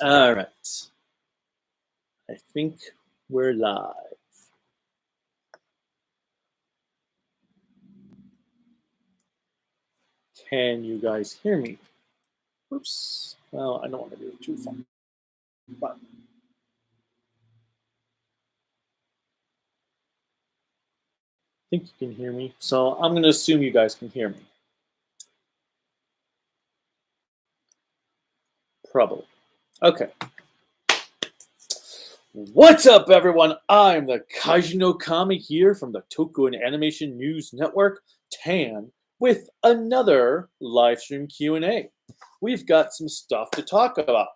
All right. I think we're live. Can you guys hear me? Oops. Well, I don't want to do it too far. But I think you can hear me. So I'm going to assume you guys can hear me. Probably. Okay. What's up, everyone? I'm the Kaiju no Kami here from the Toku and Animation News Network, TAN, with another live stream Q&A. We've got some stuff to talk about.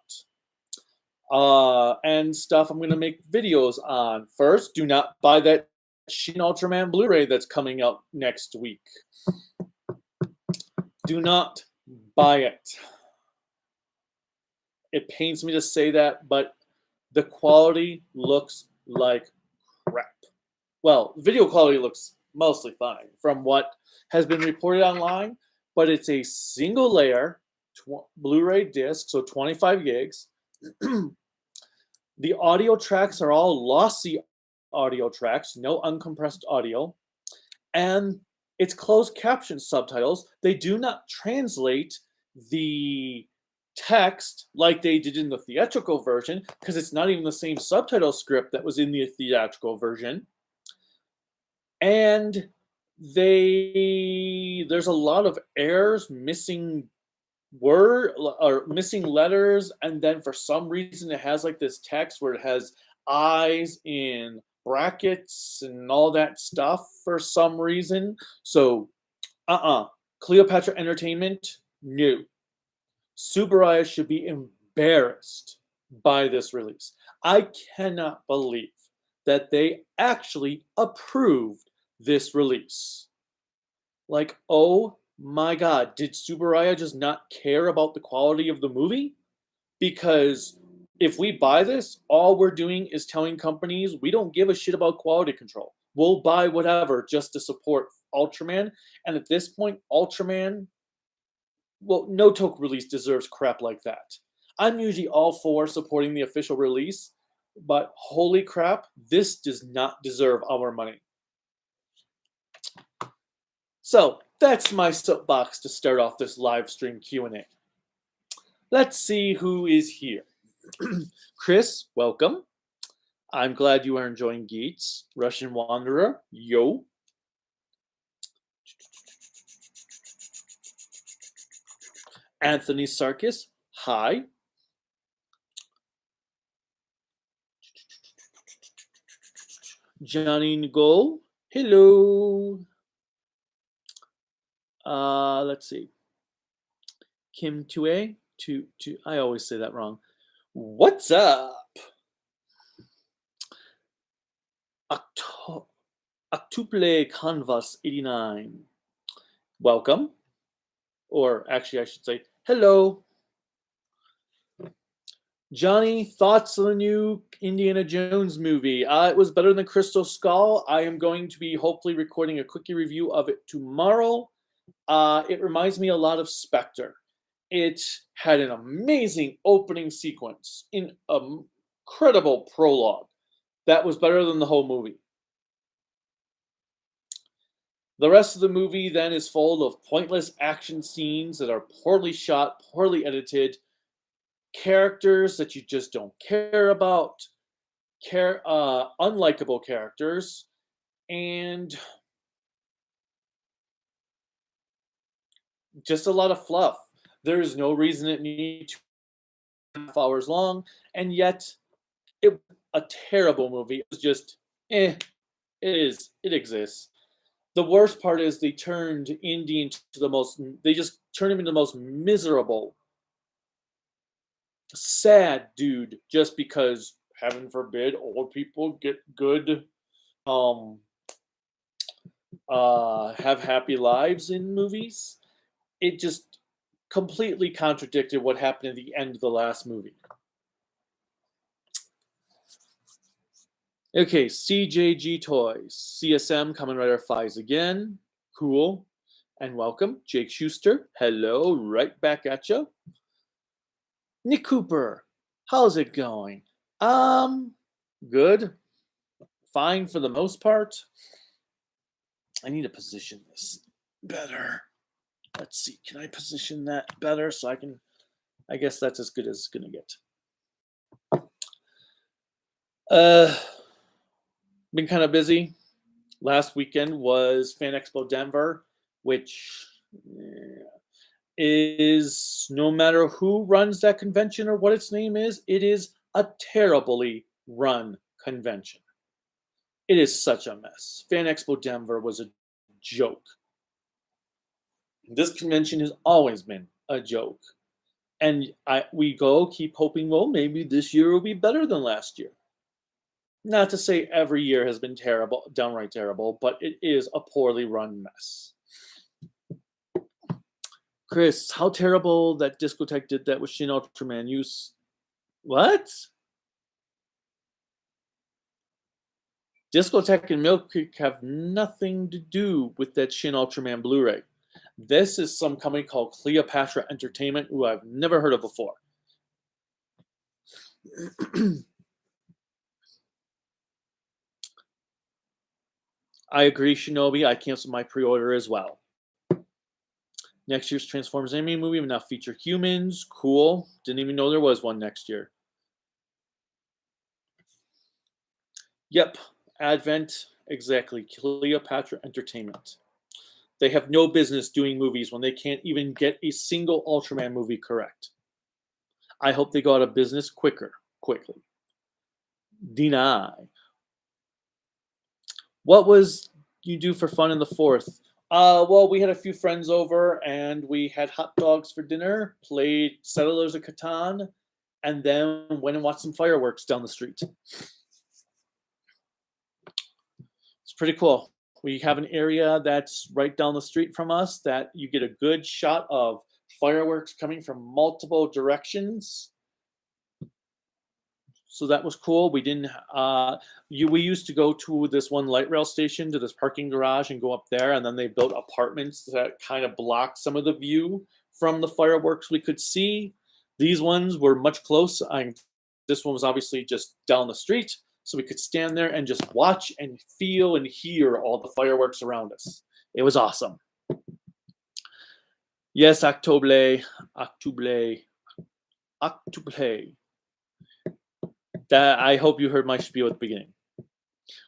And stuff I'm going to make videos on. First, do not buy that Shin Ultraman Blu-ray that's coming out next week. Do not buy it. It pains me to say that, but the quality looks like crap. Well, video quality looks mostly fine from what has been reported online, but it's a single layer Blu-ray disc, so 25 gigs. The audio tracks are all lossy audio tracks, no uncompressed audio, and it's closed caption subtitles. They do not translate the text like they did in the theatrical version, because it's not even the same subtitle script that was in the theatrical version. And there's a lot of errors, missing word or missing letters, and then for some reason it has like this text where it has eyes in brackets and all that stuff for some reason. So Cleopatra Entertainment, no. Tsuburaya should be embarrassed by this release. I cannot believe that they actually approved this release. Like, oh my God, did Tsuburaya just not care about the quality of the movie? Because if we buy this, all we're doing is telling companies we don't give a shit about quality control. We'll buy whatever just to support Ultraman. And at this point, Ultraman, well, no Toku release deserves crap like that. I'm usually all for supporting the official release, but holy crap, this does not deserve our money. So that's my soapbox to start off this live stream Q&A. Let's see who is here. Chris, welcome. I'm glad you are enjoying Geats. Russian Wanderer, yo. Anthony Sarkis, hi. Johnny Ngol, hello. Let's see. Kim Tue, I always say that wrong. What's up? Octuple Canvas 89. Welcome. Or actually, I should say, hello. Johnny, thoughts on the new Indiana Jones movie? It was better than Crystal Skull. I am going to be hopefully recording a quickie review of it tomorrow. It reminds me a lot of Spectre. It had an amazing opening sequence in an incredible prologue that was better than the whole movie. The rest of the movie then is full of pointless action scenes that are poorly shot, poorly edited, characters that you just don't care about, unlikable characters, and just a lot of fluff. There is no reason it needs 2.5 hours long, and yet it was a terrible movie. It was just, it exists. The worst part is they just turned him into the most miserable, sad dude just because, heaven forbid, old people get good, have happy lives in movies. It just completely contradicted what happened at the end of the last movie. Okay, CJG Toys. CSM Kamen Rider flies again. Cool. And welcome. Jake Schuster. Hello. Right back at you. Nick Cooper, how's it going? Good. Fine for the most part. I need to position this better. Let's see, can I position that better so I can? I guess that's as good as it's gonna get. Uh, been kind of busy. Last weekend was Fan Expo Denver, which is, no matter who runs that convention or what its name is, it is a terribly run convention. It is such a mess. Fan Expo Denver was a joke. This convention has always been a joke. And we keep hoping, well, maybe this year will be better than last year. Not to say every year has been terrible, downright terrible, but it is a poorly run mess. Chris, how terrible that Discotech did that with Shin Ultraman. What? Discotech and Milk Creek have nothing to do with that Shin Ultraman Blu-ray. This is some company called Cleopatra Entertainment, who I've never heard of before. I agree, Shinobi. I canceled my pre-order as well. Next year's Transformers anime movie will now feature humans. Cool. Didn't even know there was one next year. Yep. Advent. Exactly. Cleopatra Entertainment. They have no business doing movies when they can't even get a single Ultraman movie correct. I hope they go out of business quickly. Deny. What was you do for fun in the 4th? Well, we had a few friends over and we had hot dogs for dinner, played Settlers of Catan, and then went and watched some fireworks down the street. It's pretty cool. We have an area that's right down the street from us that you get a good shot of fireworks coming from multiple directions. So that was cool. We didn't. We used to go to this one light rail station, to this parking garage, and go up there. And then they built apartments that kind of blocked some of the view from the fireworks we could see. These ones were much closer. This one was obviously just down the street, so we could stand there and just watch and feel and hear all the fireworks around us. It was awesome. Yes, October. That, I hope you heard my spiel at the beginning.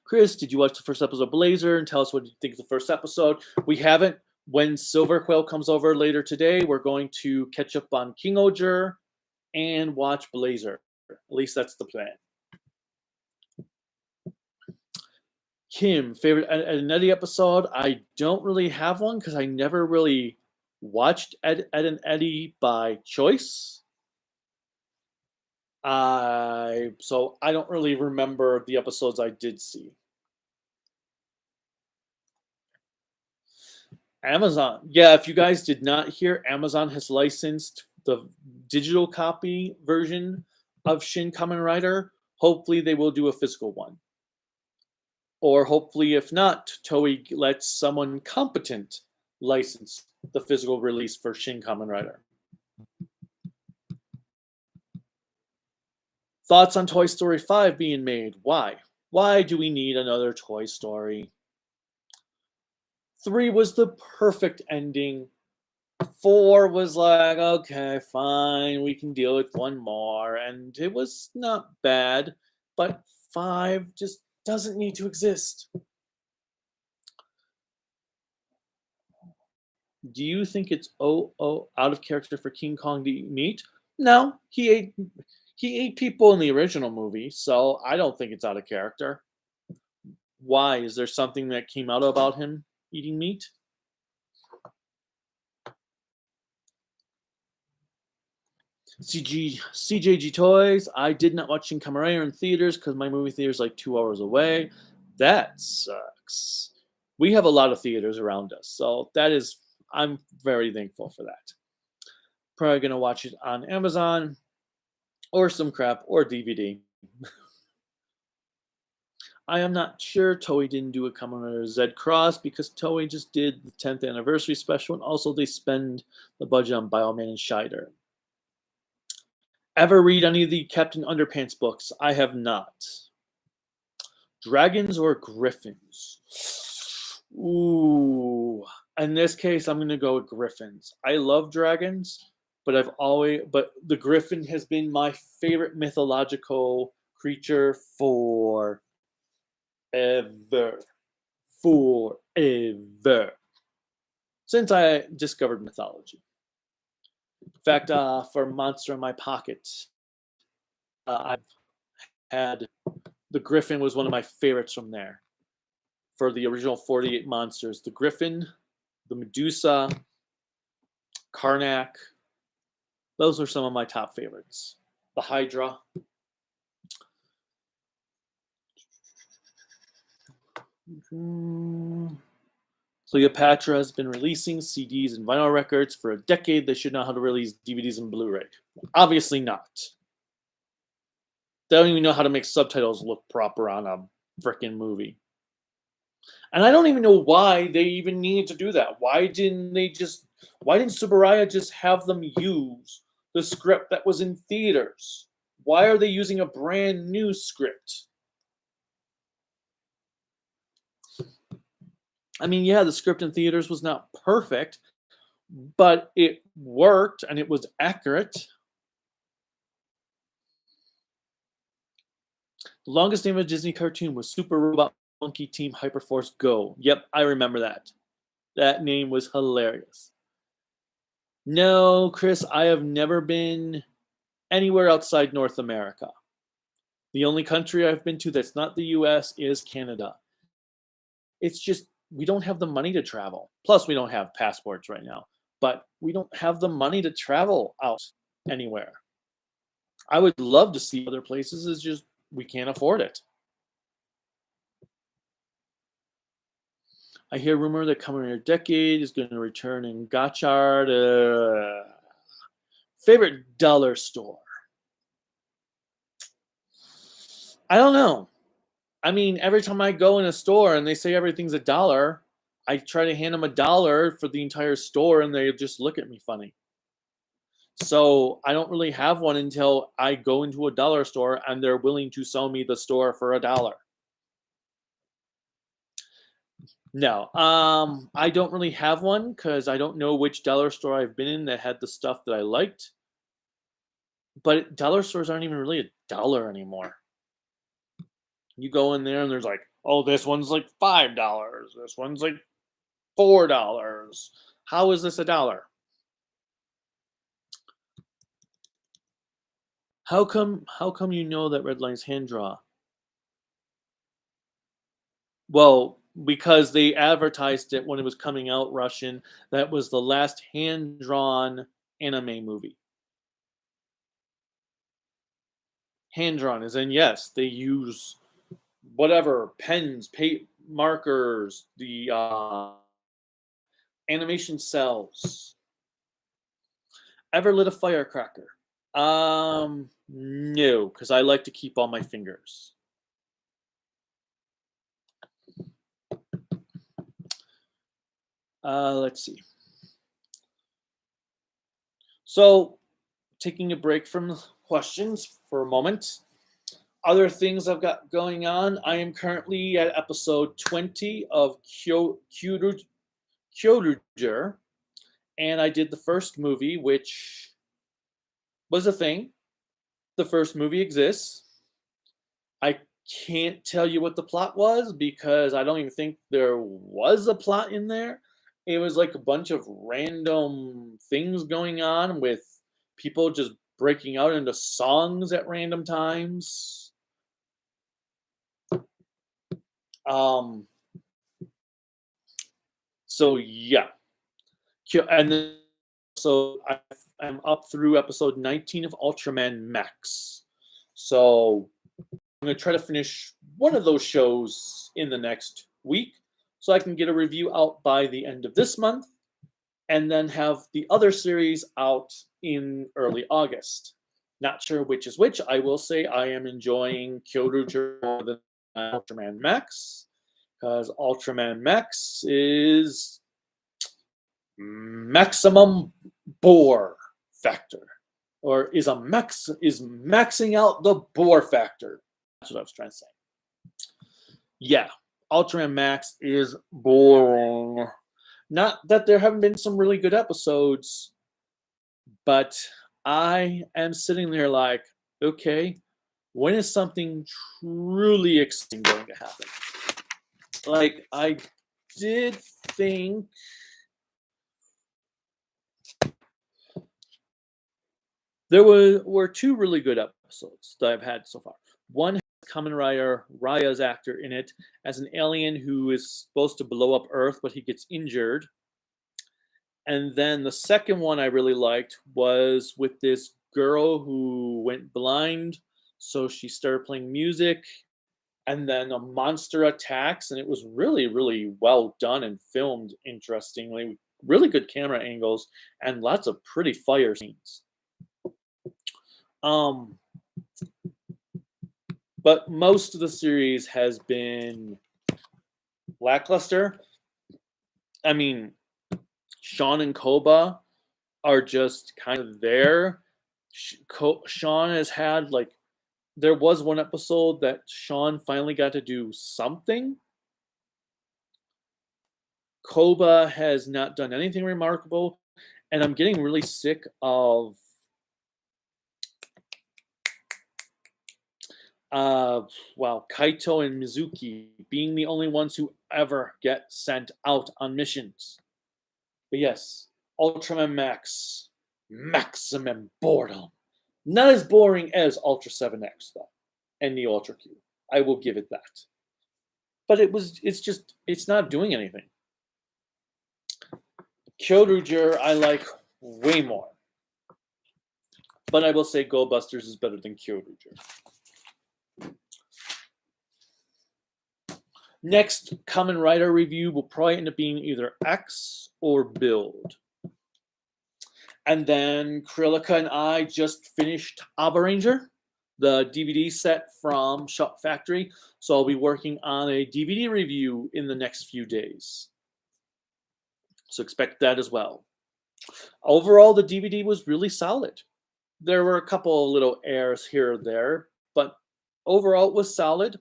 Chris, did you watch the first episode of Blazer and tell us what you think of the first episode? We haven't. When Silver Quail comes over later today, we're going to catch up on King Oger and watch Blazer. At least that's the plan. Kim, favorite Ed and Eddie episode? I don't really have one because I never really watched Ed and Eddie by choice. So I don't really remember the episodes I did see. Amazon. Yeah, if you guys did not hear, Amazon has licensed the digital copy version of Shin Kamen Rider. Hopefully they will do a physical one. Or hopefully, if not, Toei lets someone competent license the physical release for Shin Kamen Rider. Thoughts on Toy Story 5 being made? Why? Why do we need another Toy Story? 3 was the perfect ending. 4 was like, okay, fine, we can deal with one more. And it was not bad, but 5 just doesn't need to exist. Do you think it's out of character for King Kong to eat meat? No, he ate people in the original movie, so I don't think it's out of character. Why? Is there something that came out about him eating meat? CJG Toys. I did not watch Shin Kamen Rider in theaters because my movie theater is like 2 hours away. That sucks. We have a lot of theaters around us, so I'm very thankful for that. Probably gonna watch it on Amazon or some crap or DVD. I am not sure Toei didn't do a Kamen Rider Z Cross because Toei just did the 10th anniversary special, and also they spend the budget on Bioman and Scheider. Ever read any of the Captain Underpants books? I have not. Dragons or griffins? Ooh. In this case, I'm gonna go with griffins. I love dragons, but the griffin has been my favorite mythological creature for ever. Forever. Since I discovered mythology. In fact, for Monster in My Pocket, I've had the Griffin was one of my favorites from there. For the original 48 monsters, the Griffin, the Medusa, Karnak, those are some of my top favorites. The Hydra. Cleopatra has been releasing CDs and vinyl records for a decade. They should know how to release DVDs and Blu-ray. Obviously not. They don't even know how to make subtitles look proper on a freaking movie. And I don't even know why they even needed to do that. Why didn't Subaraya just have them use the script that was in theaters? Why are they using a brand new script? I mean, yeah, the script in theaters was not perfect, but it worked and it was accurate. The longest name of a Disney cartoon was Super Robot Monkey Team Hyperforce Go. Yep, I remember that. That name was hilarious. No, Chris, I have never been anywhere outside North America. The only country I've been to that's not the US is Canada. It's just, we don't have the money to travel. Plus, we don't have passports right now. But we don't have the money to travel out anywhere. I would love to see other places, it's just we can't afford it. I hear rumor that Kamen Rider Decade is going to return in Gotchard. Favorite dollar store? I don't know. I mean, every time I go in a store and they say everything's $1, I try to hand them $1 for the entire store and they just look at me funny. So I don't really have one until I go into a dollar store and they're willing to sell me the store for $1. No, I don't really have one because I don't know which dollar store I've been in that had the stuff that I liked. But dollar stores aren't even really $1 anymore. You go in there and there's like, oh, this one's like $5. This one's like $4. How is this $1? How come you know that Redline's hand draw? Well, because they advertised it when it was coming out Russian. That was the last hand drawn anime movie. Hand drawn is in, yes, they use whatever pens, markers, the animation cells. Ever lit a firecracker? No, because I like to keep all my fingers. Let's see. So, taking a break from questions for a moment. Other things I've got going on. I am currently at episode 20 of Kyoruger, and I did the first movie, which was a thing. The first movie exists. I can't tell you what the plot was because I don't even think there was a plot in there. It was like a bunch of random things going on with people just breaking out into songs at random times. So yeah, and then so I'm up through episode 19 of Ultraman Max. So I'm gonna try to finish one of those shows in the next week, so I can get a review out by the end of this month, and then have the other series out in early August. Not sure which is which. I will say I am enjoying Kyoruger more than Ultraman Max, because Ultraman Max is maximum bore factor. or is maxing out the bore factor. That's what I was trying to say. Yeah, Ultraman Max is boring. Not that there haven't been some really good episodes, but I am sitting there like, okay, when is something truly exciting going to happen? Like, I did think there were two really good episodes that I've had so far. One has Kamen Rider Raya's actor in it as an alien who is supposed to blow up Earth, but he gets injured. And then the second one I really liked was with this girl who went blind, so she started playing music, and then a monster attacks, and it was really, really well done and filmed interestingly. Really good camera angles and lots of pretty fire scenes. But most of the series has been lackluster. I mean, Sean and Koba are just kind of there. Sean has had, like, there was one episode that Sean finally got to do something. Koba has not done anything remarkable, and I'm getting really sick of Kaito and Mizuki being the only ones who ever get sent out on missions. But yes, Ultraman Max, maximum boredom. Not as boring as Ultra 7X though, and the Ultra Q. I will give it that. But it's not doing anything. Kyoryuger I like way more. But I will say Go Busters is better than Kyoryuger. Next Kamen Rider review will probably end up being either X or Build. And then Krillica and I just finished Abba Ranger, the DVD set from Shop Factory. So I'll be working on a DVD review in the next few days. So expect that as well. Overall, the DVD was really solid. There were a couple of little errors here or there, but overall it was solid.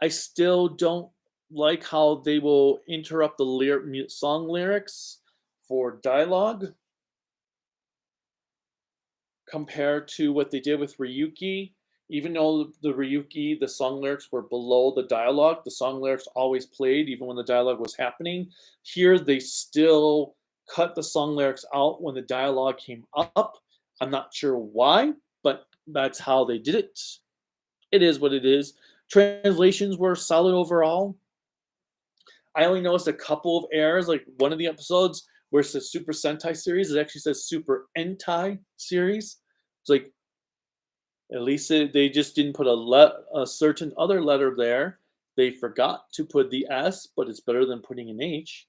I still don't like how they will interrupt the song lyrics for dialogue compared to what they did with Ryuki. Even though the Ryuki, the song lyrics were below the dialogue, the song lyrics always played even when the dialogue was happening. Here, they still cut the song lyrics out when the dialogue came up. I'm not sure why, but that's how they did it. It is what it is. Translations were solid overall. I only noticed a couple of errors, like one of the episodes where it says Super Sentai series, it actually says Super Entai series. It's like, at least they just didn't put a certain other letter there. They forgot to put the S, but it's better than putting an H.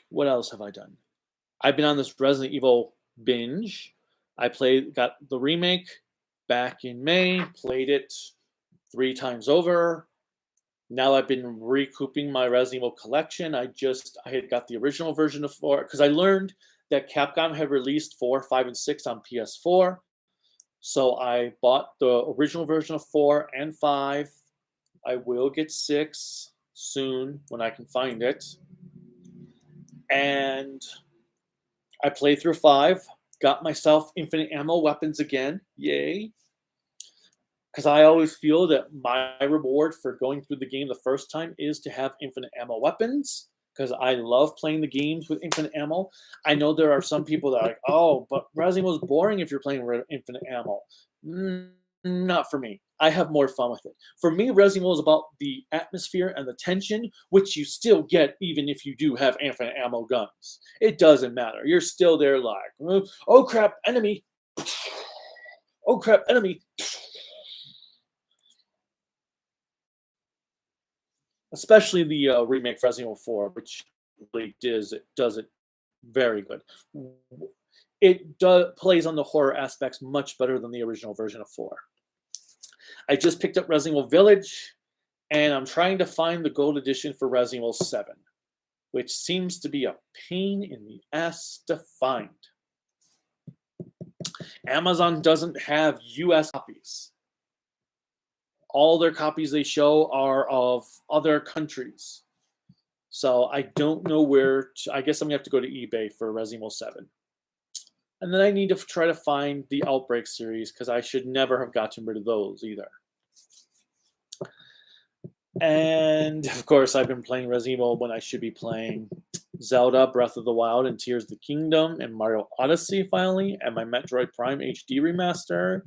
What else have I done? I've been on this Resident Evil binge. I got the remake back in May, played it 3 times over. Now I've been recouping my Resident Evil collection. I had got the original version of 4 because I learned that Capcom had released 4, 5, and 6 on PS4. So I bought the original version of 4 and 5. I will get 6 soon when I can find it. And I played through 5, got myself infinite ammo weapons again. Yay. Because I always feel that my reward for going through the game the first time is to have infinite ammo weapons. Because I love playing the games with infinite ammo. I know there are some people that are like, oh, but Resident Evil is boring if you're playing infinite ammo. Not for me. I have more fun with it. For me, Resident Evil is about the atmosphere and the tension, which you still get even if you do have infinite ammo guns. It doesn't matter. You're still there like, oh crap, enemy. Oh crap, enemy. Especially the remake Resident Evil 4, which really does it very good. It plays on the horror aspects much better than the original version of 4. I just picked up Resident Evil Village. And I'm trying to find the gold edition for Resident Evil 7, which seems to be a pain in the ass to find. Amazon doesn't have US copies. All their copies they show are of other countries. So I don't know where to, I guess I'm going to have to go to eBay for Resident Evil 7. And then I need to try to find the Outbreak series because I should never have gotten rid of those either. And of course, I've been playing Resident Evil when I should be playing Zelda Breath of the Wild and Tears of the Kingdom and Mario Odyssey finally, and my Metroid Prime HD remaster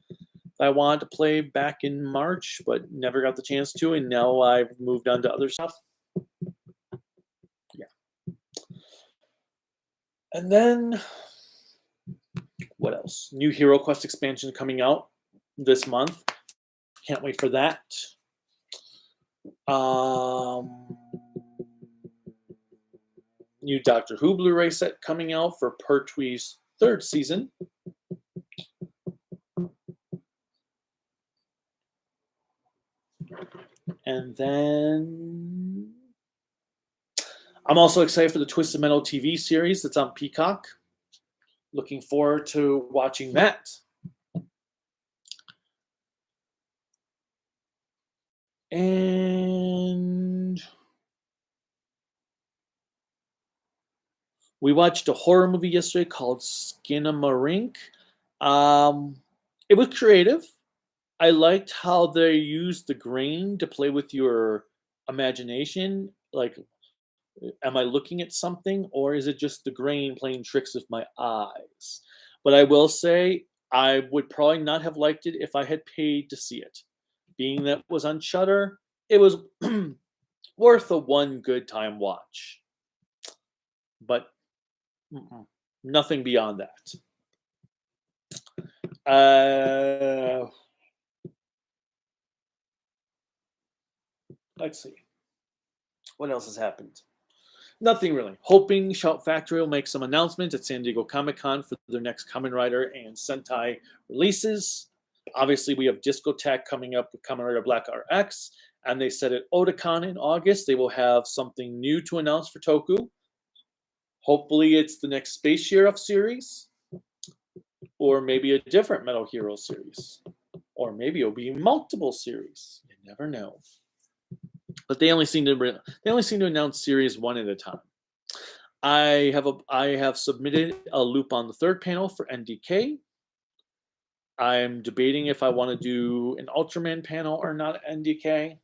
that I wanted to play back in March but never got the chance to, and now I've moved on to other stuff. Yeah. And then, what else? New Hero Quest expansion coming out this month. Can't wait for that. New Doctor Who Blu-ray set coming out for Pertwee's 3rd season. And then I'm also excited for the Twisted Metal TV series that's on Peacock. Looking forward to watching that. And we watched a horror movie yesterday called Skinamarink. It was creative. I liked how they used the grain to play with your imagination. Like, am I looking at something, or is it just the grain playing tricks with my eyes? But I will say, I would probably not have liked it if I had paid to see it. Being that it was on Shudder, it was worth a one good time watch. But nothing beyond that. Let's see. What else has happened? Nothing really. Hoping Shout Factory will make some announcements at San Diego Comic-Con for their next Kamen Rider and Sentai releases. Obviously, we have Discotheque coming up with Kamen Rider Black RX, and they said at Otakon in August they will have something new to announce for Toku. Hopefully, it's the next Space Sheriff series, or maybe a different Metal Hero series, or maybe it'll be multiple series. You never know. But they only seem to announce series one at a time. I have submitted a loop on the 3rd panel for NDK. I'm debating if I want to do an Ultraman panel or not NDK.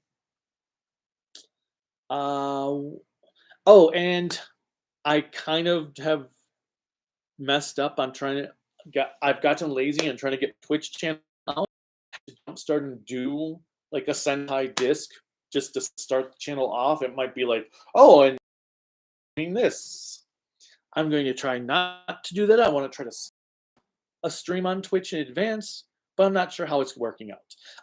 And I kind of have messed up on I've gotten lazy and trying to get Twitch channel out. I'm starting to do like a Sentai disc just to start the channel off. It might be like, oh, and doing this. I'm going to try not to do that. I want to try to a stream on Twitch in advance, but I'm not sure how it's working out.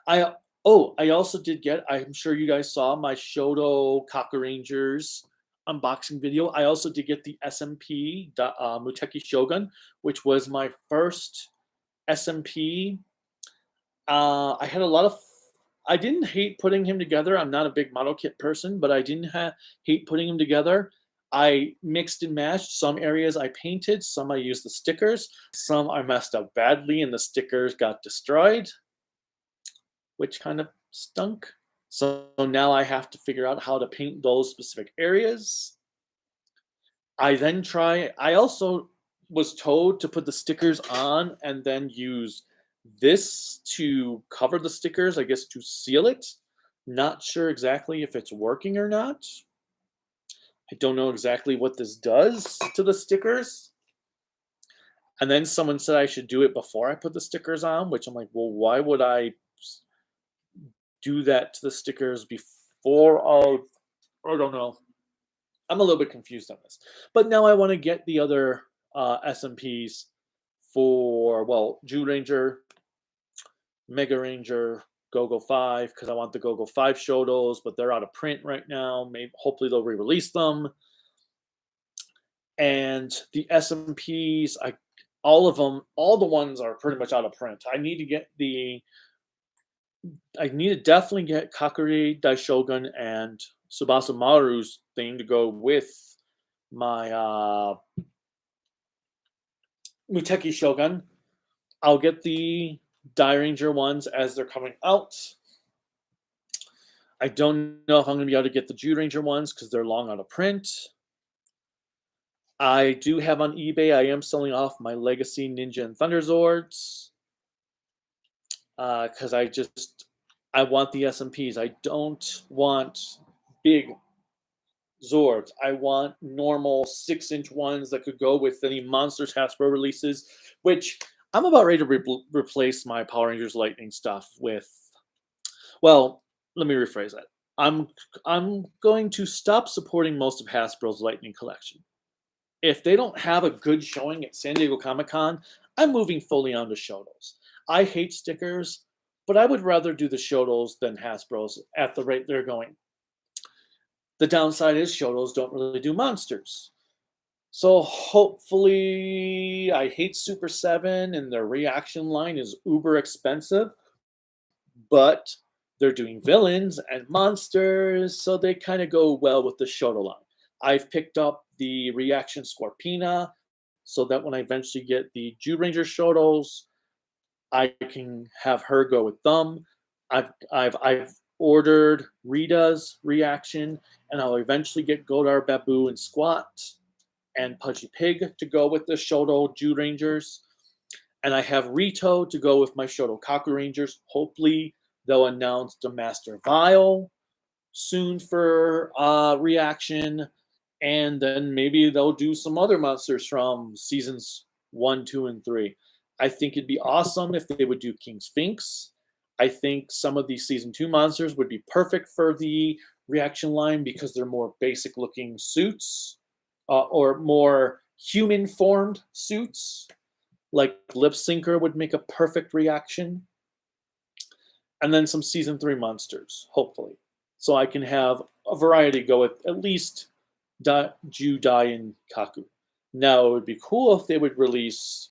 I also did get, I'm sure you guys saw my Shoto Kaku Rangers unboxing video. I also did get the SMP Muteki Shogun, which was my first SMP. I had a lot of I didn't hate putting him together. I'm not a big model kit person, but I didn't hate putting him together. I mixed and matched. Some areas I painted, some I used the stickers, some I messed up badly and the stickers got destroyed, which kind of stunk. So now I have to figure out how to paint those specific areas. I also was told to put the stickers on and then use this to cover the stickers, I guess to seal it. Not sure exactly if it's working or not. I don't know exactly what this does to the stickers. And then someone said I should do it before I put the stickers on, which I'm like, well, why would I do that to the stickers before? I don't know. I'm a little bit confused on this. But now I want to get the other SMPs for, well, Jew Ranger, Mega Ranger, Go-Go 5, because I want the Go-Go 5 Shotos, but they're out of print right now. Maybe hopefully they'll re-release them. And the SMPs, all of them, all the ones are pretty much out of print. I need to get the I need to definitely get Kakuri Daishogun and Tsubasa Maru's thing to go with my Muteki Shogun. I'll get the Die Ranger ones as they're coming out. I don't know if I'm going to be able to get the Jew Ranger ones because they're long out of print. I do have on eBay, I am selling off my Legacy Ninja and Thunder Zords because I want the SMPs. I don't want big Zords. I want normal 6-inch ones that could go with any Monsters Hasbro releases, which I'm about ready to replace my Power Rangers Lightning stuff with. Well, let me rephrase that. I'm going to stop supporting most of Hasbro's Lightning collection. If they don't have a good showing at San Diego Comic-Con, I'm moving fully on to Shotos. I hate stickers, but I would rather do the Shotos than Hasbro's at the rate they're going. The downside is Shotos don't really do monsters. So hopefully, I hate Super 7 and their reaction line is uber expensive, but they're doing villains and monsters, so they kind of go well with the Shoto line. I've picked up the reaction Scorpina, so that when I eventually get the Jew Ranger Shotos, I can have her go with them. I've ordered Rita's reaction, and I'll eventually get Godar Babu and Squat and Pudgy Pig to go with the Shoto Jew Rangers. And I have Rito to go with my Shoto Kaku Rangers. Hopefully, they'll announce the Master Vile soon for reaction. And then maybe they'll do some other monsters from seasons 1, 2, and 3. I think it'd be awesome if they would do King Sphinx. I think some of these season 2 monsters would be perfect for the reaction line because they're more basic looking suits or more human formed suits. Like Lip Syncer would make a perfect reaction. And then some season 3 monsters, hopefully. So I can have a variety go with at least Ju, Dai, and Kaku. Now, it would be cool if they would release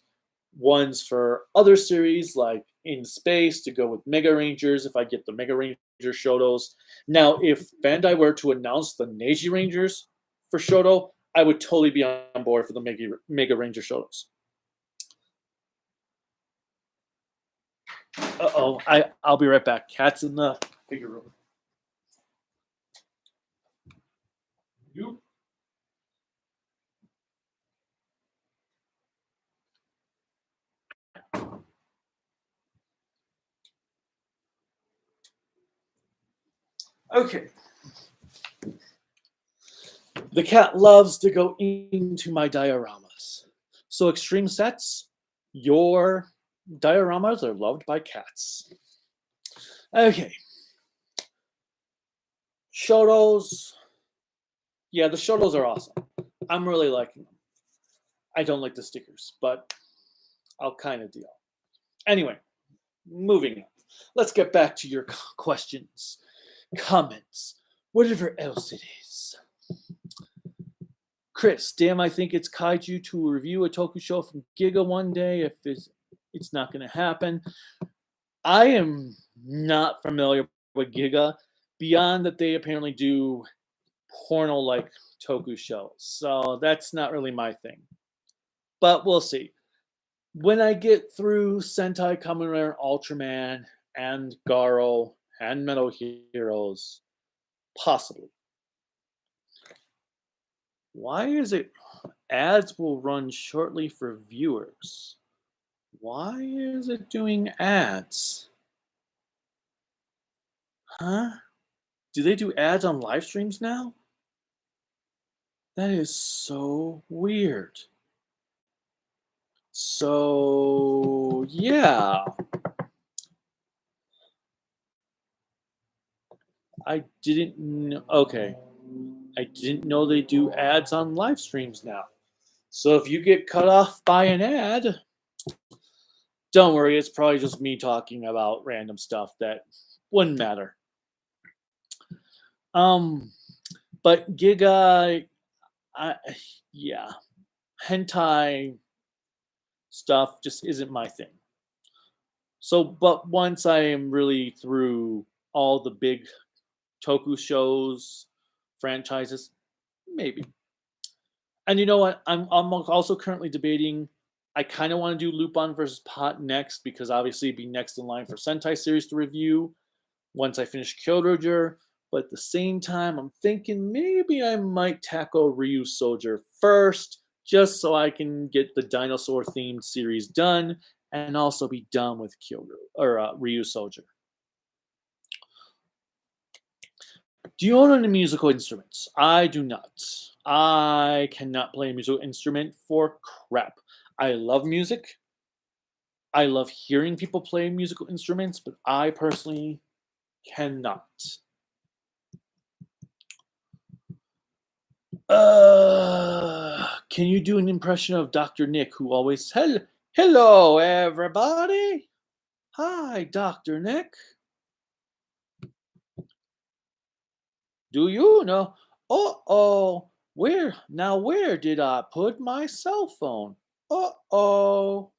ones for other series like In Space to go with Mega Rangers if I get the Mega Ranger Shotos. Now, if Bandai were to announce the Neji Rangers for Shoto, I would totally be on board for the Mega Ranger Shotos. Uh-oh, I'll be right back. Cat's in the figure room. You. Okay. The cat loves to go into my dioramas. So Extreme Sets, your dioramas are loved by cats. Okay. Shotos. Yeah, the Shotos are awesome. I'm really liking them. I don't like the stickers, but I'll kind of deal. Anyway, moving on. Let's get back to your questions, comments, whatever else it is. Chris, damn, I think it's kaiju to review a Toku show from Giga one day if it's not going to happen. I am not familiar with Giga beyond that they apparently do porno-like Toku shows. So that's not really my thing. But we'll see. When I get through Sentai, Kamen Rider, Ultraman, and Garo, and Metal Heroes, possibly. Why is it ads will run shortly for viewers? Why is it doing ads? Huh? Do they do ads on live streams now? That is so weird. So, yeah. I didn't know. Okay. I didn't know they do ads on live streams now. So if you get cut off by an ad, don't worry, it's probably just me talking about random stuff that wouldn't matter. But Giga, yeah, hentai stuff just isn't my thing. So, but once I am really through all the big Toku shows, franchises, maybe. And you know what? I'm also currently debating. I kind of want to do Lupin versus Pot next because obviously it'd be next in line for Sentai series to review once I finish Kyodoger. But at the same time, I'm thinking maybe I might tackle Ryu Soldier first, just so I can get the dinosaur themed series done and also be done with Kyoto or Ryu Soldier. Do you own any musical instruments? I do not. I cannot play a musical instrument for crap. I love music. I love hearing people play musical instruments, but I personally cannot. Can you do an impression of Dr. Nick, who always hello everybody? Hi, Dr. Nick. Do you know? Oh, where did I put my cell phone? Oh.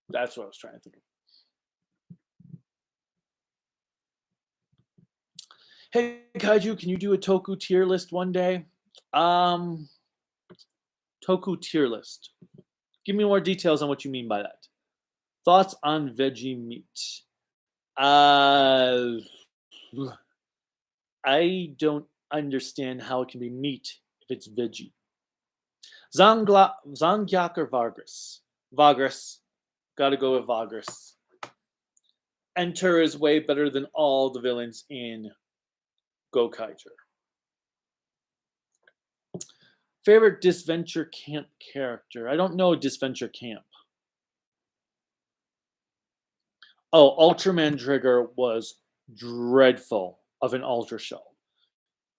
That's what I was trying to think of. Hey, Kaiju, can you do a Toku tier list one day? Um, Toku tier list. Give me more details on what you mean by that. Thoughts on veggie meat? Uh, I don't understand how it can be meat if it's veggie. Zangiak or Vargas? Vargas. Gotta go with Vargas. Enter is way better than all the villains in Gokaiger. Favorite Disventure Camp character? I don't know Disventure Camp. Oh, Ultraman Trigger was dreadful of an Ultra show.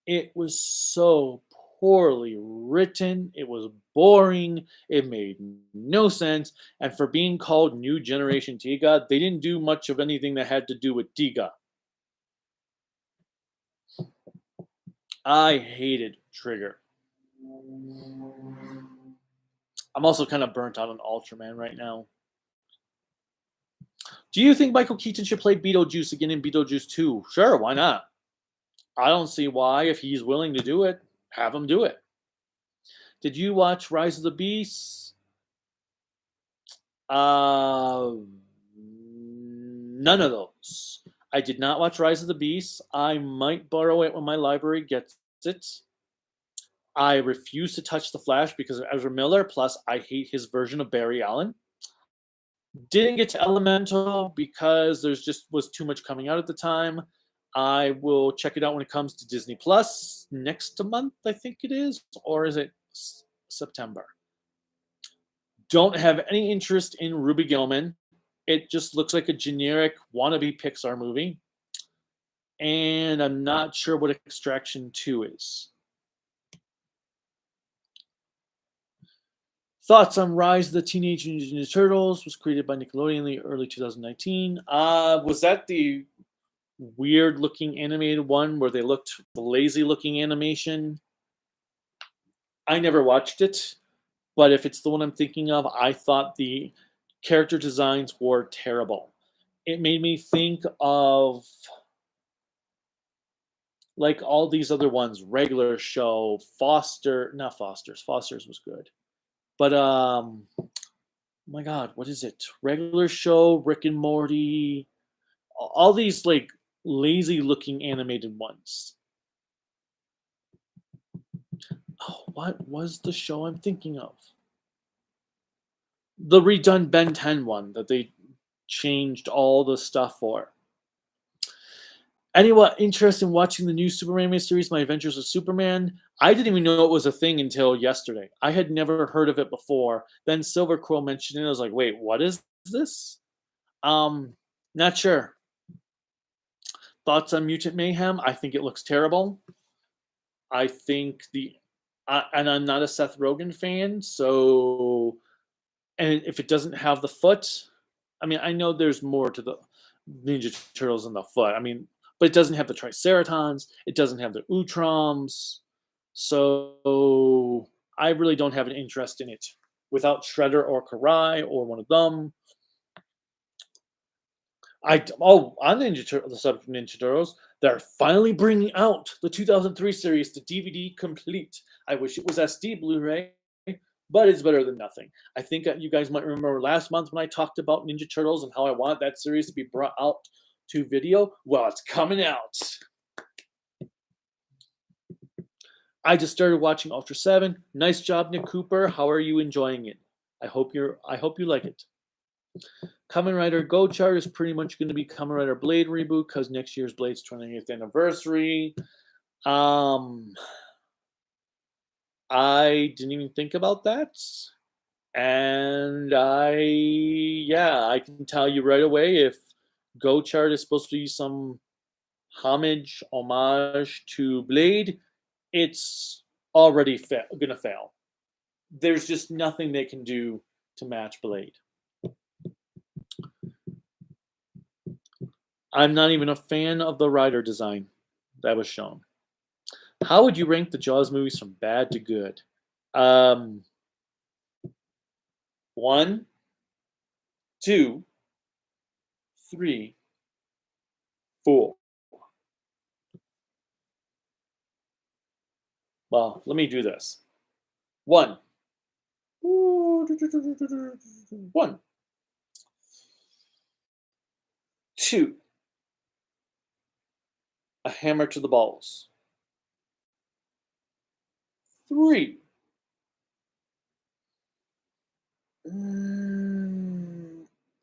It was so poorly written. It was boring. It made no sense. And for being called New Generation Tiga, they didn't do much of anything that had to do with Tiga. I hated Trigger. I'm also kind of burnt out on Ultraman right now. Do you think Michael Keaton should play Beetlejuice again in Beetlejuice 2? Sure, why not? I don't see why. If he's willing to do it, have him do it. Did you watch Rise of the Beasts? None of those. I did not watch Rise of the Beasts. I might borrow it when my library gets it. I refuse to touch The Flash because of Ezra Miller, plus I hate his version of Barry Allen. Didn't get to Elemental because there's just was too much coming out at the time. I will check it out when it comes to Disney Plus next month, I think it is, or is it September? Don't have any interest in Ruby Gilman. It just looks like a generic wannabe Pixar movie. And I'm not sure what Extraction 2 is. Thoughts on Rise of the Teenage Ninja Turtles was created by Nickelodeon in the early 2019. Was that the weird looking animated one where they looked lazy looking animation? I never watched it, but if it's the one I'm thinking of, I thought the character designs were terrible. It made me think of like all these other ones, Regular Show, not Foster's was good. But my god, what is it? Regular Show, Rick and Morty, all these like lazy looking animated ones. Oh, what was the show I'm thinking of? The redone Ben 10 one that they changed all the stuff for. Anyone interested in watching the new Superman series, My Adventures with Superman? I didn't even know it was a thing until yesterday. I had never heard of it before. Then Silver Quill mentioned it. I was like, wait, what is this? Not sure. Thoughts on Mutant Mayhem? I think it looks terrible. I think and I'm not a Seth Rogen fan, so, and if it doesn't have the foot, I mean, I know there's more to the Ninja Turtles than the foot. I mean, but it doesn't have the Triceratons. It doesn't have the Utroms. So I really don't have an interest in it. Without Shredder or Karai or one of them, On the subject of Ninja Turtles, they're finally bringing out the 2003 series to DVD complete. I wish it was SD Blu-ray, but it's better than nothing. I think you guys might remember last month when I talked about Ninja Turtles and how I wanted that series to be brought out to video. Well, it's coming out. I just started watching Ultra 7. Nice job, Nick Cooper. How are you enjoying it? I hope you like it. Kamen Rider Go Chart is pretty much going to be Kamen Rider Blade reboot because next year's Blade's 20th anniversary. I didn't even think about that. And I can tell you right away if Go Chart is supposed to be some homage to Blade, it's already gonna fail. There's just nothing they can do to match Blade. I'm not even a fan of the rider design that was shown. How would you rank the Jaws movies from bad to good? 1, 2, 3, 4. Well, let me do this. 1. 1. 2. A hammer to the balls. 3.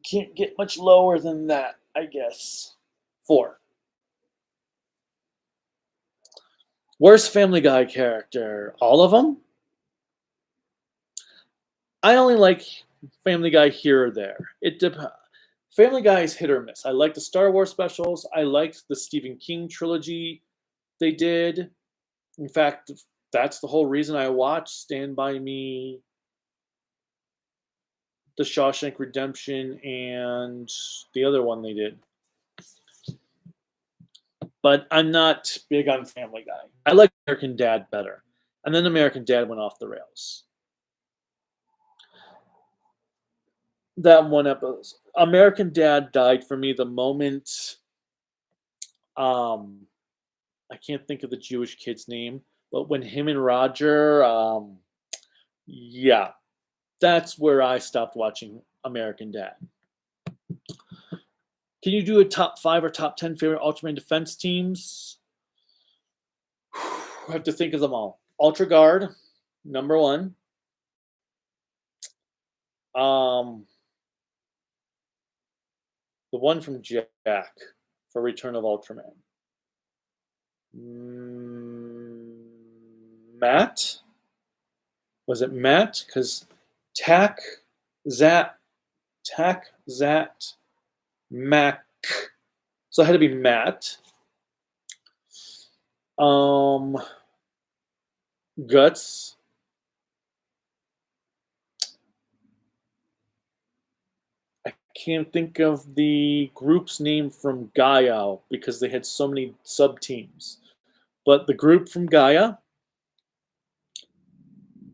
Can't get much lower than that, I guess. 4. Worst Family Guy character? All of them? I only like Family Guy here or there. Family Guy is hit or miss. I like the Star Wars specials. I liked the Stephen King trilogy they did. In fact, that's the whole reason I watched Stand By Me, The Shawshank Redemption, and the other one they did. But I'm not big on Family Guy. I like American Dad better. And then American Dad went off the rails. That one episode, American Dad died for me the moment. I can't think of the Jewish kid's name, but when him and Roger, yeah, that's where I stopped watching American Dad. Can you do a top 5 or top 10 favorite Ultraman defense teams? I have to think of them all. Ultra Guard, number 1. The one from Jack for Return of Ultraman. Matt? Was it Matt? Because Zat, Mac. So it had to be Matt. Guts. I can't think of the group's name from Gaia because they had so many sub-teams. But the group from Gaia,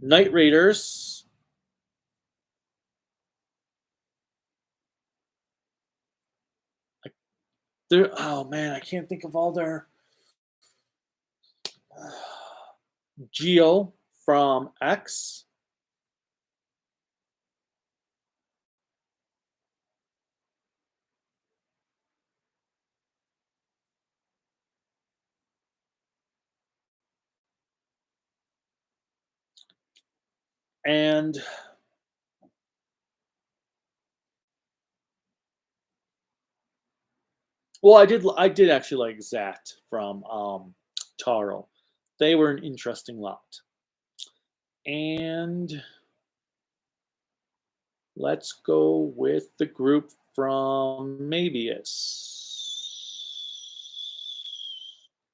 Night Raiders, oh man, I can't think of all their Geo from X. And well, I did actually like Zat from Taro. They were an interesting lot. And let's go with the group from Mabius.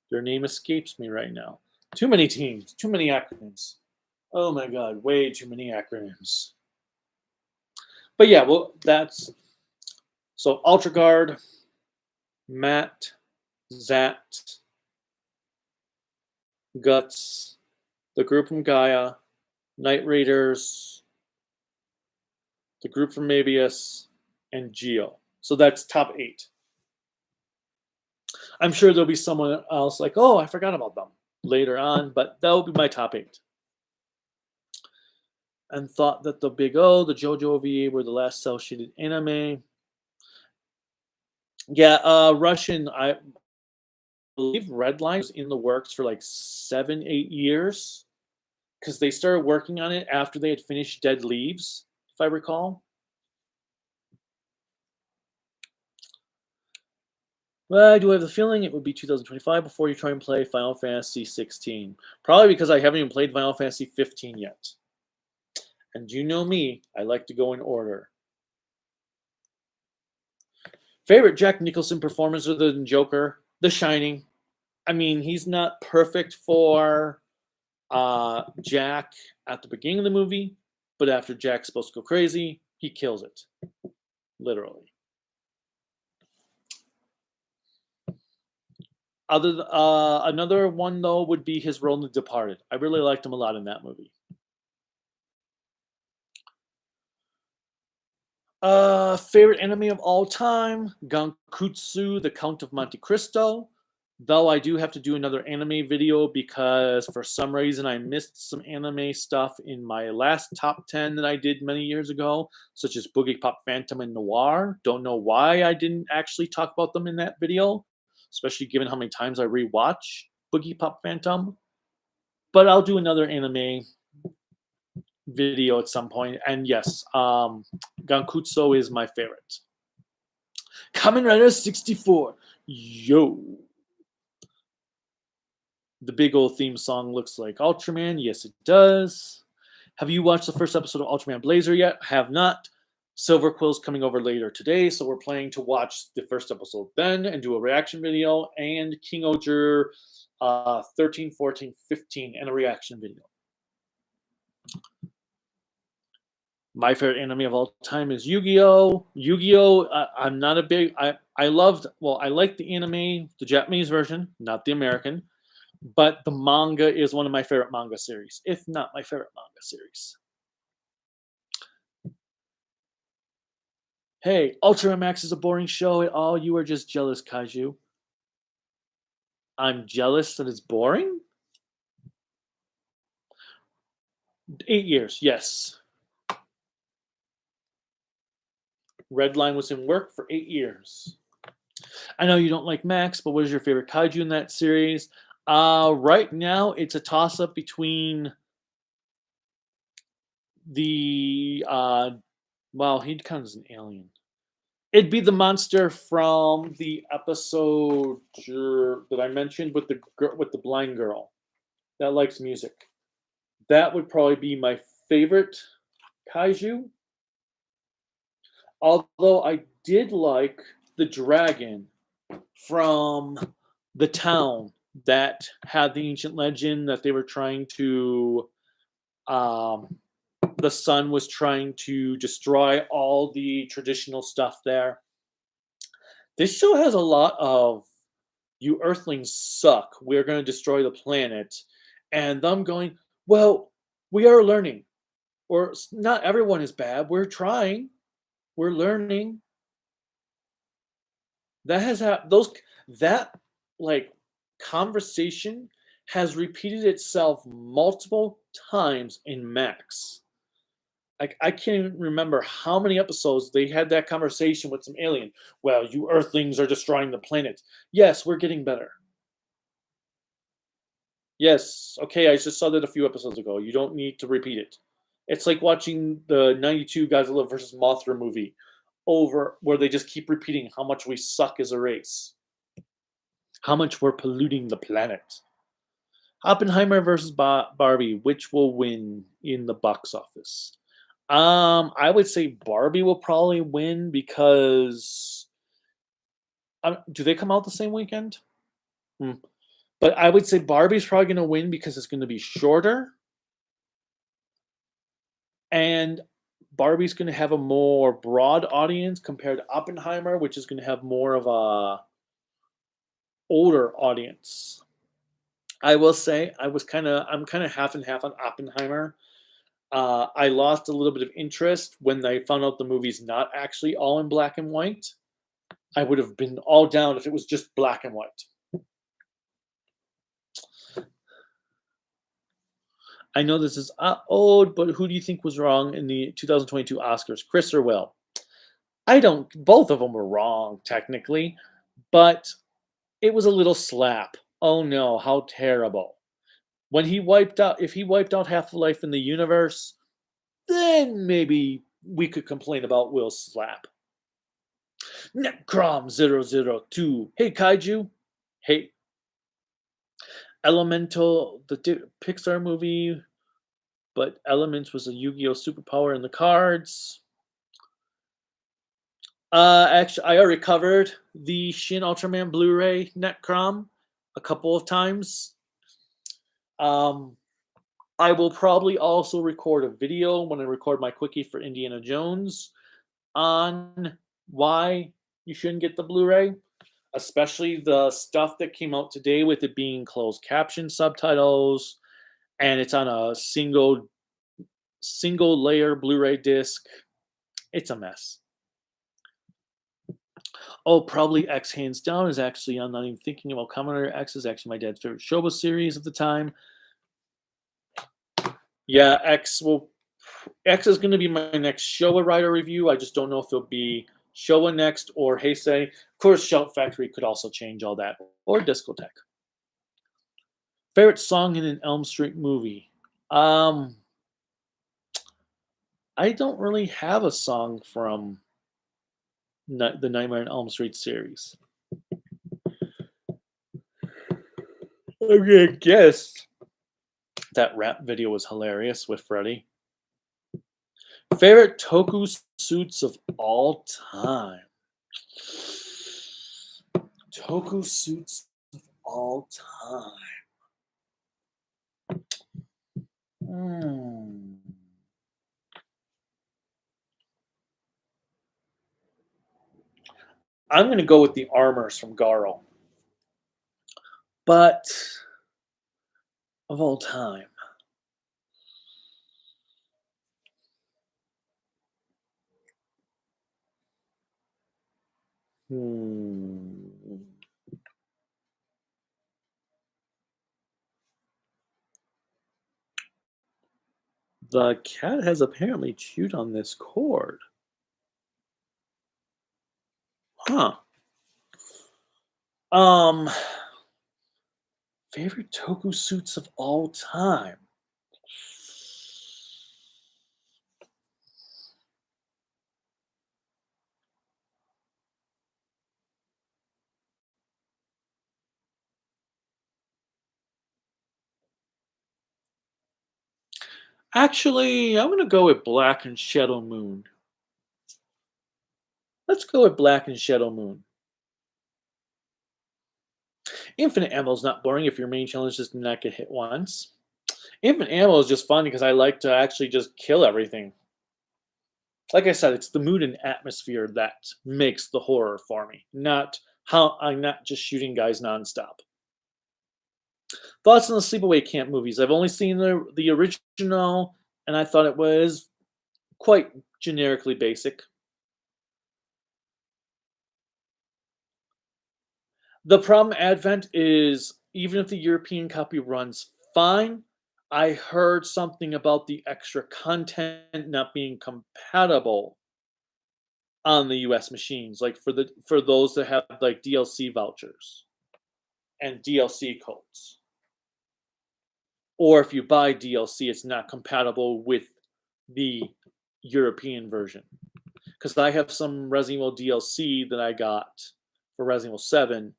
Their name escapes me right now. Too many teams, too many acronyms. Oh my god, way too many acronyms. But yeah, well, that's so Ultra Guard, Matt, Zat, Guts, the group from Gaia, Night Raiders, the group from Mabius, and Geo. So that's top 8. I'm sure there'll be someone else like, oh, I forgot about them later on, but that will be my top 8. And thought that the Big O, the JoJo OVA were the last cel-shaded anime. Yeah, Russian, I believe Redline was in the works for like 7, 8 years because they started working on it after they had finished Dead Leaves, if I recall. But I do have the feeling it would be 2025 before you try and play Final Fantasy 16. Probably because I haven't even played Final Fantasy 15 yet. And you know me, I like to go in order. Favorite Jack Nicholson performance other than Joker? The Shining. I mean, he's not perfect for Jack at the beginning of the movie, but after Jack's supposed to go crazy, he kills it. Literally. Another one, though, would be his role in The Departed. I really liked him a lot in that movie. Favorite anime of all time? Gankutsu, The Count of Monte Cristo. Though I do have to do another anime video because for some reason I missed some anime stuff in my last top 10 that I did many years ago, such as Boogie Pop Phantom and Noir. Don't know why I didn't actually talk about them in that video, especially given how many times I rewatch Boogie Pop Phantom. But I'll do another anime video at some point. And yes, Gankutsu is my favorite. Kamen Rider 64. Yo. The big old theme song looks like Ultraman. Yes, it does. Have you watched the first episode of Ultraman Blazer yet? Have not. Silver Quill's coming over later today, so we're planning to watch the first episode then and do a reaction video, and King Oger 13, 14, 15 and a reaction video. My favorite anime of all time is Yu-Gi-Oh! Yu-Gi-Oh! I'm not a big... I like the anime, the Japanese version, not the American. But the manga is one of my favorite manga series, if not my favorite manga series. Hey, Ultraman Max is a boring show at all. You are just jealous, Kaiju. I'm jealous that it's boring? 8 years, yes. Redline was in work for 8 years. I know you don't like Max, but what is your favorite kaiju in that series? Right now, it's a toss-up between the... well, he counts as an alien. It'd be the monster from the episode that I mentioned with the blind girl that likes music. That would probably be my favorite kaiju. Although I did like the dragon from the town that had the ancient legend that they were trying to... the sun was trying to destroy all the traditional stuff there. This show has a lot of, you earthlings suck, we're going to destroy the planet, and them going, well, we are learning, or not everyone is bad, we're trying, we're learning. That has that like conversation has repeated itself multiple times in Max. I can't even remember how many episodes they had that conversation with some alien. Well, you earthlings are destroying the planet. Yes, we're getting better. Yes, okay, I just saw that a few episodes ago. You don't need to repeat it. It's like watching the 92 Godzilla vs. Mothra movie over, where they just keep repeating how much we suck as a race. How much we're polluting the planet. Oppenheimer versus Barbie, which will win in the box office? I would say Barbie will probably win because do they come out the same weekend? But I would say Barbie's probably going to win because it's going to be shorter, and Barbie's going to have a more broad audience compared to Oppenheimer, which is going to have more of a older audience. I will say I'm kind of half and half on Oppenheimer. I lost a little bit of interest when I found out the movie's not actually all in black and white. I would have been all down if it was just black and white. I know this is old, but who do you think was wrong in the 2022 Oscars, Chris or Will? I don't. Both of them were wrong technically, but it was a little slap. Oh no, how terrible! When he wiped out, if he wiped out half the life in the universe, then maybe we could complain about Will's slap. Necrom 002. Hey kaiju. Hey Elemental, the Pixar movie, but Elements was a Yu-Gi-Oh superpower in the cards. Actually, I already covered the Shin Ultraman Blu-ray Netcrom a couple of times. I will probably also record a video when I record my quickie for Indiana Jones on why you shouldn't get the Blu-ray, especially the stuff that came out today with it being closed caption subtitles, and it's on a single layer Blu-ray disc. It's a mess. Oh, probably X hands down is actually, I'm not even thinking about Kamen Rider X is actually my dad's favorite Showa series at the time. Yeah, X is going to be my next Showa Rider review. I just don't know if it'll be Showa next or Heisei. Of course, Shout Factory could also change all that, or Discotheque. Favorite song in an Elm Street movie? I don't really have a song from the Nightmare on Elm Street series. I'm gonna guess that rap video was hilarious with Freddy. Favorite Toku suits of all time. Toku suits of all time. I'm going to go with the armors from Garo. But of all time. The cat has apparently chewed on this cord. Huh. Favorite Toku suits of all time. Actually, I'm going to go with Black and Shadow Moon. Let's go with Black and Shadow Moon. Infinite ammo is not boring if your main challenge is to not get hit once. Infinite ammo is just fun because I like to actually just kill everything. Like I said, it's the mood and atmosphere that makes the horror for me, not how I'm not just shooting guys nonstop. Thoughts on the Sleepaway Camp movies? I've only seen the original, and I thought it was quite generically basic. The problem Advent is even if the European copy runs fine, I heard something about the extra content not being compatible on the US machines, like for those that have like DLC vouchers and DLC codes. Or if you buy DLC, it's not compatible with the European version. Because I have some Resident Evil DLC that I got for Resident Evil 7,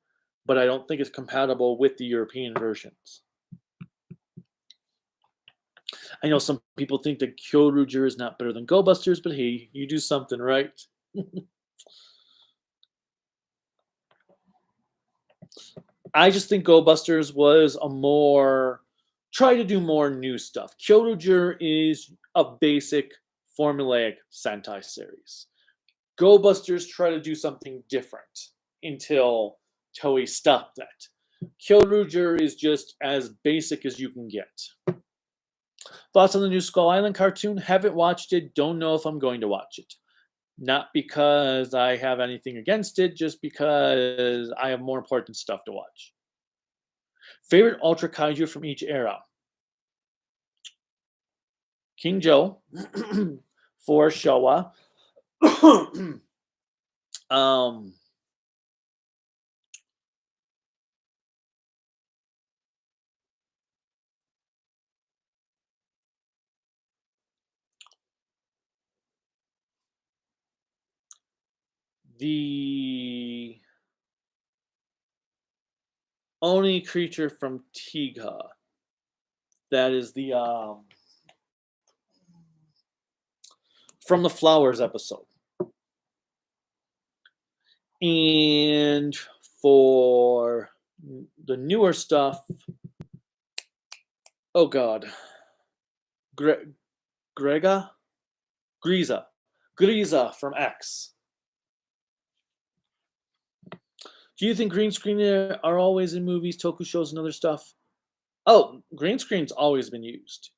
but I don't think it's compatible with the European versions. I know some people think that Kyoruger is not better than Go Busters, but hey, you do something right. I just think Go Busters was try to do more new stuff. Kyoruger is a basic formulaic Sentai series. Go Busters try to do something different until Toei stopped that. Kyoruger is just as basic as you can get. Thoughts on the new Skull Island cartoon? Haven't watched it. Don't know if I'm going to watch it. Not because I have anything against it, just because I have more important stuff to watch. Favorite Ultra Kaiju from each era: King Joe for Showa. um, the only creature from Tiga, that is the from the Flowers episode. And for the newer stuff, oh god, Grega, Griza from X. Do you think green screen are always in movies, Toku shows, and other stuff? Oh, green screen's always been used.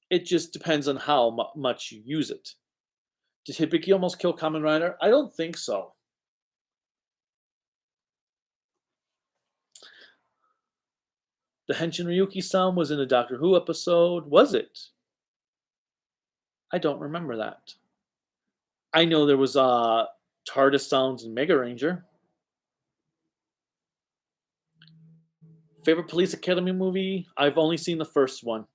It just depends on how much you use it. Did Hibiki almost kill Kamen Rider? I don't think so. The Henshin Ryuki-san was in a Doctor Who episode. Was it? I don't remember that. I know there was TARDIS sounds in Mega Ranger. Favorite Police Academy movie? I've only seen the first one.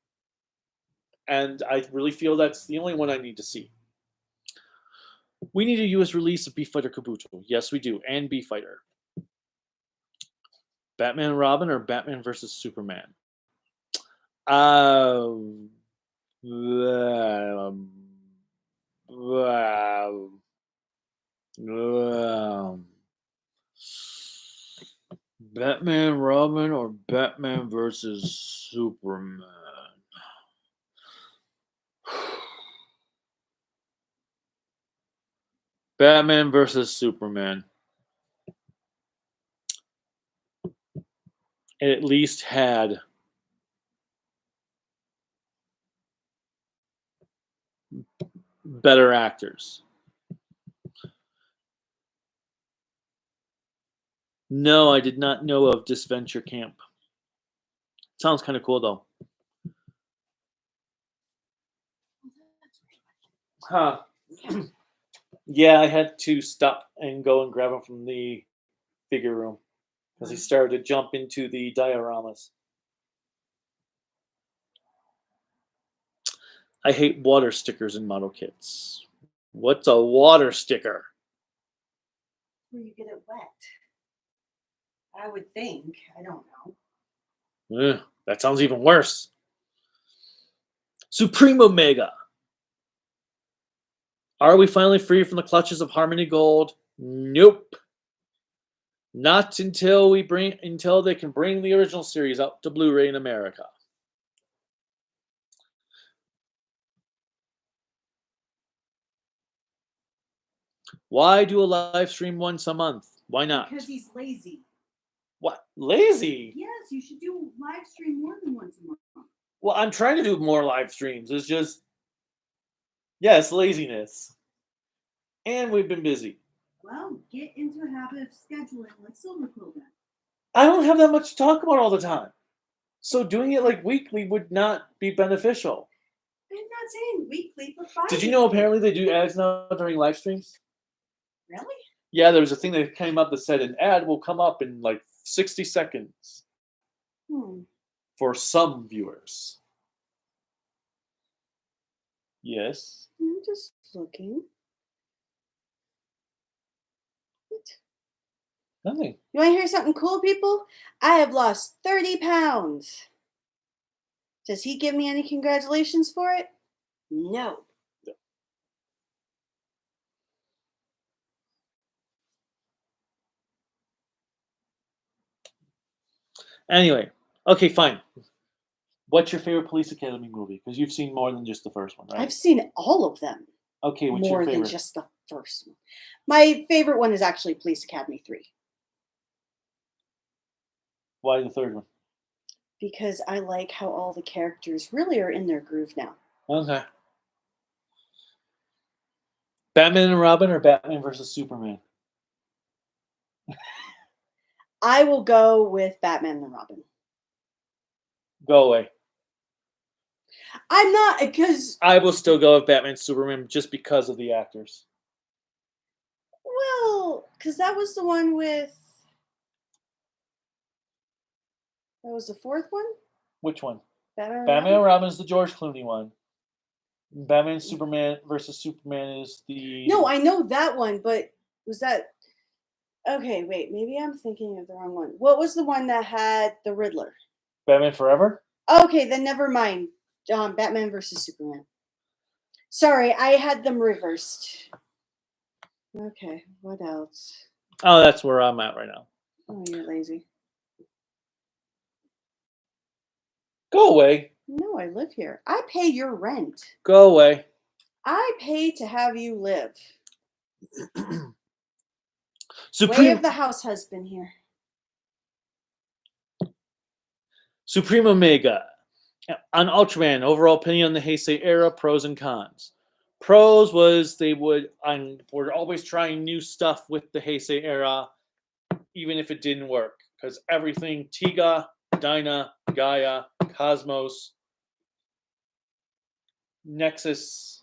And I really feel that's the only one I need to see. We need a US release of Beef Fighter Kabuto. Yes, we do. And Beef Fighter. Batman and Robin or Batman versus Superman? Um, um, Batman Robin or Batman versus Superman? Batman versus Superman. It at least had better actors. No, I did not know of Disventure Camp. Sounds kind of cool though. Huh. Yeah, I had to stop and go and grab him from the figure room because he started to jump into the dioramas. I hate water stickers in model kits. What's a water sticker? Where you get it wet. I would think. I don't know. Ugh, that sounds even worse. Supreme Omega. Are we finally free from the clutches of Harmony Gold? Nope. Not until they can bring the original series out to Blu-ray in America. Why do a live stream once a month? Why not? Because he's lazy. What? Lazy? Yes, you should do live stream more than once a month. Well, I'm trying to do more live streams. It's just, yes, laziness. And we've been busy. Well, get into a habit of scheduling like Silver Quill then. I don't have that much to talk about all the time. So doing it like weekly would not be beneficial. I'm not saying weekly, but bi-weekly. Did you know apparently they do ads now during live streams? Really? Yeah, there was a thing that came up that said an ad will come up in like 60 seconds for some viewers. Yes. I'm just looking. What? Nothing. You want to hear something cool, people? I have lost 30 pounds. Does he give me any congratulations for it? No. Anyway, okay, fine. What's your favorite Police Academy movie? Because you've seen more than just the first one, right? I've seen all of them. Okay, what's more your favorite? Than just the first one. My favorite one is actually Police Academy 3. Why the third one? Because I like how all the characters really are in their groove now. Okay. Batman and Robin or Batman versus Superman? I will go with Batman and Robin. Go away. I'm not, because, I will still go with Batman Superman just because of the actors. well, because that was the one with, that was the fourth one? Which one? Batman and Batman and Robin? Robin is the George Clooney one. Batman Superman versus Superman is the No, I know that one, but was that, okay, wait, maybe I'm thinking of the wrong one. What was the one that had the Riddler? Batman Forever. Okay, then never mind. Batman versus Superman. Sorry, I had them reversed. Okay, what else? Oh, that's where I'm at right now. Oh, you're lazy. Go away. No, I live here. I pay your rent. Go away. I pay to have you live. Way Supreme of the house husband here. Supreme Omega. On Ultraman, overall opinion on the Heisei era, pros and cons. Pros was they were always trying new stuff with the Heisei era, even if it didn't work. Because everything, Tiga, Dyna, Gaia, Cosmos, Nexus,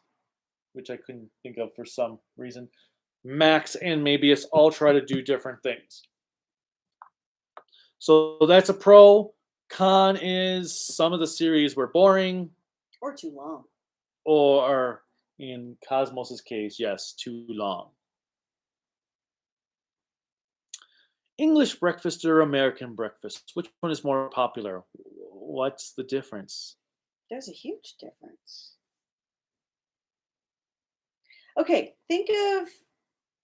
which I couldn't think of for some reason, Max and Mabius all try to do different things. So that's a pro. Con is some of the series were boring, Or too long. or in Cosmos's case, yes, too long. English breakfast or American breakfast? Which one is more popular? What's the difference? There's a huge difference. Okay, think of,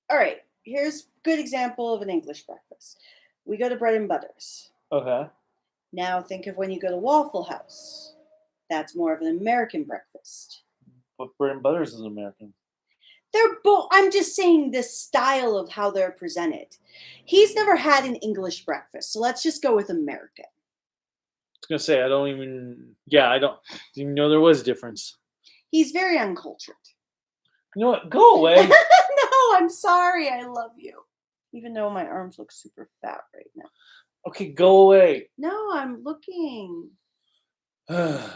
all right, here's a good example of an English breakfast. We go to Bread and Butters. Okay. Now think of when you go to Waffle House. That's more of an American breakfast. But Bread and Butters is American. They're both, I'm just saying the style of how they're presented. He's never had an English breakfast, so let's just go with American. I was gonna say I don't even didn't even know there was a difference. He's very uncultured. You know what? Go away. No, I'm sorry. I love you. Even though my arms look super fat right now. Okay, go away. No, I'm looking. I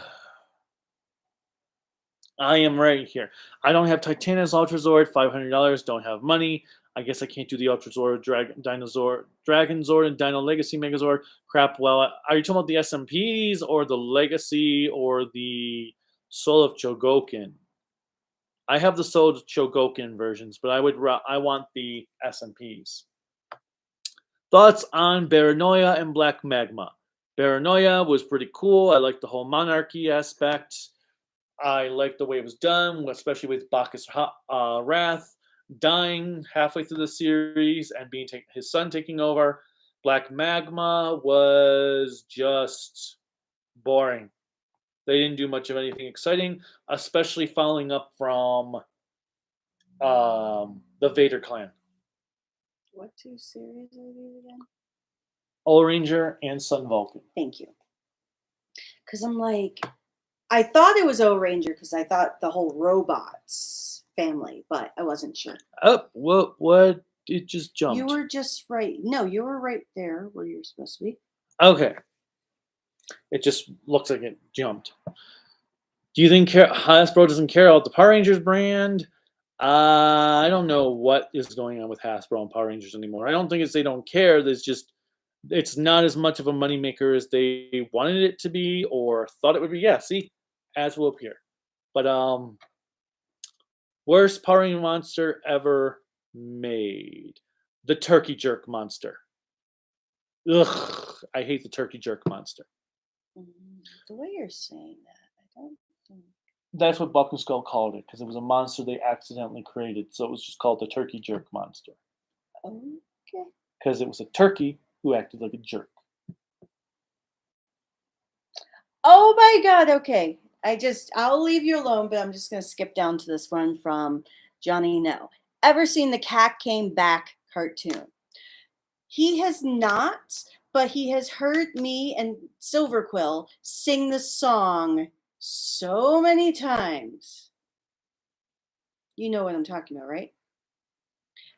am right here. I don't have Titana's Ultra Zord, $500. Don't have money. I guess I can't do the Ultra Zord, Dragon Zord, and Dino Legacy Megazord. Crap. Well, are you talking about the SMPs or the Legacy or the Soul of Chogokin? I have the Soul of Chogokin versions, but I want the SMPs. Thoughts on Baranoia and Black Magma? Baranoia was pretty cool. I like the whole monarchy aspect. I like the way it was done, especially with Bacchus Wrath dying halfway through the series and his son taking over. Black Magma was just boring. They didn't do much of anything exciting, especially following up from the Vader clan. What two series are these again? All Ranger and Sun Vulcan. Thank you. Because I'm like, I thought it was O Ranger because I thought the whole robots family, but I wasn't sure. Oh, what? It just jumped. You were just right. No, you were right there where you're supposed to be. Okay. It just looks like it jumped. Do you think Hasbro doesn't care about the Power Rangers brand? I don't know what is going on with Hasbro and Power Rangers anymore. I don't think it's they don't care. It's not as much of a moneymaker as they wanted it to be or thought it would be. Yeah, see, ads will appear. But worst Power Ranger monster ever made. The Turkey Jerk monster. Ugh, I hate the Turkey Jerk monster. The way you're saying that, I don't think. That's what Buck and Skull called it, because it was a monster they accidentally created. So it was just called the Turkey Jerk monster. Okay. Because it was a turkey who acted like a jerk. Oh my God. Okay. I'll leave you alone, but I'm just going to skip down to this one from Johnny No. Ever seen the Cat Came Back cartoon? He has not, but he has heard me and Silverquill sing the song so many times. You know what I'm talking about, right?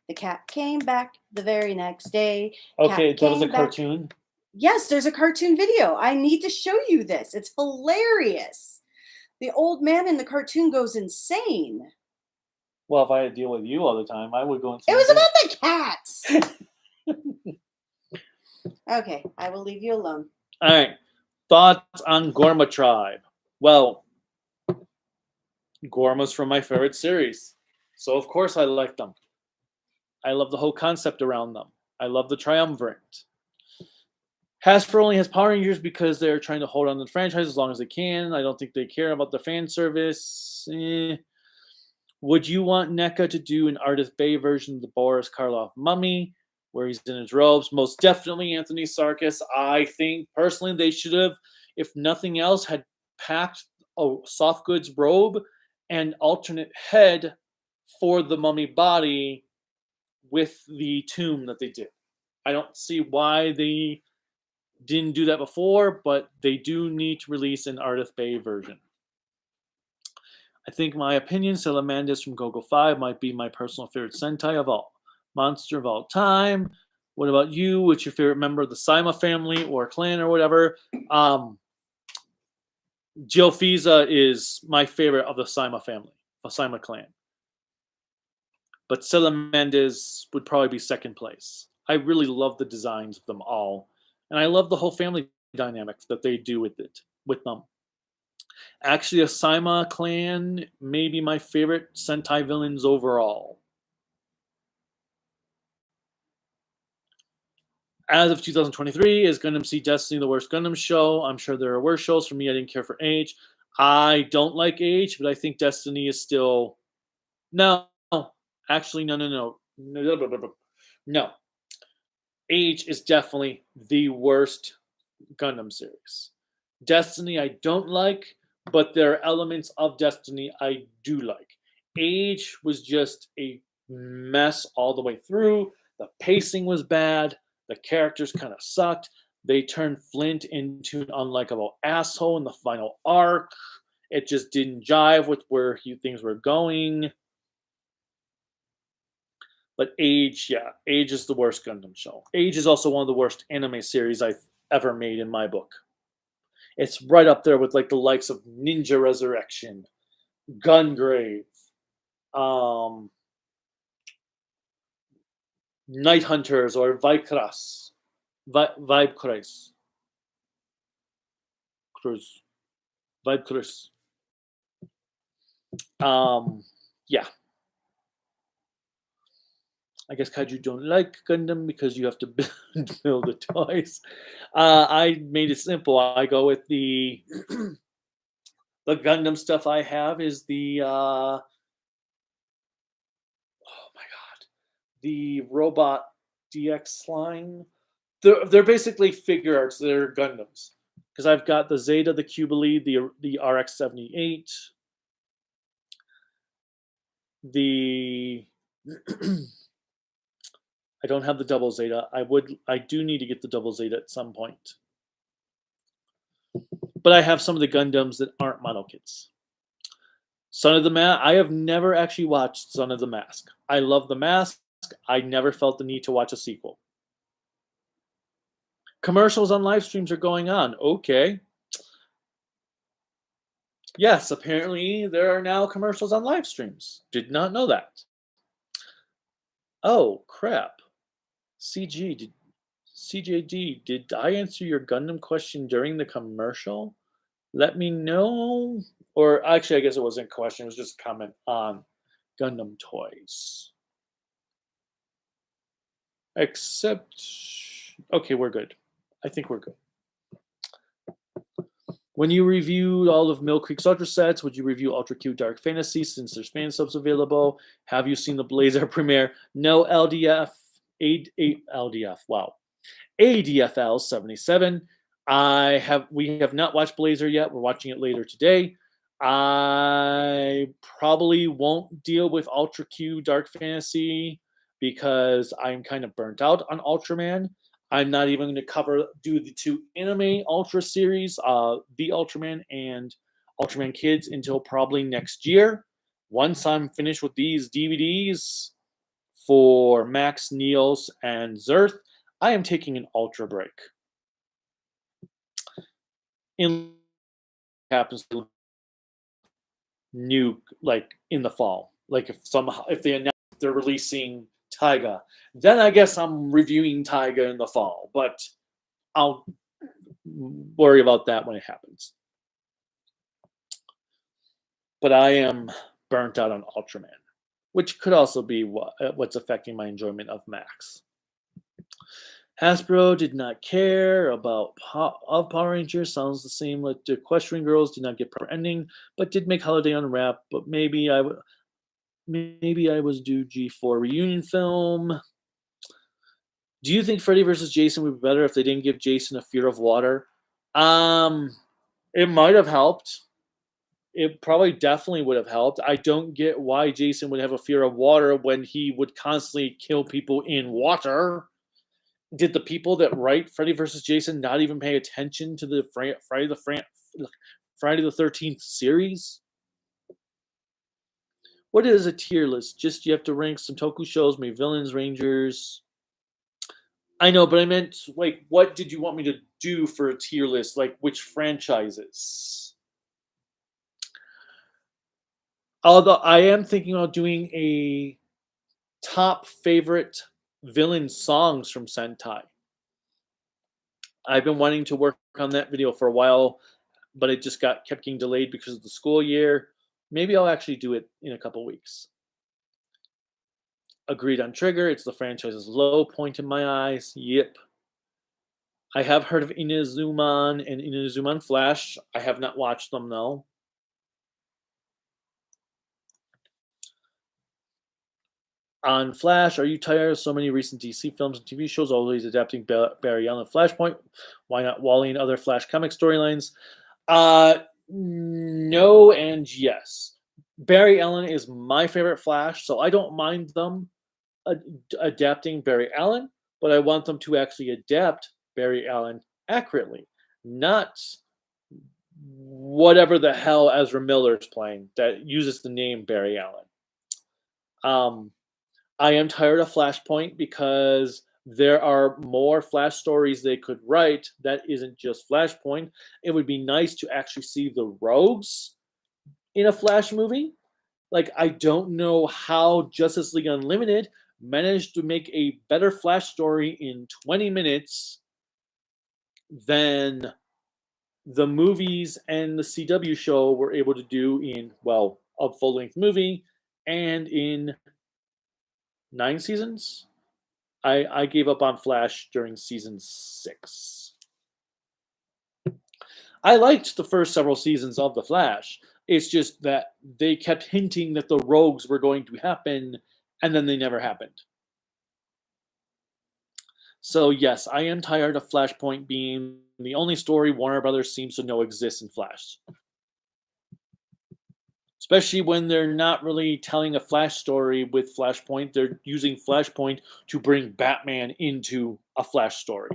The cat came back the very next day. Okay, Cat that was a came back. cartoon. Yes, there's a cartoon video. I need to show you this. It's hilarious. The old man in the cartoon goes insane. Well, if I had to deal with you all the time, I would go It insane. was too. about the cats. Okay, I will leave you alone. All right. Thoughts on Gorma Tribe? Well, Gorma's from my favorite series. So, of course, I like them. I love the whole concept around them. I love the triumvirate. Hasbro only has Power Rangers because they're trying to hold on to the franchise as long as they can. I don't think they care about the fan service. Would you want NECA to do an Artist Bay version of the Boris Karloff mummy where he's in his robes? Most definitely Anthony Sarkis. I think personally they should have, if nothing else, had packed a soft goods robe and alternate head for the mummy body with the tomb that they did. I don't see why they didn't do that before, but they do need to release an Artist Bay version. I think my opinion, Salamanders from Gogo 5 might be my personal favorite Sentai of all. Monster of all time. What about you? What's your favorite member of the Saima family or clan or whatever? Jill Fiza is my favorite of the Saima family, the Saima clan. But Salamanders would probably be second place. I really love the designs of them all. And I love the whole family dynamics that they do with them. Actually, a Saima clan may be my favorite Sentai villains overall. As of 2023, is Gundam Seed Destiny the worst Gundam show? I'm sure there are worse shows. For me, I didn't care for Age. I don't like Age, but I think Destiny is still... No. Actually, no. No. Age is definitely the worst Gundam series. Destiny I don't like, but there are elements of Destiny I do like. Age was just a mess all the way through. The pacing was bad. The characters kind of sucked. They turned Flint into an unlikable asshole in the final arc. It just didn't jive with where things were going. But Age is the worst Gundam show. Age is also one of the worst anime series I've ever made in my book. It's right up there with like the likes of Ninja Resurrection, Gungrave, Night Hunters, or Vikras. Vibe Cruise. Vibe Cruise. Yeah. I guess Kaiju don't like Gundam because you have to build the toys. I made it simple. I go with the the Gundam stuff I have is the oh my god, the Robot DX line. They're basically figure arts. They're Gundams because I've got the Zeta, the Cubilee, the RX-78, the I don't have the double Zeta. I do need to get the double Zeta at some point. But I have some of the Gundams that aren't model kits. Son of the Mask. I have never actually watched Son of the Mask. I love the mask. I never felt the need to watch a sequel. Commercials on live streams are going on. Okay. Yes, apparently there are now commercials on live streams. Did not know that. Oh, crap. CJD, did I answer your Gundam question during the commercial? Let me know. Or actually, I guess it wasn't a question. It was just a comment on Gundam toys. Except, okay, we're good. I think we're good. When you reviewed all of Mill Creek's Ultra sets, would you review Ultra Q Dark Fantasy since there's fan subs available? Have you seen the Blazer premiere? No LDF. LDF. Wow. ADFL 77. We have not watched Blazer yet. We're watching it later today. I probably won't deal with Ultra Q Dark Fantasy because I'm kind of burnt out on Ultraman. I'm not even going to do the two anime Ultra series, The Ultraman and Ultraman Kids, until probably next year. once I'm finished with these DVDs for Max, Niels, and Zerth, I am taking an ultra break. In happens to new like in the fall, like if they announce they're releasing Taiga, then I guess I'm reviewing Taiga in the fall. But I'll worry about that when it happens. But I am burnt out on Ultraman, which could also be what's affecting my enjoyment of Max. Hasbro did not care about Power Rangers. Sounds the same like the Equestrian Girls did not get proper ending, but did make Holiday Unwrapped. But maybe I was due G4 reunion film. Do you think Freddy versus Jason would be better if they didn't give Jason a fear of water? It might have helped. It probably definitely would have helped. I don't get why Jason would have a fear of water when he would constantly kill people in water. Did the people that write Freddy vs. Jason not even pay attention to the Friday the 13th series? What is a tier list? Just you have to rank some Toku shows, maybe villains, rangers. I know, but I meant like, what did you want me to do for a tier list? Like, which franchises? Although I am thinking about doing a top favorite villain songs from Sentai. I've been wanting to work on that video for a while, but it just kept getting delayed because of the school year. Maybe I'll actually do it in a couple weeks. Agreed on Trigger. It's the franchise's low point in my eyes. Yep. I have heard of Inazuman and Inazuman Flash. I have not watched them though. On Flash, are you tired of so many recent DC films and TV shows always adapting Barry Allen Flashpoint? Why not Wally and other Flash comic storylines? No and yes. Barry Allen is my favorite Flash, so I don't mind them adapting Barry Allen, but I want them to actually adapt Barry Allen accurately, not whatever the hell Ezra Miller's playing that uses the name Barry Allen. I am tired of Flashpoint because there are more Flash stories they could write that isn't just Flashpoint. It would be nice to actually see the rogues in a Flash movie. Like, I don't know how Justice League Unlimited managed to make a better Flash story in 20 minutes than the movies and the CW show were able to do in, well, a full-length movie and in 9 seasons. I gave up on Flash during season 6. I liked the first several seasons of The Flash. It's just that they kept hinting that the rogues were going to happen, and then they never happened. So yes, I am tired of Flashpoint being the only story Warner Brothers seems to know exists in Flash. Especially when they're not really telling a Flash story with Flashpoint. They're using Flashpoint to bring Batman into a Flash story.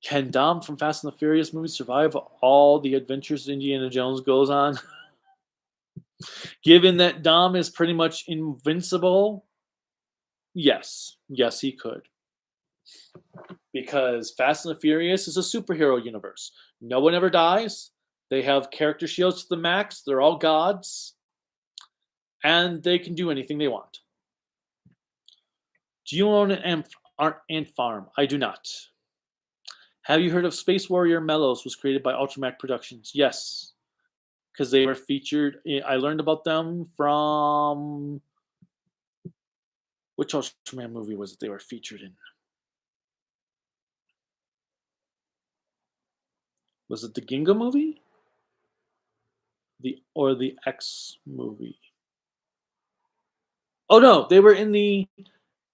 Can Dom from Fast and the Furious movies survive all the adventures Indiana Jones goes on? Given that Dom is pretty much invincible, yes. Yes, he could. Because Fast and the Furious is a superhero universe. No one ever dies. They have character shields to the max. They're all gods. And they can do anything they want. Do you own an ant farm? I do not. Have you heard of Space Warrior Mellows was created by Ultramac Productions? Yes. Because they were featured. I learned about them from... Which Ultraman movie was it they were featured in? Was it the Ginga movie? Or the X movie? Oh no, they were in the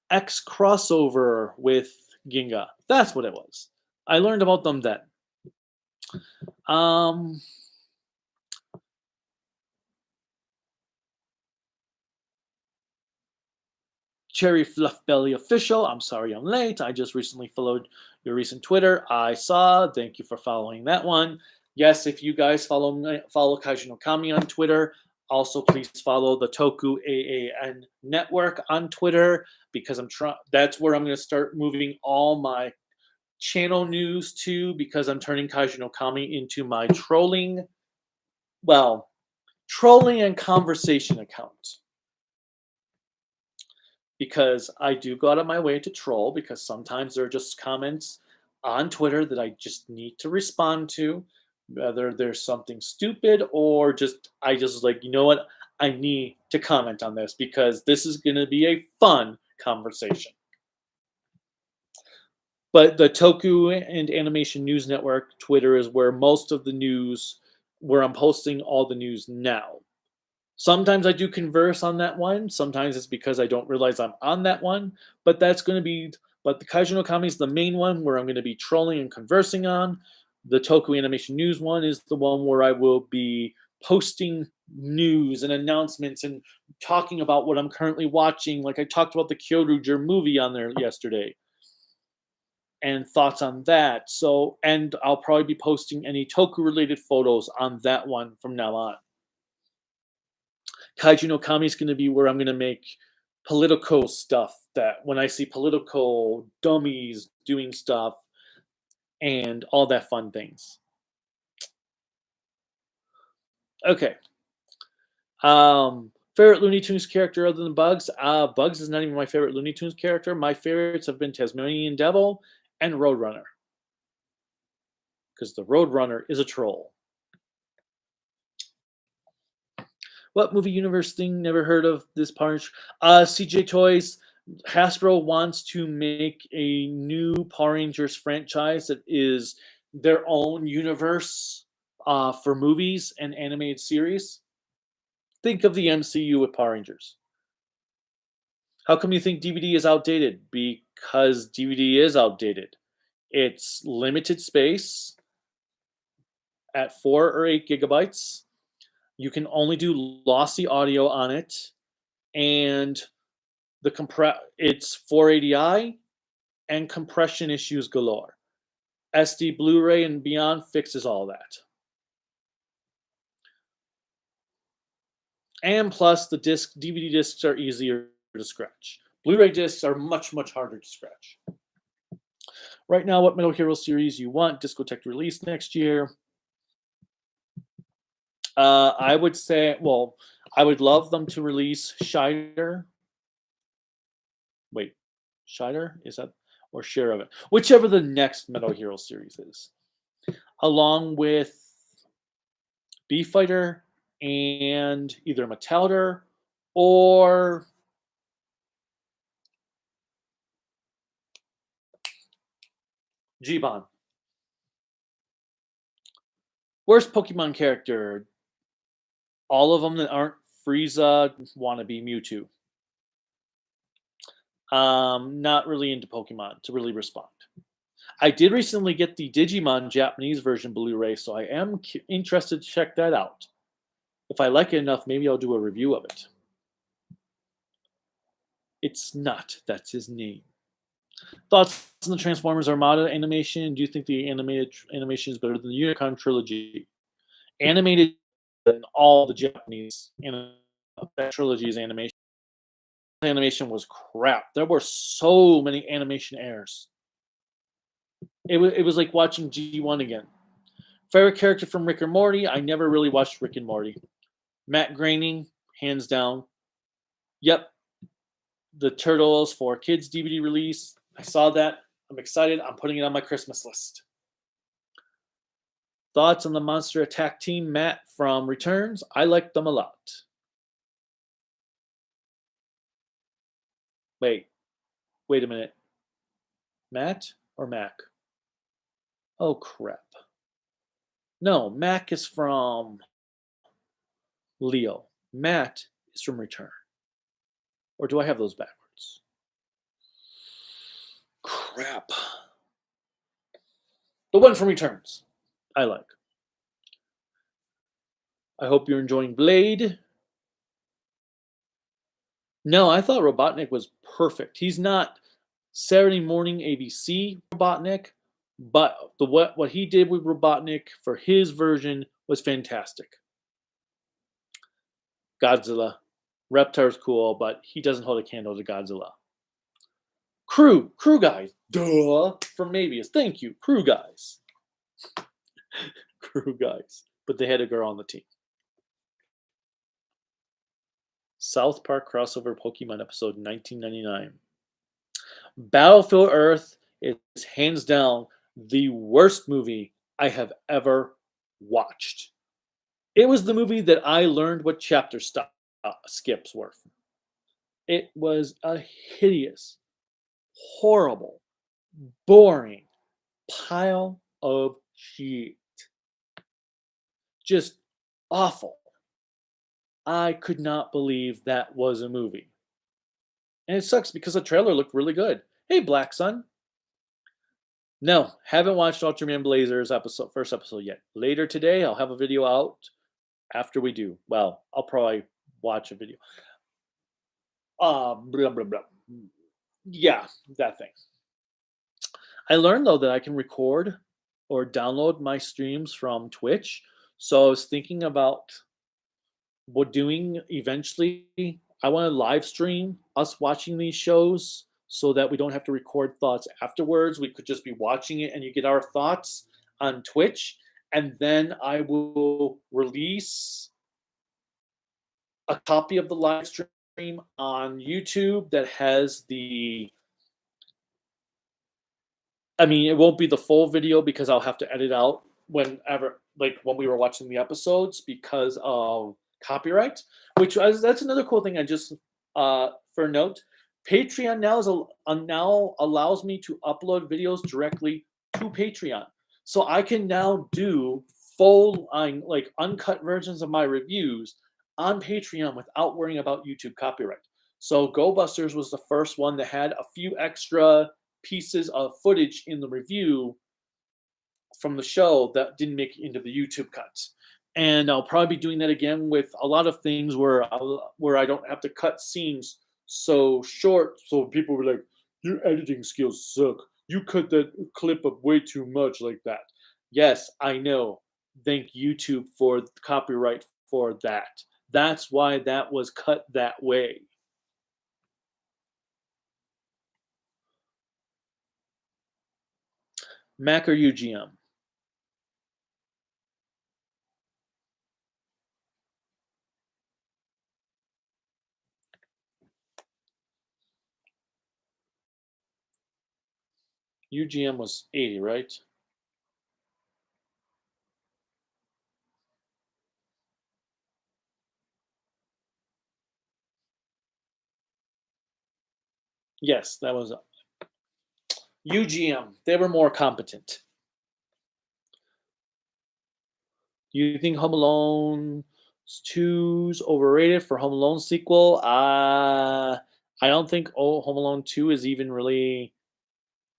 X crossover with Ginga. That's what it was. I learned about them then. Cherry Fluff Belly Official. I'm sorry I'm late. I just recently followed your recent Twitter. I saw. Thank you for following that one. Yes, if you guys follow Kaiju no Kami on Twitter, also please follow the Toku AAN network on Twitter because that's where I'm going to start moving all my channel news to because I'm turning Kaiju no Kami into my trolling and conversation account. Because I do go out of my way to troll because sometimes there are just comments on Twitter that I just need to respond to, whether there's something stupid or I just like, you know what, I need to comment on this because this is going to be a fun conversation. But the Toku and Animation News Network Twitter is where most of the news, where I'm posting all the news now. Sometimes I do converse on that one. Sometimes it's because I don't realize I'm on that one. But the Kaiju no Kami is the main one where I'm going to be trolling and conversing on. The Toku Animation News one is the one where I will be posting news and announcements and talking about what I'm currently watching. Like I talked about the Kyoryuger movie on there yesterday. And thoughts on that. And I'll probably be posting any Toku related photos on that one from now on. Kaiju no Kami is going to be where I'm going to make political stuff that when I see political dummies doing stuff and all that fun things. Okay. Favorite Looney Tunes character other than Bugs? Bugs is not even my favorite Looney Tunes character. My favorites have been Tasmanian Devil and Roadrunner. Because the Roadrunner is a troll. What movie universe thing? Never heard of this part. CJ Toys. Hasbro wants to make a new Power Rangers franchise that is their own universe for movies and animated series. Think of the MCU with Power Rangers. How come you think DVD is outdated? Because DVD is outdated. It's limited space at 4 or 8 gigabytes. You can only do lossy audio on it, and it's 480i and compression issues galore. SD Blu-ray and beyond fixes all that. And plus the DVD discs are easier to scratch. Blu-ray discs are much, much harder to scratch. Right now, what Metal Hero series you want? Discotech release next year. I would say, I would love them to release Scheider. Wait, Scheider? Is that? Or share of it? Whichever the next Metal Hero series is. Along with B-Fighter and either Metalder or G-Bon. Worst Pokemon character? All of them that aren't Frieza wannabe Mewtwo. Not really into Pokemon to really respond. I did recently get the Digimon Japanese version Blu-ray, so I am interested to check that out. If I like it enough, maybe I'll do a review of it. It's not. That's his name. Thoughts on the Transformers Armada animation? Do you think the animated animation is better than the Unicron trilogy? Animated than all the Japanese trilogy's animation. Animation was crap. There were so many animation errors. It was like watching G1 again. Favorite character from Rick and Morty? I never really watched Rick and Morty. Matt Groening, hands down. Yep. The Turtles for Kids DVD release. I saw that. I'm excited. I'm putting it on my Christmas list. Thoughts on the Monster Attack team? Matt from Returns. I like them a lot. Wait a minute. Matt or Mac? Oh, crap. No, Mac is from Leo. Matt is from Return. Or do I have those backwards? Crap. The one from Returns. I like. I hope you're enjoying Blade. No, I thought Robotnik was perfect. He's not Saturday morning ABC Robotnik, but what he did with Robotnik for his version was fantastic. Godzilla, Reptar's cool, but he doesn't hold a candle to Godzilla. Crew guys, duh, from Mabius. Thank you, crew guys, crew guys. But they had a girl on the team. South Park crossover Pokemon episode 1999. Battlefield Earth is hands down the worst movie I have ever watched. It was the movie that I learned what chapter skips were. It was a hideous, horrible, boring pile of shit. Just awful. I could not believe that was a movie. And it sucks because the trailer looked really good. Hey, Black Sun. No, haven't watched Ultraman Blazer's first episode yet. Later today, I'll have a video out after we do. Well, I'll probably watch a video. Blah, blah, blah. Yeah, that thing. I learned though that I can record or download my streams from Twitch. So I was thinking about what doing eventually. I want to live stream us watching these shows so that we don't have to record thoughts afterwards. We could just be watching it and you get our thoughts on Twitch. And then I will release a copy of the live stream on YouTube that has I mean, it won't be the full video because I'll have to edit out whenever, like when we were watching the episodes because of copyright. That's another cool thing. I just for note, Patreon now allows me to upload videos directly to Patreon, so I can now do full like uncut versions of my reviews on Patreon without worrying about YouTube copyright. So Go Busters was the first one that had a few extra pieces of footage in the review from the show that didn't make it into the YouTube cuts. And I'll probably be doing that again with a lot of things where I don't have to cut scenes so short, so people were like, "Your editing skills suck. You cut that clip up way too much like that." Yes, I know. Thank YouTube for the copyright for that. That's why that was cut that way. Mac or UGM? UGM was 80, right? Yes, that was UGM. They were more competent. Do you think Home Alone 2's overrated for Home Alone sequel? I don't think Home Alone 2 is even really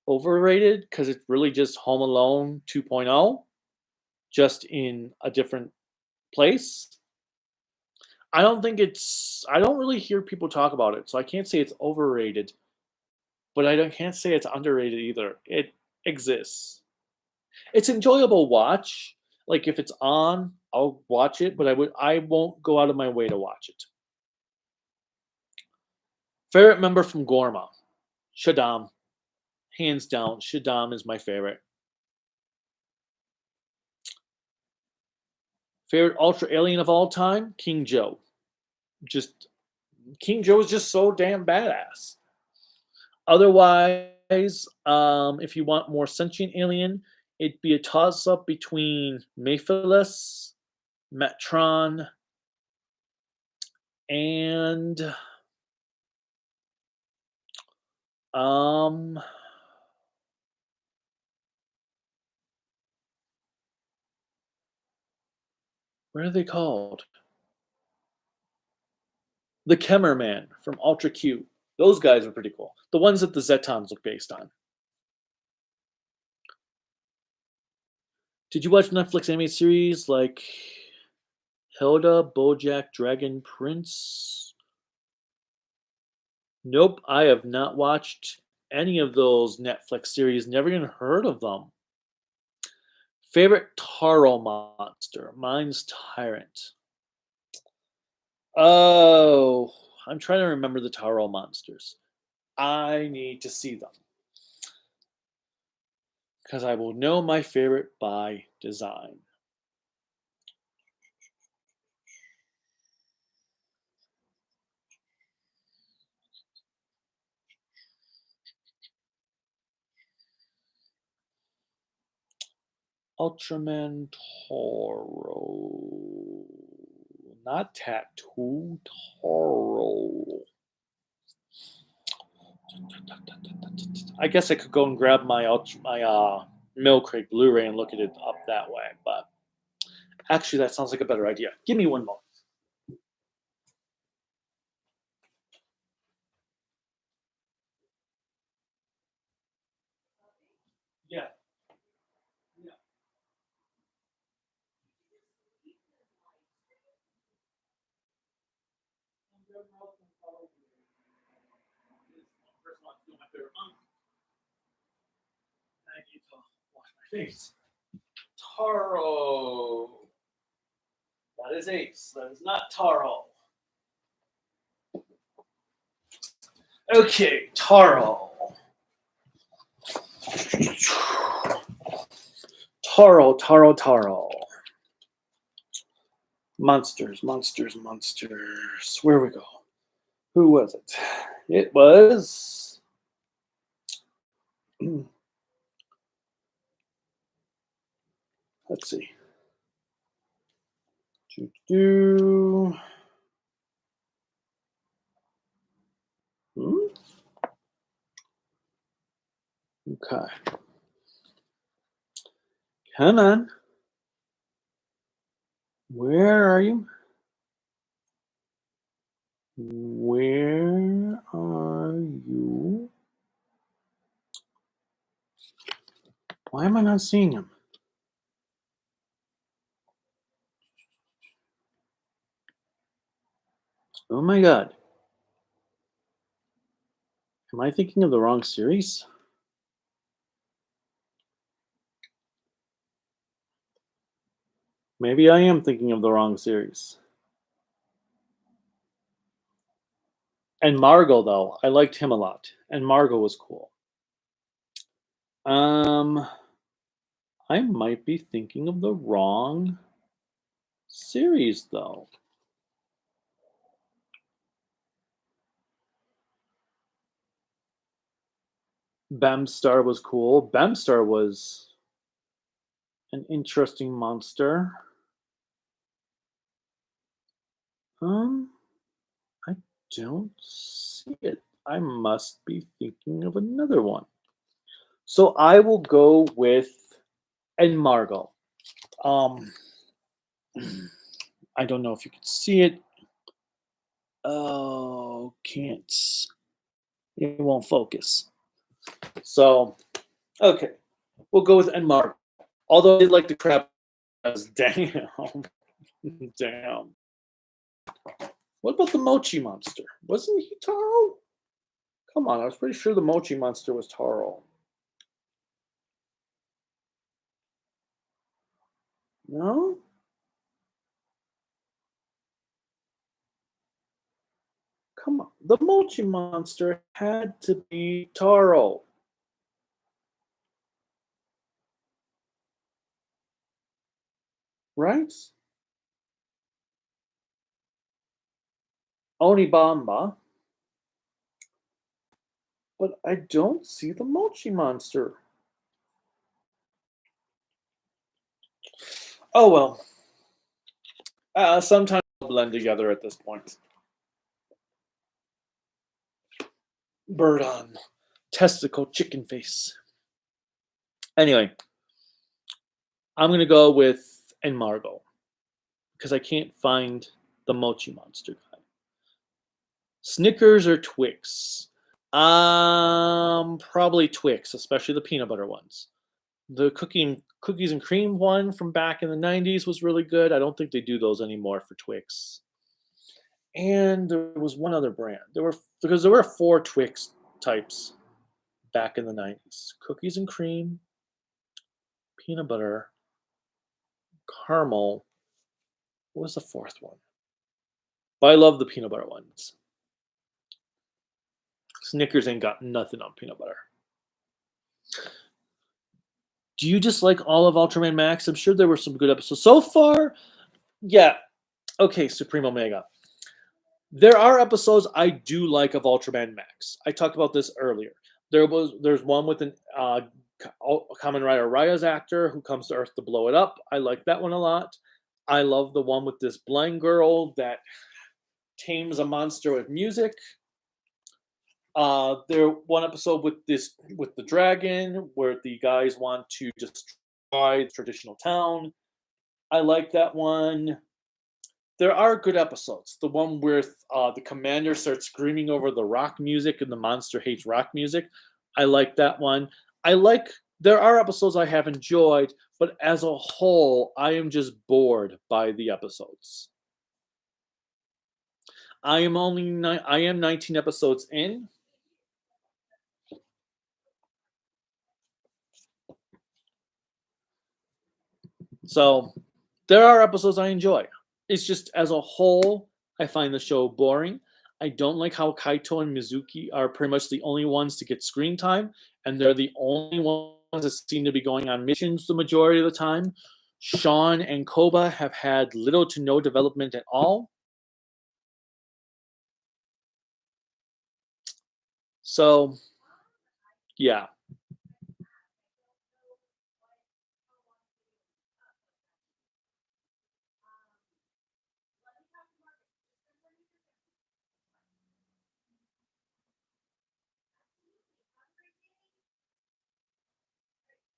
overrated because it's really just Home Alone 2.0, just in a different place. I don't really hear people talk about it, so I can't say it's overrated, but can't say it's underrated either. It exists. It's enjoyable watch. Like if it's on, I'll watch it, but I won't go out of my way to watch it. Favorite member from Gorma? Shaddam. Hands down, Shaddam is my favorite. Favorite Ultra Alien of all time? King Joe. Just King Joe is just so damn badass. Otherwise, if you want more sentient alien, it'd be a toss up between Mephiles, Metron, and um what are they called? The Kemmer Man from Ultra Q. Those guys are pretty cool. The ones that the Zetons look based on. Did you watch Netflix animated series like Hilda, BoJack, Dragon Prince? Nope, I have not watched any of those Netflix series. Never even heard of them. Favorite Taro monster? Mine's Tyrant. Oh, I'm trying to remember the Taro monsters. I need to see them because I will know my favorite by design. Ultraman Toro. Not Tattoo, Toro. I guess I could go and grab my Mill Creek Blu-ray and look at it up that way, but actually that sounds like a better idea. Give me one moment. Yeah. Yeah. I need to wash my face. Taro. That is Ace. That is not Taro. Okay, Taro. Taro. Monsters. Where we go? Who was it? It was. Let's see. Okay. Come on. Where are you? Where are you? Why am I not seeing him? Oh my god. Am I thinking of the wrong series? Maybe I am thinking of the wrong series. And Margot, though, I liked him a lot. And Margot was cool. I might be thinking of the wrong series, though. Bemstar was cool. Bemstar was an interesting monster. I don't see it. I must be thinking of another one. So I will go with and Margot. Um, I don't know if you can see it. Oh, can't. It won't focus. So, okay, we'll go with and Margot. Although I did like the crap. Damn, damn. What about the Mochi monster? Wasn't he Taro? Come on, I was pretty sure the Mochi monster was Taro. No? Come on. The Mochi monster had to be Taro. Right? Onibamba. But I don't see the Mochi monster. Oh well. Sometimes they'll blend together at this point. Bird on. Testicle chicken face. Anyway, I'm going to go with Margot because I can't find the Mochi monster guy. Snickers or Twix? Probably Twix, especially the peanut butter ones. The cookies and cream one from back in the 90s was really good. I don't think they do those anymore for Twix. And there was one other brand. There were 4 Twix types back in the 90s. Cookies and cream, peanut butter, caramel. What was the 4th one? But I love the peanut butter ones. Snickers ain't got nothing on peanut butter. Do you dislike all of Ultraman Max? I'm sure there were some good episodes. So far, yeah. Okay, Supreme Omega. There are episodes I do like of Ultraman Max. I talked about this earlier. There's one with an Kamen Rider Raya's actor who comes to Earth to blow it up. I like that one a lot. I love the one with this blind girl that tames a monster with music. There one episode with the dragon where the guys want to destroy the traditional town. I like that one. There are good episodes. The one where the commander starts screaming over the rock music and the monster hates rock music. I like that one. There are episodes I have enjoyed, but as a whole, I am just bored by the episodes. I am 19 episodes in. So there are episodes I enjoy. It's just as a whole, I find the show boring. I don't like how Kaito and Mizuki are pretty much the only ones to get screen time, and they're the only ones that seem to be going on missions the majority of the time. Sean and Koba have had little to no development at all. So, yeah.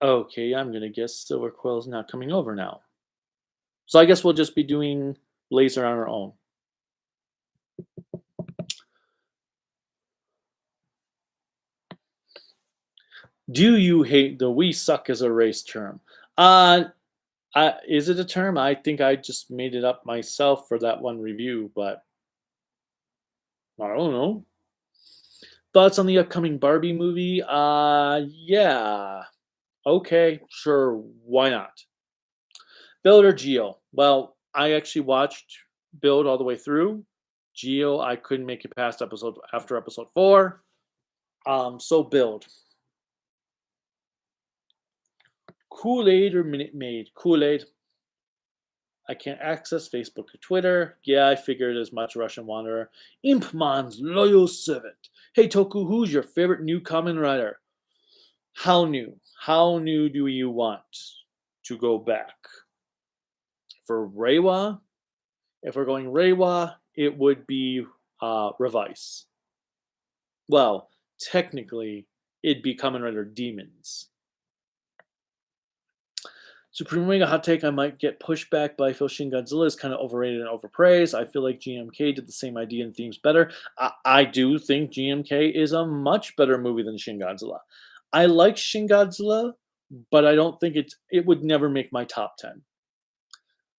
Okay, I'm gonna guess Silver Quill's not coming over now. So I guess we'll just be doing Laser on our own. Do you hate the "we suck" as a race term? Uh, is it a term? I think I just made it up myself for that one review, but I don't know. Thoughts on the upcoming Barbie movie? Yeah. Okay, sure. Why not? Build or Geo? Well, I actually watched Build all the way through. Geo, I couldn't make it past episode 4. So Build. Kool-Aid or Minute Maid? Kool-Aid. I can't access Facebook or Twitter. Yeah, I figured as much. Russian Wanderer. Impman's loyal servant. Hey Toku, who's your favorite new Kamen Rider? How new? How new do you want to go back? For Reiwa, if we're going Reiwa, it would be Revice. Well, technically, it'd be Kamen Rider Demons. Supreme Omega hot take, I might get pushback, but I feel Shin Godzilla is kind of overrated and overpraised. I feel like GMK did the same idea and themes better. I do think GMK is a much better movie than Shin Godzilla. I like Shin Godzilla, but I don't think it would never make my top 10.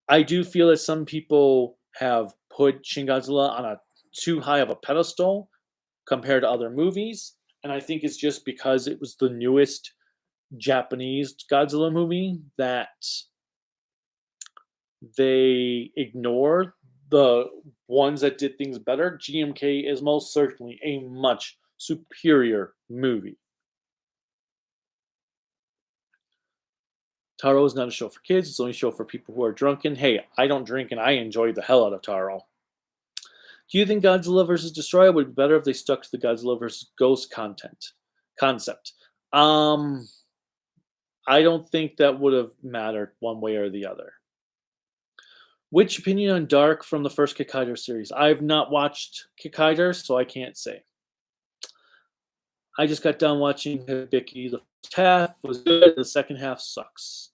I do feel that some people have put Shin Godzilla on a too high of a pedestal compared to other movies, and I think it's just because it was the newest Japanese Godzilla movie that they ignore the ones that did things better. GMK is most certainly a much superior movie. Taro is not a show for kids, it's only a show for people who are drunken. Hey, I don't drink and I enjoy the hell out of Taro. Do you think Godzilla vs. Destroyer would be better if they stuck to the Godzilla vs. Ghost concept? I don't think that would have mattered one way or the other. Which opinion on Dark from the first Kikaider series? I have not watched Kikaider, so I can't say. I just got done watching Hibiki. The first half was good, the second half sucks.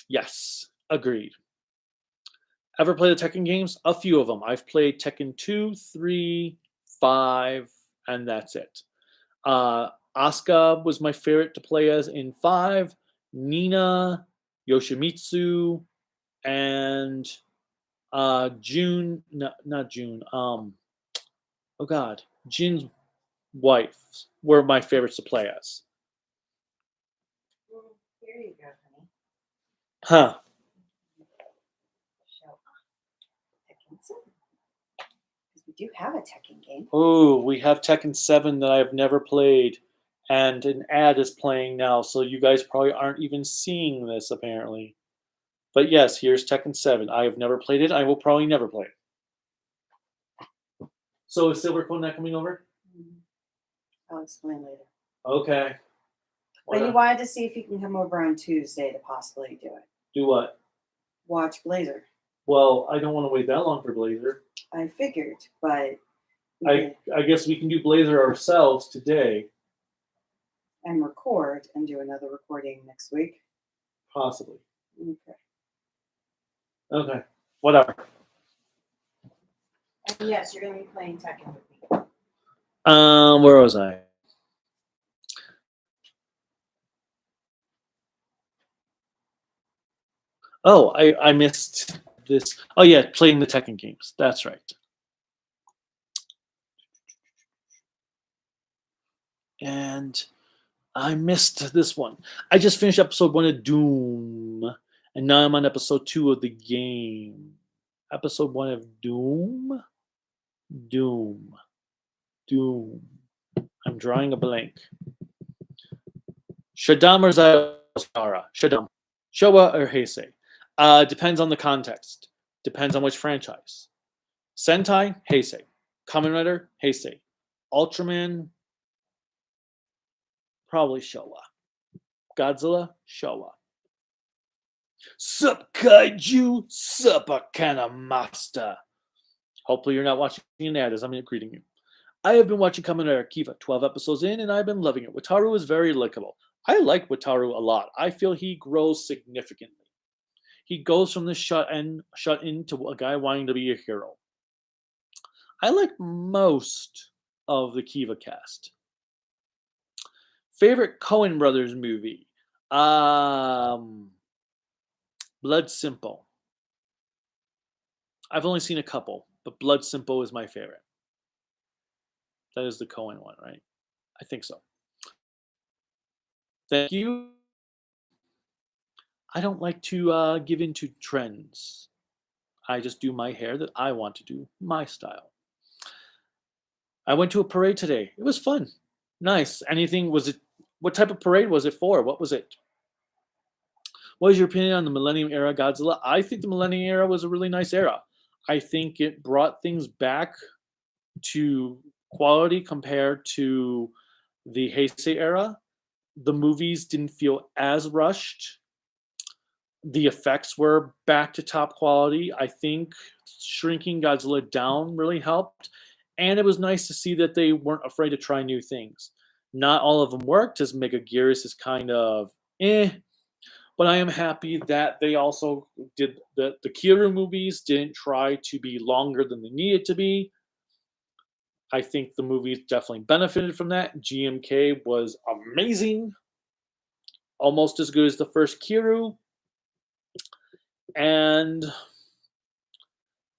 Yes, agreed. Ever play the Tekken games? A few of them. I've played Tekken 2, 3, 5, and that's it. Asuka was my favorite to play as in 5. Nina, Yoshimitsu, and June, no, not June. Oh God, Jin's wife were my favorites to play as. Here you go, honey. Huh. Show Tekken 7. Because we do have a Tekken game. Oh, we have Tekken 7 that I have never played, and an ad is playing now, so you guys probably aren't even seeing this apparently. But yes, here's Tekken 7. I have never played it. I will probably never play it. So is Silver Cone not coming over? I'll explain later. Okay. But he wanted to see if he can come over on Tuesday to possibly do it. Do what? Watch Blazer. Well, I don't want to wait that long for Blazer. I figured, but I guess we can do Blazer ourselves today. And record and do another recording next week. Possibly. Okay. Okay. Whatever. And yes, you're going to be playing Tekken with me. Where was I? Oh, I missed this. Oh yeah, playing the Tekken games. That's right. And I missed this one. I just finished episode 1 of Doom, and now I'm on episode 2 of the game. Episode 1 of Doom. Doom. I'm drawing a blank. Shaddam or Zara? Shaddam. Showa or Heisei? Depends on the context. Depends on which franchise. Sentai, Heisei. Kamen Rider, Heisei. Ultraman, probably Showa. Godzilla, Showa. Sup kaiju, sup Akana master. Hopefully you're not watching an ad as I'm greeting you. I have been watching Kamen Rider Kiva, 12 episodes in, and I've been loving it. Wataru is very likable. I like Wataru a lot. I feel he grows significantly. He goes from the shut in to a guy wanting to be a hero. I like most of the Kiva cast. Favorite Coen Brothers movie? Blood Simple. I've only seen a couple, but Blood Simple is my favorite. That is the Coen one, right? I think so. Thank you. I don't like to give into trends. I just do my hair that I want to do, my style. I went to a parade today. It was fun. Nice. Anything, was it, what type of parade was it for? What was it? What is your opinion on the Millennium Era Godzilla? I think the Millennium Era was a really nice era. I think it brought things back to quality compared to the Heisei era. The movies didn't feel as rushed. The effects were back to top quality. I think shrinking Godzilla down really helped. And it was nice to see that they weren't afraid to try new things. Not all of them worked, as Megaguirus is kind of but I am happy that they also did the Kiru movies didn't try to be longer than they needed to be. I think the movies definitely benefited from that. GMK was amazing. Almost as good as the first Kiru. And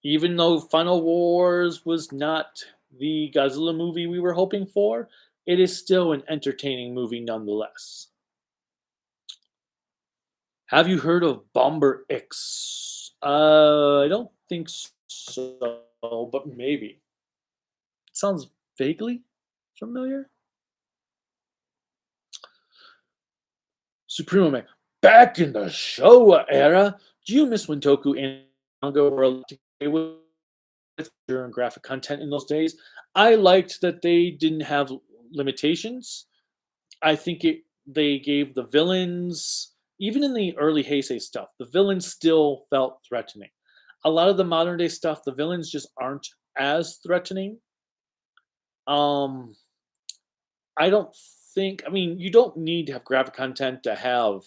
even though Final Wars was not the Godzilla movie we were hoping for, it is still an entertaining movie nonetheless. Have you heard of Bomber X? I don't think so, but maybe. It sounds vaguely familiar. Supremo Man. Back in the Showa era, do you miss when Toku and manga were with during graphic content in those days? I liked that they didn't have limitations. I think they gave the villains, even in the early Heisei stuff, the villains still felt threatening. A lot of the modern day stuff, the villains just aren't as threatening. I don't think, I mean, you don't need to have graphic content to have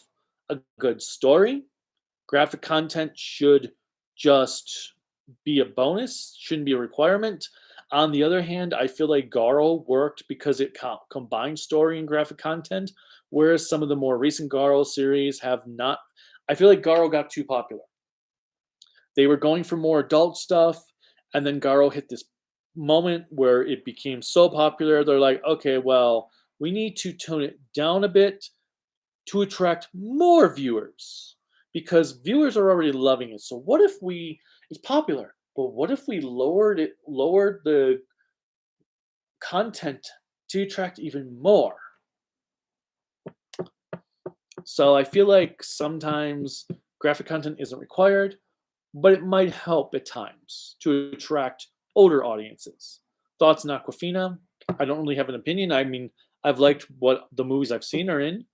a good story. Graphic content should just be a bonus, shouldn't be a requirement. On the other hand, I feel like Garo worked because it combined story and graphic content, whereas some of the more recent Garo series have not. I feel like Garo got too popular. They were going for more adult stuff, and then Garo hit this moment where it became so popular. They're like, okay, well, we need to tone it down a bit to attract more viewers because viewers are already loving it. So what if it's popular, but what if we lowered the content to attract even more? So I feel like sometimes graphic content isn't required, but it might help at times to attract older audiences. Thoughts on Aquafina? I don't really have an opinion. I mean, I've liked what the movies I've seen her in,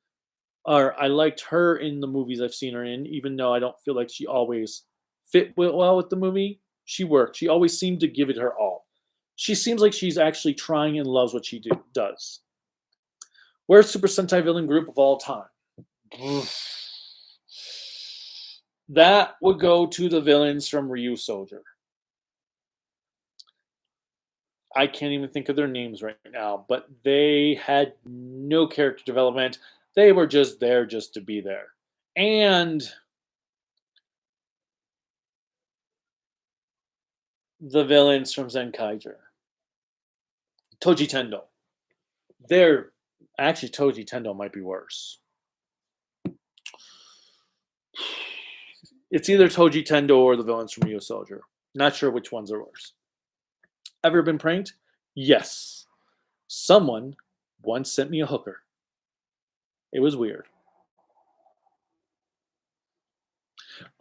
or I liked her in the movies I've seen her in, even though I don't feel like she always fit well with the movie. She worked. She always seemed to give it her all. She seems like she's actually trying and loves what she does. Worst Super Sentai villain group of all time? That would go to the villains from Ryu Soldier. I can't even think of their names right now, but they had no character development. They were just there just to be there. And the villains from Zenkaiger. Toji Tendo. They're actually Toji Tendo might be worse. It's either Toji Tendo or the villains from Ryu Soldier. Not sure which ones are worse. Ever been pranked? Yes. Someone once sent me a hooker. It was weird.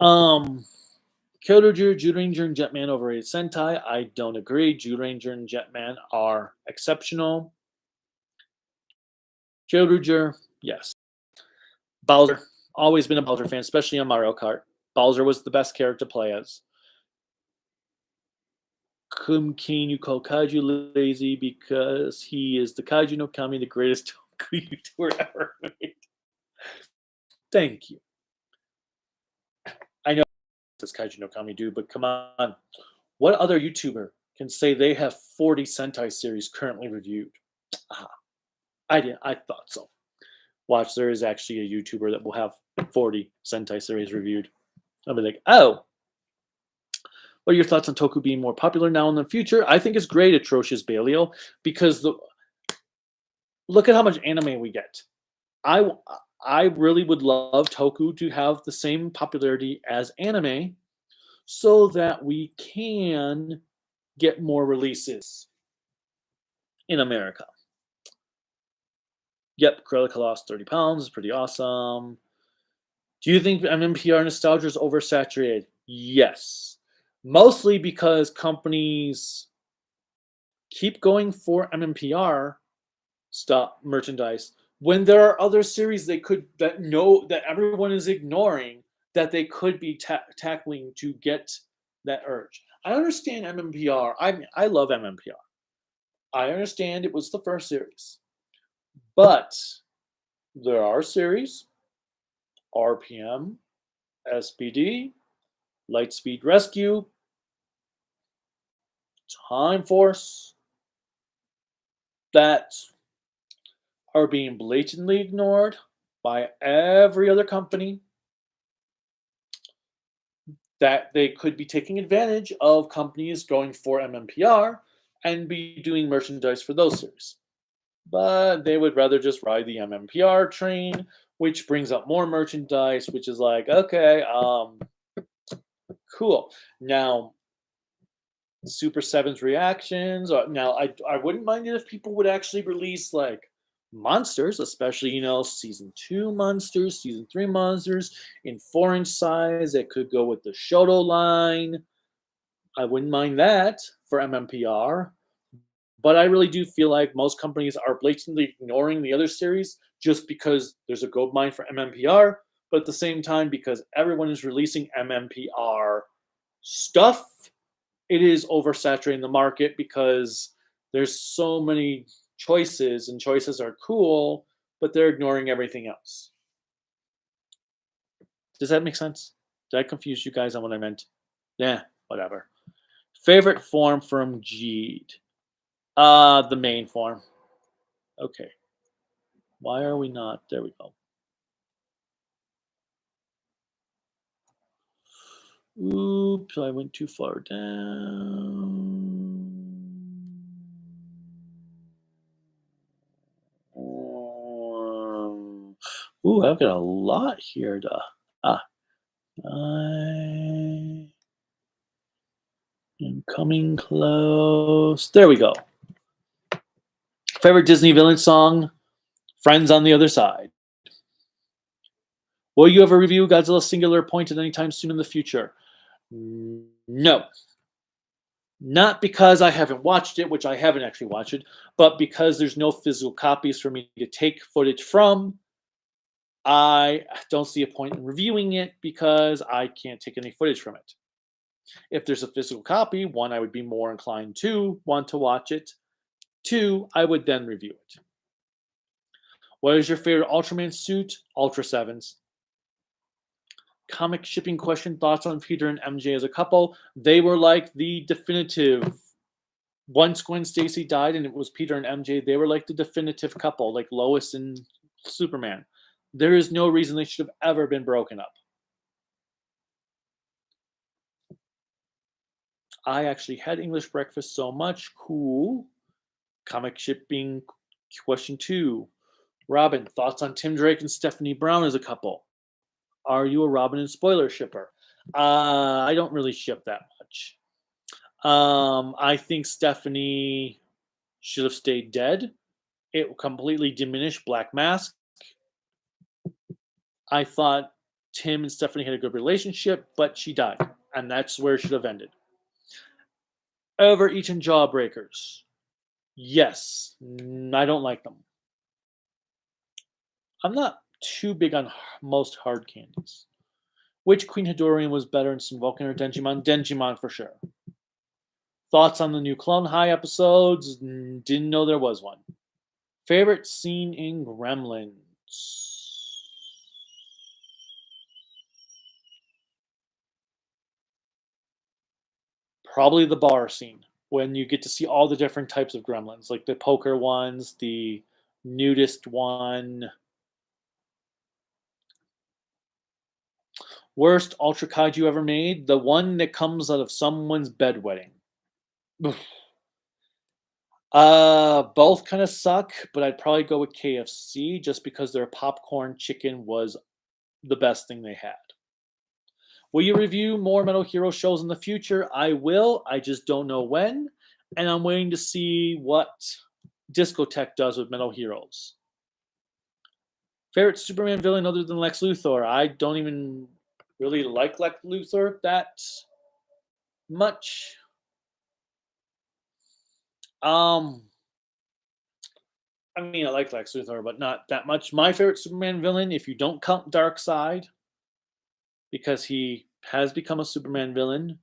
Kyotoju, Juranger, and Jetman overrated Sentai. I don't agree. Juranger and Jetman are exceptional. Kyotoju, yes. Bowser, always been a Bowser fan, especially on Mario Kart. Bowser was the best character to play as. Kumkin, you call Kaiju lazy because he is the Kaiju no Kami, the greatest Toku YouTuber ever made. Thank you. I know this Kaiju no Kami do, but come on. What other YouTuber can say they have 40 Sentai series currently reviewed? I thought so. Watch, there is actually a YouTuber that will have 40 Sentai series reviewed. I'll be like, oh. What are your thoughts on Toku being more popular now in the future? I think it's great, Atrocious Baleo, because look at how much anime we get. I really would love Toku to have the same popularity as anime so that we can get more releases in America. Yep, Gorilla lost 30 pounds. Pretty awesome. Do you think MMPR nostalgia is oversaturated? Yes. Mostly because companies keep going for MMPR merchandise when there are other series that everyone is ignoring that they could be tackling to get that urge. I understand MMPR. I love MMPR. I understand it was the first series, but there are series, RPM, SPD, Lightspeed Rescue, Time Force, that are being blatantly ignored by every other company, that they could be taking advantage of companies going for MMPR and be doing merchandise for those series. But they would rather just ride the MMPR train, which brings up more merchandise, which is like, okay, cool. Now, Super 7's reactions. Now, I wouldn't mind it if people would actually release like monsters, especially, season 2 monsters, season 3 monsters in 4-inch size that could go with the Shoto line. I wouldn't mind that for MMPR. But I really do feel like most companies are blatantly ignoring the other series just because there's a gold mine for MMPR, but at the same time, because everyone is releasing MMPR stuff, it is oversaturating the market because there's so many choices, and choices are cool, but they're ignoring everything else. Does that make sense? Did I confuse you guys on what I meant? Yeah, whatever. Favorite form from Jeed? The main form. Okay. Why are we not? There we go. Oops, I went too far down. Ooh, I've got a lot here to. Ah, I am coming close. There we go. Favorite Disney villain song? Friends on the Other Side. Will you ever review Godzilla Singular Point at any time soon in the future? No. Not because I haven't watched it, which I haven't actually watched it, but because there's no physical copies for me to take footage from. I don't see a point in reviewing it because I can't take any footage from it. If there's a physical copy, one, I would be more inclined to want to watch it. Two, I would then review it. What is your favorite Ultraman suit? Ultra Sevens. Comic shipping question, thoughts on Peter and MJ as a couple? They were like the definitive. Once Gwen Stacy died and it was Peter and MJ, they were like the definitive couple, like Lois and Superman. There is no reason they should have ever been broken up. I actually had English breakfast so much. Cool. Comic shipping question 2. Robin, thoughts on Tim Drake and Stephanie Brown as a couple? Are you a Robin and spoiler shipper? I don't really ship that much. I think Stephanie should have stayed dead. It completely diminished Black Mask. I thought Tim and Stephanie had a good relationship, but she died, and that's where it should have ended. Overeaten Jawbreakers. Yes, I don't like them. I'm not too big on most hard candies. Which Queen Hidorian was better in Sun Vulcan or Dengimon? Dengimon for sure. Thoughts on the new Clone High episodes? Didn't know there was one. Favorite scene in Gremlins? Probably the bar scene when you get to see all the different types of gremlins, like the poker ones, the nudist one. Worst Ultra Kaiju ever made? The one that comes out of someone's bedwetting. Both kind of suck, but I'd probably go with KFC just because their popcorn chicken was the best thing they had. Will you review more Metal Hero shows in the future? I will. I just don't know when. And I'm waiting to see what Discotech does with Metal Heroes. Favorite Superman villain other than Lex Luthor? I don't even really like Lex Luthor that much. I mean, I like Lex Luthor, but not that much. My favorite Superman villain, if you don't count Darkseid, because he has become a Superman villain,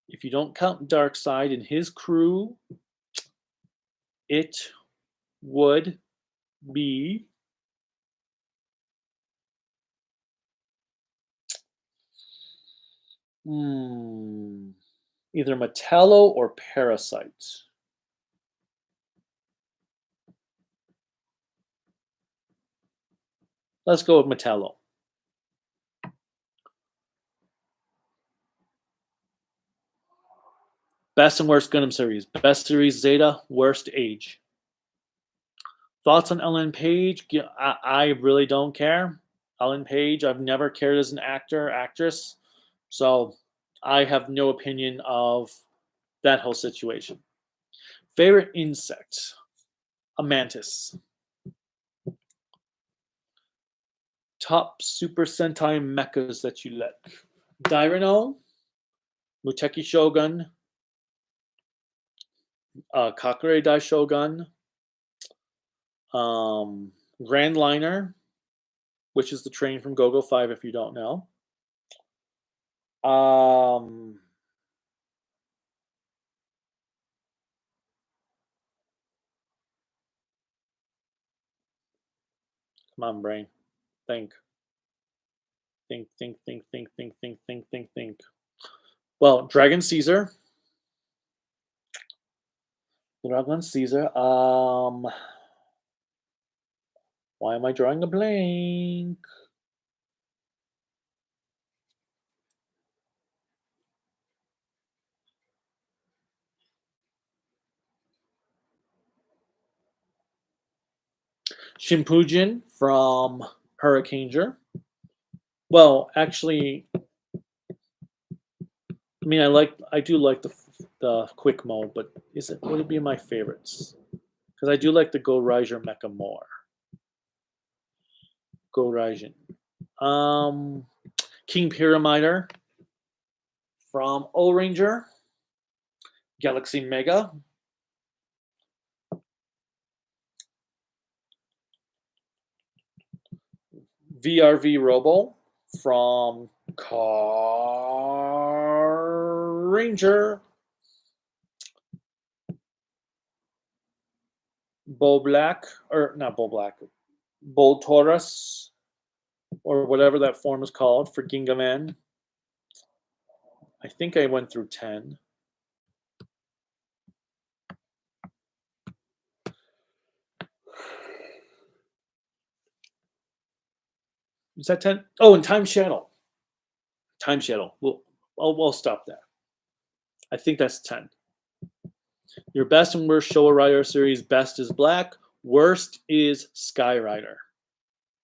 if you don't count Darkseid and his crew, it would be either Metallo or Parasite. Let's go with Metallo. Best and worst Gundam series. Best series Zeta, worst age. Thoughts on Ellen Page? I really don't care. Ellen Page, I've never cared as an actor, actress. So I have no opinion of that whole situation. Favorite insect? A mantis. Top Super Sentai mechas that you like. Dairono, Muteki Shogun, Kakure Dai Shogun, Grand Liner, which is the train from GoGo 5 if you don't know. Come on, brain. Think. Think. Well, Dragon Caesar. Dragon Caesar. Why am I drawing a blank? Shimpujin from Hurricaneger. Well, actually, I mean, I do like the quick mode, but would it be my favorites? Because I do like the Go Rider Mecha more. Go Raijin. Um, King Pyramider from O Ranger. Galaxy Mega. VRV Robo from Car Ranger. Bo Black, or not Bo Black, Bo Taurus, or whatever that form is called for Ginga Man. I think I went through 10. Is that 10? Oh, and Time Shadow. Time Shadow. We'll stop there. I think that's 10. Your best and worst Showa Rider series. Best is Black. Worst is Sky Rider.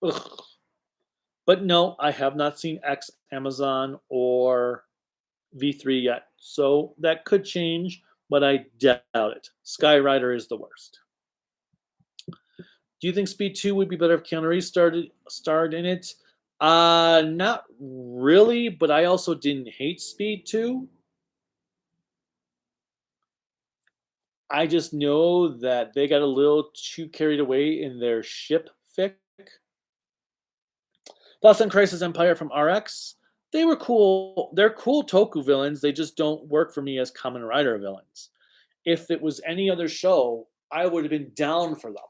Ugh. But no, I have not seen X Amazon or V3 yet. So that could change, but I doubt it. Sky Rider is the worst. Do you think Speed 2 would be better if Keanu Reeves starred in it? Not really, but I also didn't hate Speed 2. I just know that they got a little too carried away in their ship fic. Thoughts on Crisis Empire from RX? They were cool. They're cool Toku villains. They just don't work for me as Kamen Rider villains. If it was any other show, I would have been down for them.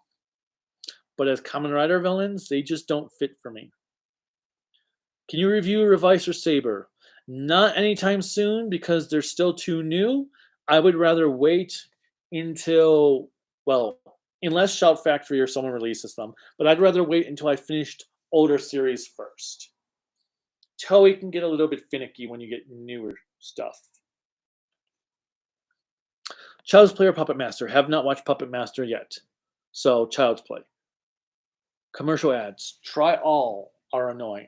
But as Kamen Rider villains, they just don't fit for me. Can you review Reviser Saber? Not anytime soon because they're still too new. I would rather wait until, well, unless Shout Factory or someone releases them, but I'd rather wait until I finished older series first. Toei can get a little bit finicky when you get newer stuff. Child's Play or Puppet Master? Have not watched Puppet Master yet. So, Child's Play. Commercial ads. Try all are annoying.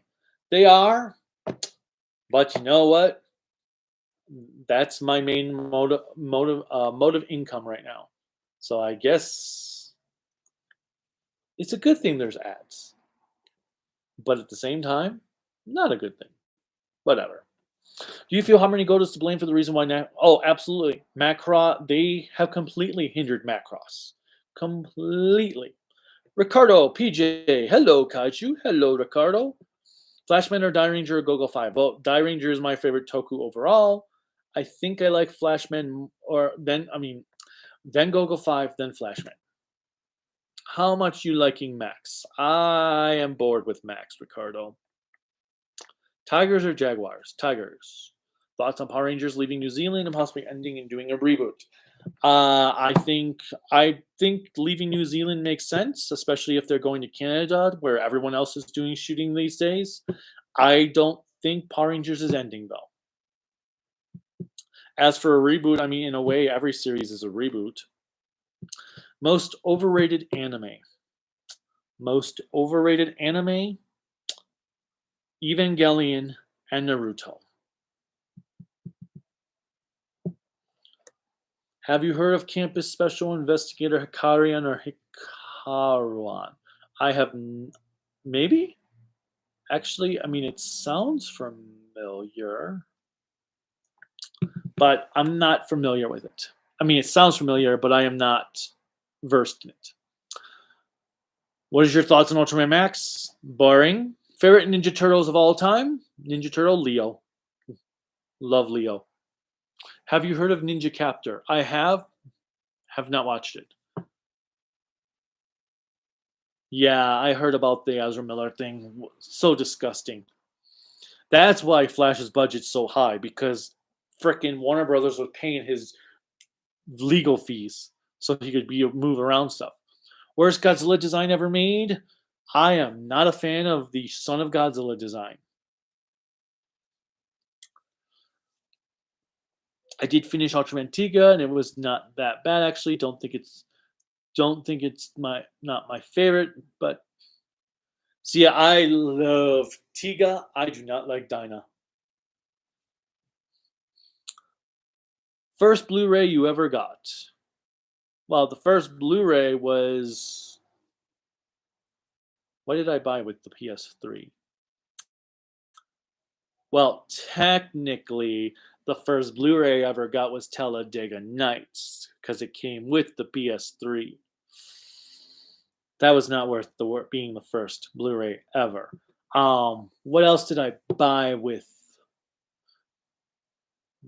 They are, but you know what? That's my main mode of income right now. So I guess it's a good thing there's ads, but at the same time, not a good thing. Whatever. Do you feel Harmony Gold is to blame for the reason why now? Oh, absolutely. Macross, they have completely hindered Macross. Completely. Ricardo, PJ, hello, Kaiju. Hello, Ricardo. Flashman or Die Ranger or Go-Go 5? Well, Die Ranger is my favorite Toku overall. I think I like Flashman, then Go-Go 5, then Flashman. How much you liking Max? I am bored with Max, Ricardo. Tigers or Jaguars? Tigers. Thoughts on Power Rangers leaving New Zealand and possibly ending and doing a reboot? I think leaving New Zealand makes sense, especially if they're going to Canada, where everyone else is doing shooting these days. I don't think Power Rangers is ending though. As for a reboot, I mean, in a way, every series is a reboot. Most overrated anime. Most overrated anime. Evangelion and Naruto. Have you heard of Campus Special Investigator Hikarian or Hikaruan? I have maybe? Actually, I mean, it sounds familiar, but I'm not familiar with it. I mean, it sounds familiar, but I am not versed in it. What is your thoughts on Ultraman Max? Boring. Favorite Ninja Turtles of all time? Ninja Turtle, Leo. Love Leo. Have you heard of Ninja Captor? I have not watched it. Yeah, I heard about the Ezra Miller thing. So disgusting. That's why Flash's budget's so high, because frickin' Warner Brothers was paying his legal fees so he could move around stuff. Worst Godzilla design ever made? I am not a fan of the Son of Godzilla design. I did finish Ultraman Tiga, and it was not that bad actually. Don't think it's don't think it's not my favorite, but see, I love Tiga. I do not like Dinah. First Blu-ray you ever got? Well, the first Blu-ray was, what did I buy with the PS3? Well, technically, the first Blu-ray I ever got was Talladega Nights because it came with the PS3. That was not worth the being the first Blu-ray ever. What else did I buy with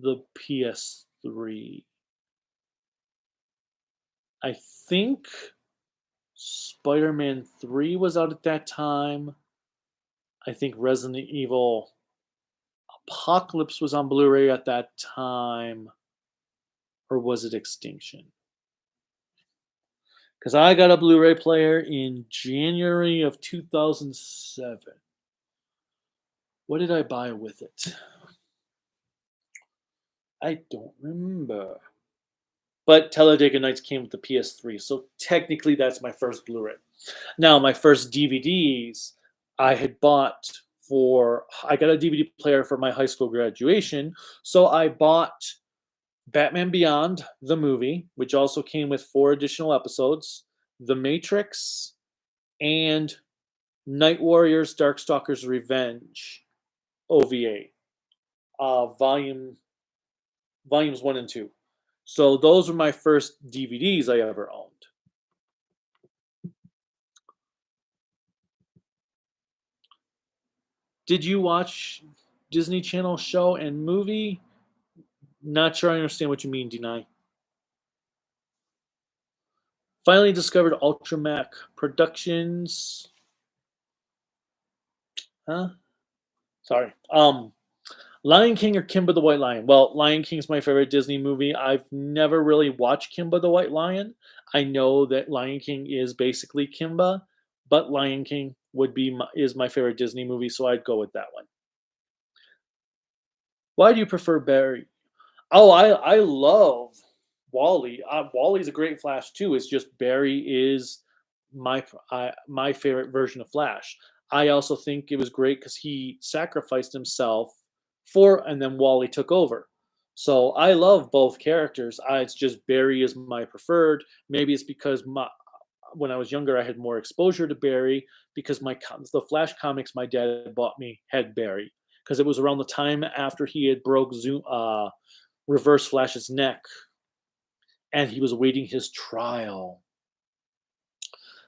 the PS3? I think Spider-Man 3 was out at that time. I think Resident Evil Apocalypse was on Blu-ray at that time. Or was it Extinction? Because I got a Blu-ray player in January of 2007. What did I buy with it? I don't remember. But Talladega Nights came with the PS3, so technically that's my first Blu-ray. Now, my first DVDs I had bought I got a DVD player for my high school graduation, so I bought Batman Beyond, the movie, which also came with 4 additional episodes, The Matrix, and Night Warriors Darkstalkers Revenge OVA, volumes 1 and 2. So those were my first DVDs I ever owned. Did you watch Disney Channel show and movie? Not sure I understand what you mean, Deny. Finally discovered Ultramac Productions. Huh? Sorry. Lion King or Kimba the White Lion? Well, Lion King's my favorite Disney movie. I've never really watched Kimba the White Lion. I know that Lion King is basically Kimba, but Lion King is my favorite Disney movie, so I'd go with that one. Why do you prefer Barry? Oh, I love Wally. Wally's a great Flash too. It's just Barry is my favorite version of Flash. I also think it was great because he sacrificed himself and then Wally took over. So I love both characters. It's just Barry is my preferred. Maybe it's because when I was younger I had more exposure to Barry because the Flash comics my dad bought me had Barry because it was around the time after he had broke Reverse Flash's neck and he was awaiting his trial.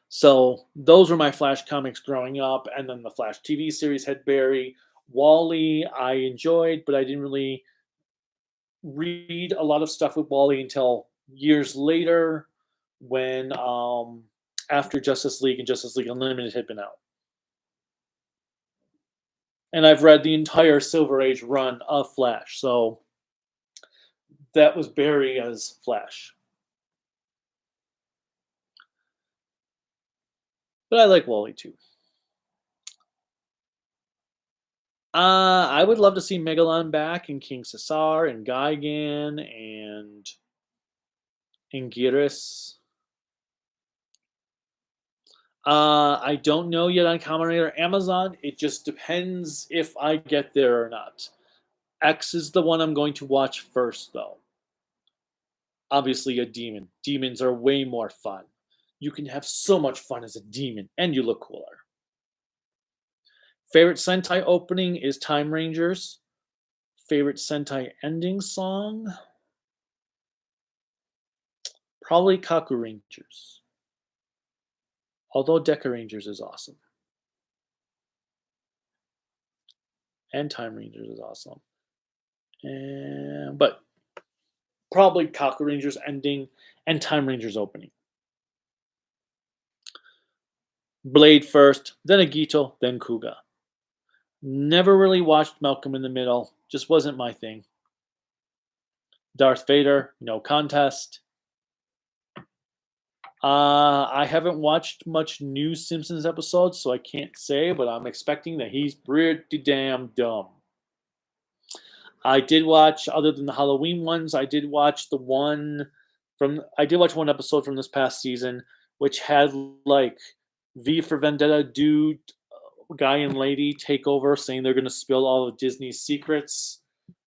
So those were my Flash comics growing up, and then the Flash TV series had Barry. Wally I enjoyed, but I didn't really read a lot of stuff with Wally until years later when after Justice League and Justice League Unlimited had been out. And I've read the entire Silver Age run of Flash, so that was Barry as Flash. But I like Wally too. I would love to see Megalon back and King Caesar and Gigan and Anguirus. I don't know yet on Kamen Rider Amazon. It just depends if I get there or not. X is the one I'm going to watch first, though. Obviously, a demon. Demons are way more fun. You can have so much fun as a demon, and you look cooler. Favorite Sentai opening is Time Rangers. Favorite Sentai ending song? Probably Kaku Rangers. Although Deca Rangers is awesome. And Time Rangers is awesome. But probably Kaku Rangers ending and Time Rangers opening. Blade first, then Agito, then Kuga. Never really watched Malcolm in the Middle. Just wasn't my thing. Darth Vader, no contest. I haven't watched much new Simpsons episodes, so I can't say, but I'm expecting that he's pretty damn dumb. I did watch, other than the Halloween ones, I did watch the one I did watch one episode from this past season, which had like V for Vendetta dude, guy and lady take over, saying they're going to spill all of Disney's secrets.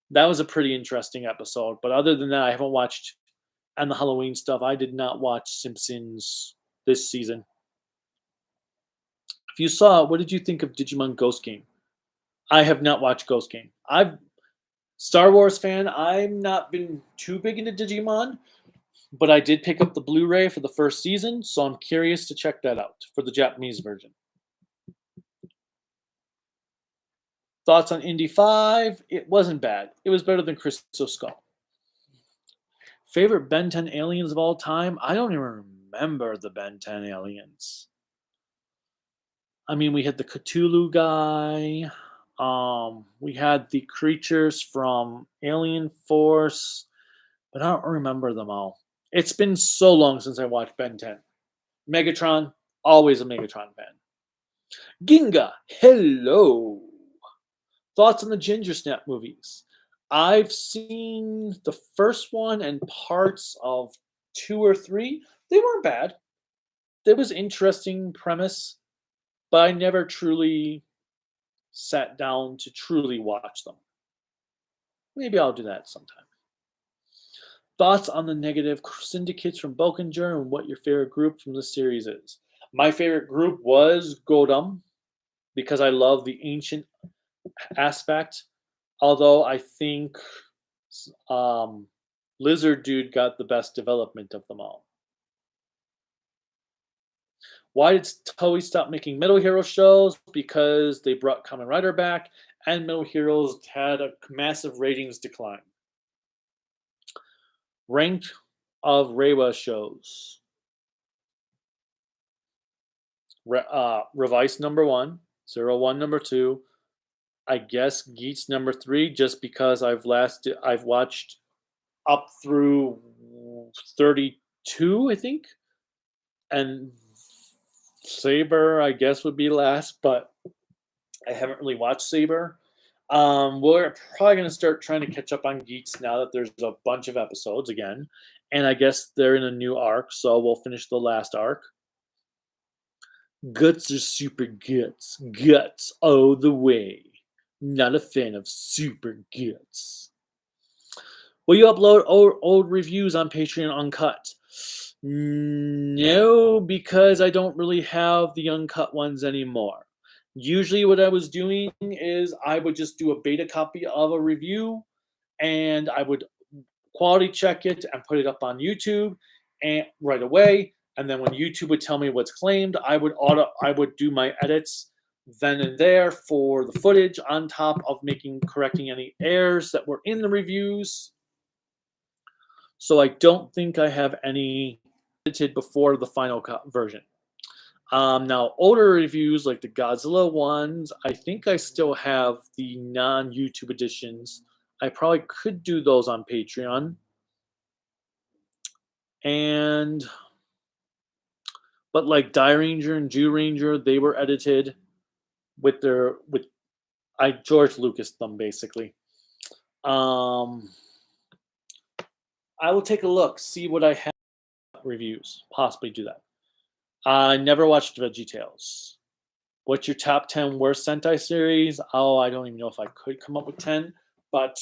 That was a pretty interesting episode. But other than that, I haven't watched, and the Halloween stuff. I did not watch Simpsons this season. If you saw, what did you think of Digimon Ghost Game? I have not watched Ghost Game. I've Star Wars fan. I've not been too big into Digimon, but I did pick up the Blu-ray for the first season, so I'm curious to check that out for the Japanese version. Thoughts on Indy 5? It wasn't bad. It was better than Crystal Skull. Favorite Ben 10 aliens of all time? I don't even remember the Ben 10 aliens. I mean, we had the Cthulhu guy. We had the creatures from Alien Force, but I don't remember them all. It's been so long since I watched Ben 10. Megatron, always a Megatron fan. Ginga, hello. Thoughts on the Ginger Snap movies? I've seen the first one and parts of 2 or 3. They weren't bad. There was interesting premise, but I never truly sat down to truly watch them. Maybe I'll do that sometime. Thoughts on the negative syndicates from Bokinger and what your favorite group from the series is? My favorite group was Godam because I love the ancient aspect. Although I think Lizard Dude got the best development of them all. Why did Toei stop making Metal Hero shows? Because they brought Kamen Rider back, and Metal Heroes had a massive ratings decline. Rank of Reiwa shows. Revice number 1, 01 number 2. I guess Geats number 3, just because I've watched up through 32, I think, and Saber, I guess, would be last, but I haven't really watched Saber. We're probably going to start trying to catch up on Geeks now that there's a bunch of episodes again, and I guess they're in a new arc, so we'll finish the last arc. Guts are super guts. Guts all the way. Not a fan of super guts. Will you upload old reviews on Patreon uncut? No, because I don't really have the uncut ones anymore. Usually what I was doing is I would just do a beta copy of a review and I would quality check it and put it up on YouTube and right away. And then when YouTube would tell me what's claimed, I would do my edits then and there for the footage on top of correcting any errors that were in the reviews. So I don't think I have any edited before the final version. Now, older reviews like the Godzilla ones, I think I still have the non-YouTube editions. I probably could do those on Patreon. But like Die Ranger and Jew Ranger, they were edited with George Lucas them basically. I will take a look, see what I have reviews, possibly do that. I never watched VeggieTales. What's your top 10 worst Sentai series? Oh, I don't even know if I could come up with 10, but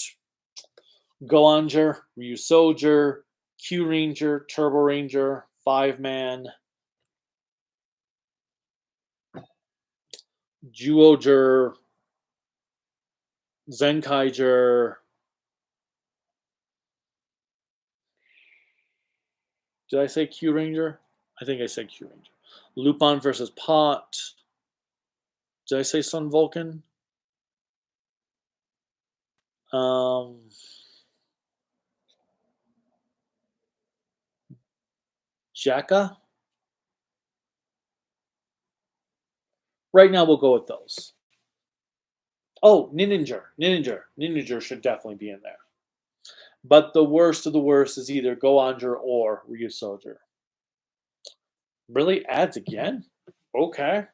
Goanger, Ryu Soldier, Q Ranger, Turbo Ranger, 5-Man, Juoger, Zenkaiger. Did I say Q Ranger? I think I said Q Ranger. Lupin versus Pot. Did I say Sun Vulcan? Jacka? Right now we'll go with those. Oh, Ninninger should definitely be in there. But the worst of the worst is either Goanger or Ryu Soldier. Really? Ads again? Okay.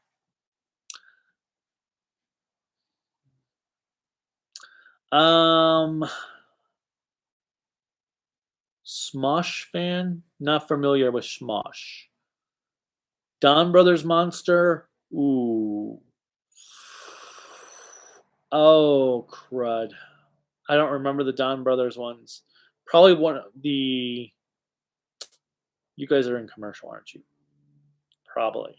Smosh fan. Not familiar with Smosh. Don Brothers Monster. Ooh. Oh, crud. I don't remember the Don Brothers ones. Probably one of the. You guys are in commercial, aren't you? Probably.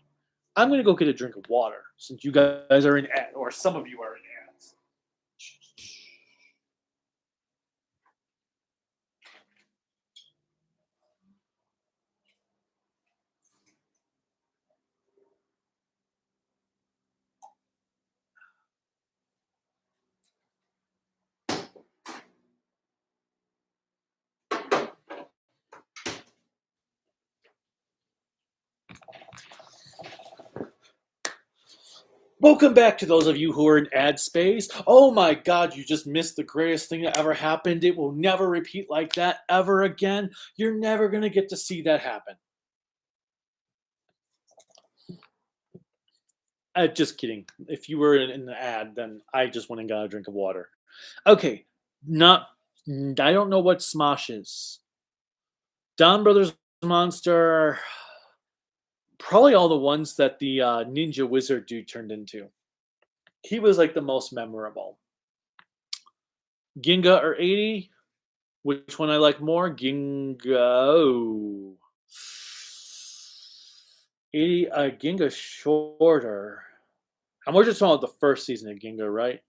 I'm going to go get a drink of water since you guys are in ad, or some of you are in ads. Welcome back to those of you who are in ad space. Oh my god, you just missed the greatest thing that ever happened. It will never repeat like that ever again. You're never going to get to see that happen. Just kidding. If you were in the ad, then I just went and got a drink of water. Okay, not. I don't know what Smosh is. Don Brothers Monster. Probably all the ones that the ninja wizard dude turned into. He was like the most memorable. Ginga or 80? Which one I like more? Ginga. 80, Ginga shorter. And we're just talking about the first season of Ginga, right?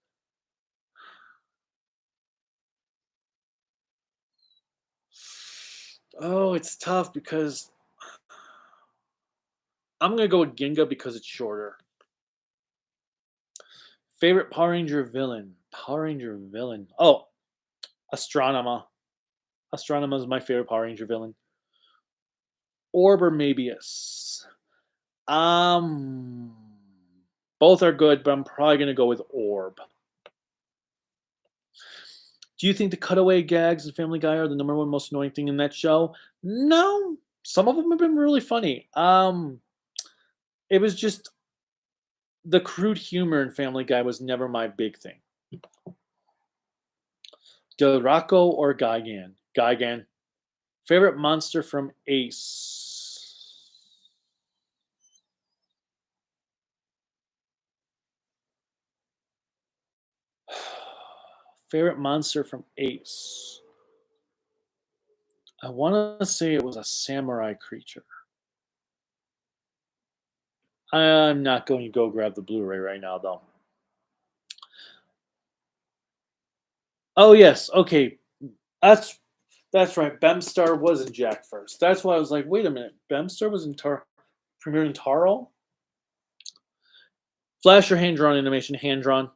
Oh, it's tough because I'm going to go with Ginga because it's shorter. Favorite Power Ranger villain? Power Ranger villain. Oh, Astronema. Astronema is my favorite Power Ranger villain. Orb or Mabius? Um, both are good, but I'm probably going to go with Orb. Do you think the cutaway gags in Family Guy are the number one most annoying thing in that show? No. Some of them have been really funny. It was just the crude humor in Family Guy was never my big thing. Dorako or Gigan? Gigan. Favorite monster from Ace? Favorite monster from Ace? I want to say it was a samurai creature. I'm not going to go grab the Blu-ray right now, though. Oh yes, okay. That's right. Bemstar was in Jack first. That's why I was like, wait a minute. Bemstar was in premiered in Taro? Flash or hand drawn animation? Hand drawn.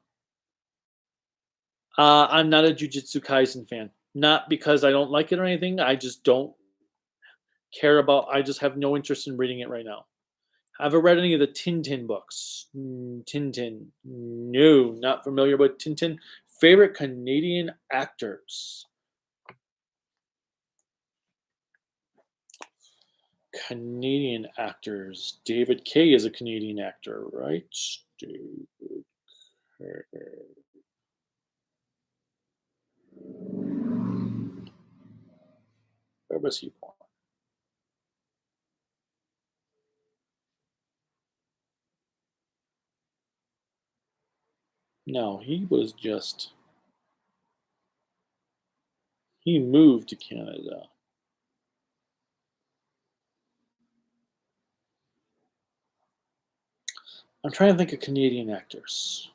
I'm not a Jujutsu Kaisen fan. Not because I don't like it or anything. I just don't care about. I just have no interest in reading it right now. Have I read any of the Tintin books? Tintin. No, not familiar with Tintin. Favorite Canadian actors? Canadian actors. David Kay is a Canadian actor, right? David Kay. Where was he born? No, he was just. He moved to Canada. I'm trying to think of Canadian actors.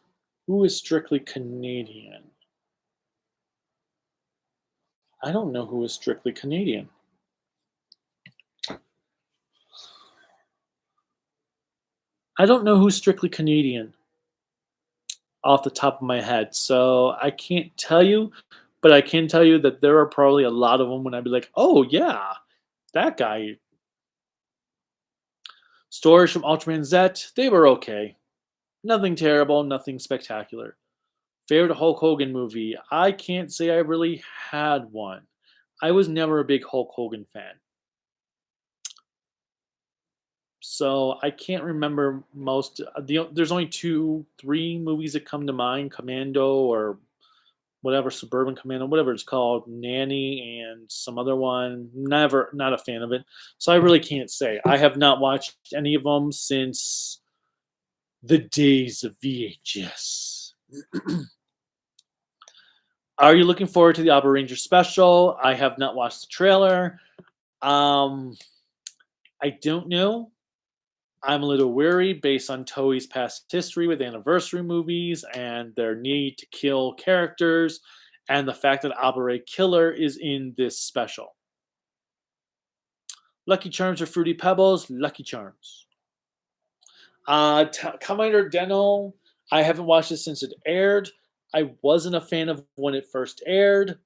Who is strictly Canadian? I don't know who is strictly Canadian. I don't know who's strictly Canadian off the top of my head, so I can't tell you, but I can tell you that there are probably a lot of them when I'd be like, oh yeah, that guy. Stories from Ultraman Z, they were okay. Nothing terrible, nothing spectacular. Favorite Hulk Hogan movie? I can't say I really had one. I was never a big Hulk Hogan fan. So I can't remember most. There's only 2, 3 movies that come to mind: Commando or whatever Suburban Commando, whatever it's called, Nanny, and some other one. Never, not a fan of it. So I really can't say. I have not watched any of them since the days of VHS. Are you looking forward to the Alba Ranger special? I have not watched the trailer. Um, I don't know. I'm a little weary based on Toei's past history with anniversary movies and their need to kill characters, and the fact that Alba Killer is in this special. Lucky Charms or Fruity Pebbles? Lucky Charms. Kamen Rider Deno, I haven't watched it since it aired. I wasn't a fan of when it first aired,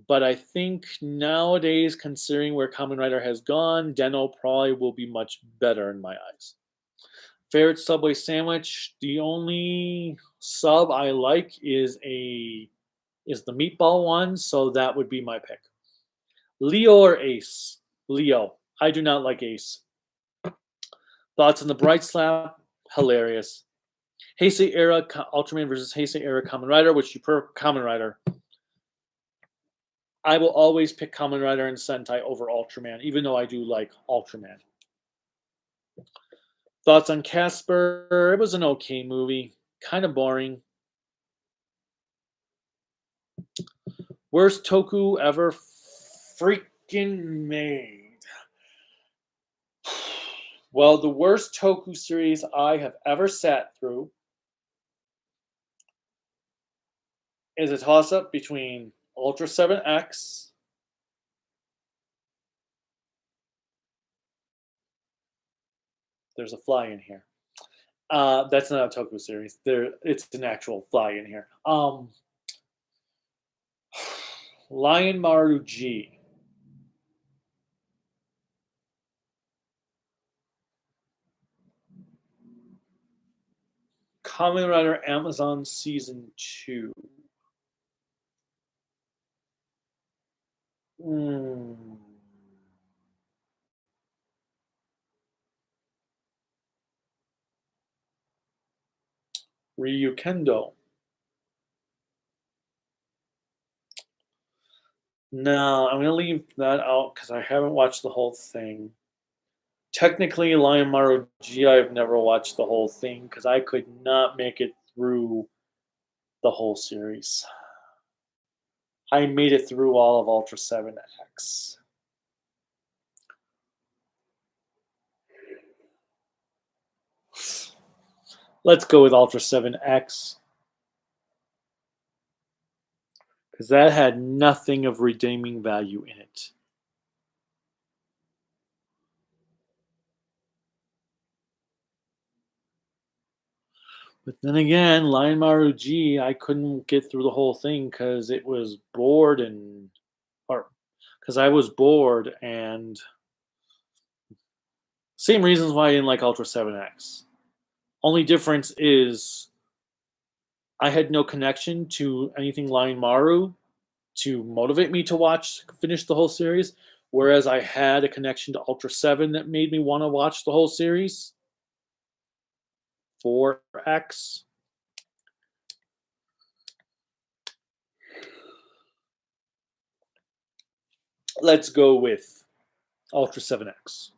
but I think nowadays, considering where Kamen Rider has gone, Deno probably will be much better in my eyes. Favorite Subway sandwich? The only sub I like is the meatball one, so that would be my pick. Leo or Ace? Leo. I do not like Ace. Thoughts on the Bright Slap? Hilarious. Heisei era Ultraman versus Heisei era Kamen Rider. Which you prefer? Kamen Rider. I will always pick Kamen Rider and Sentai over Ultraman, even though I do like Ultraman. Thoughts on Casper? It was an okay movie. Kind of boring. Worst Toku ever freaking made. Well, the worst Toku series I have ever sat through is a toss-up between Ultra 7X there's a fly in here. That's not a Toku series. It's an actual fly in here. Lion Maru G. Kamen Rider Amazon Season 2. Ryu Kendo. No, I'm going to leave that out because I haven't watched the whole thing. Technically, Lion Maru G, I've never watched the whole thing because I could not make it through the whole series. I made it through all of Ultra 7X. Let's go with Ultra 7X. Because that had nothing of redeeming value in it. But then again, Lion Maru G, I couldn't get through the whole thing because it was bored or because I was bored and same reasons why I didn't like Ultra 7X. Only difference is I had no connection to anything Lion Maru to motivate me to finish the whole series, whereas I had a connection to Ultra 7 that made me want to watch the whole series. 4X. Let's go with Ultra 7X.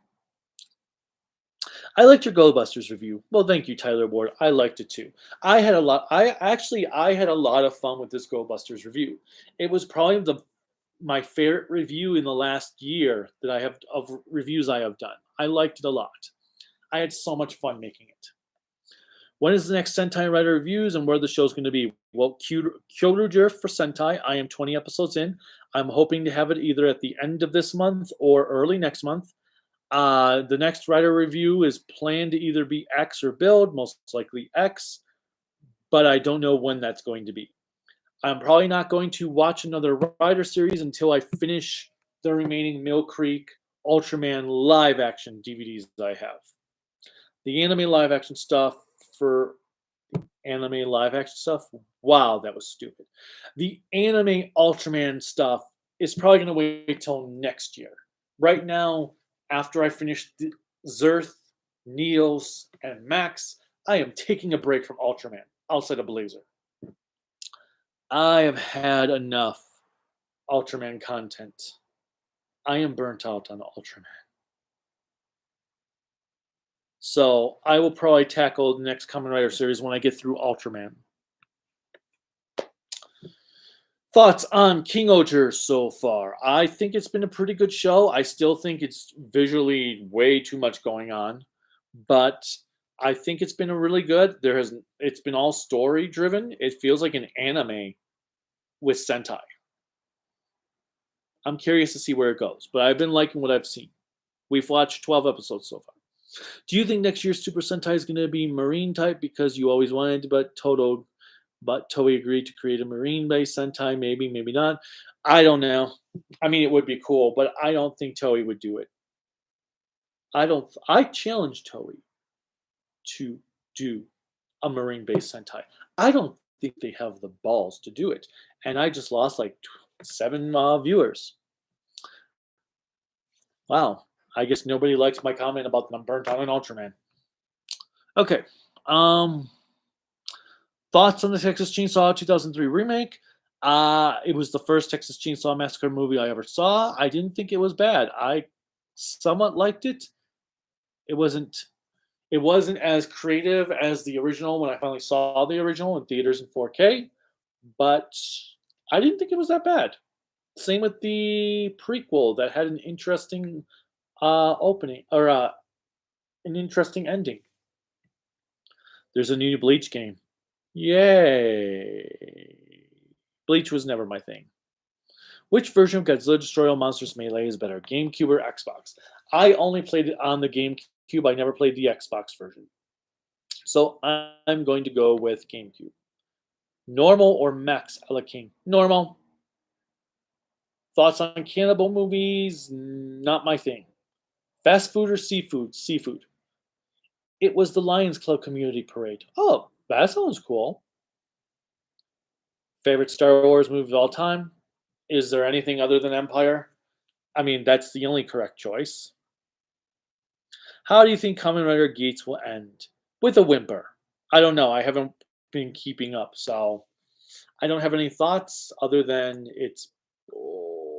I liked your Goldbusters review. Well, thank you, Tyler Ward. I liked it too. I had a lot of fun with this Goldbusters review. It was probably my favorite review in the last year that I have of reviews I have done. I liked it a lot. I had so much fun making it. When is the next Sentai Rider reviews and where the show's going to be? Well, Kyoruger for Sentai. I am 20 episodes in. I'm hoping to have it either at the end of this month or early next month. The next Rider review is planned to either be X or Build, most likely X, but I don't know when that's going to be. I'm probably not going to watch another Rider series until I finish the remaining Mill Creek Ultraman live action DVDs I have. The anime live action stuff, wow, that was stupid. The anime Ultraman stuff is probably going to wait till next year. Right now, after I finish Zerth, Niels, and Max, I am taking a break from Ultraman outside of Blazer. I have had enough Ultraman content. I am burnt out on Ultraman. So I will probably tackle the next Kamen Rider series when I get through Ultraman. Thoughts on King Oger so far? I think it's been a pretty good show. I still think it's visually way too much going on, but I think it's been a really good. It's been all story driven. It feels like an anime with Sentai. I'm curious to see where it goes, but I've been liking what I've seen. We've watched 12 episodes so far. Do you think next year's Super Sentai is going to be marine type because you always wanted, but Toei agreed to create a marine-based Sentai? Maybe, maybe not. I don't know. I mean, it would be cool, but I don't think Toei would do it. I don't. I challenge Toei to do a marine-based Sentai. I don't think they have the balls to do it, and I just lost like 7 viewers. Wow. I guess nobody likes my comment about them burnt out on Ultraman. Okay. Thoughts on the Texas Chainsaw 2003 remake? It was the first Texas Chainsaw Massacre movie I ever saw. I didn't think it was bad. I somewhat liked it. It wasn't as creative as the original when I finally saw the original in theaters in 4K, but I didn't think it was that bad. Same with the prequel that had an interesting opening or an interesting ending. There's a new Bleach game. Yay! Bleach was never my thing. Which version of Godzilla Destroy All Monsters Melee is better, GameCube or Xbox? I only played it on the GameCube. I never played the Xbox version. So I'm going to go with GameCube. Normal or Max Ella King? Normal. Thoughts on cannibal movies? Not my thing. Fast food or seafood? Seafood. It was the Lions Club community parade. Oh, that sounds cool. Favorite Star Wars movie of all time? Is there anything other than Empire? I mean, that's the only correct choice. How do you think Kamen Rider Gates will end? With a whimper. I don't know. I haven't been keeping up, so I don't have any thoughts other than it's boring.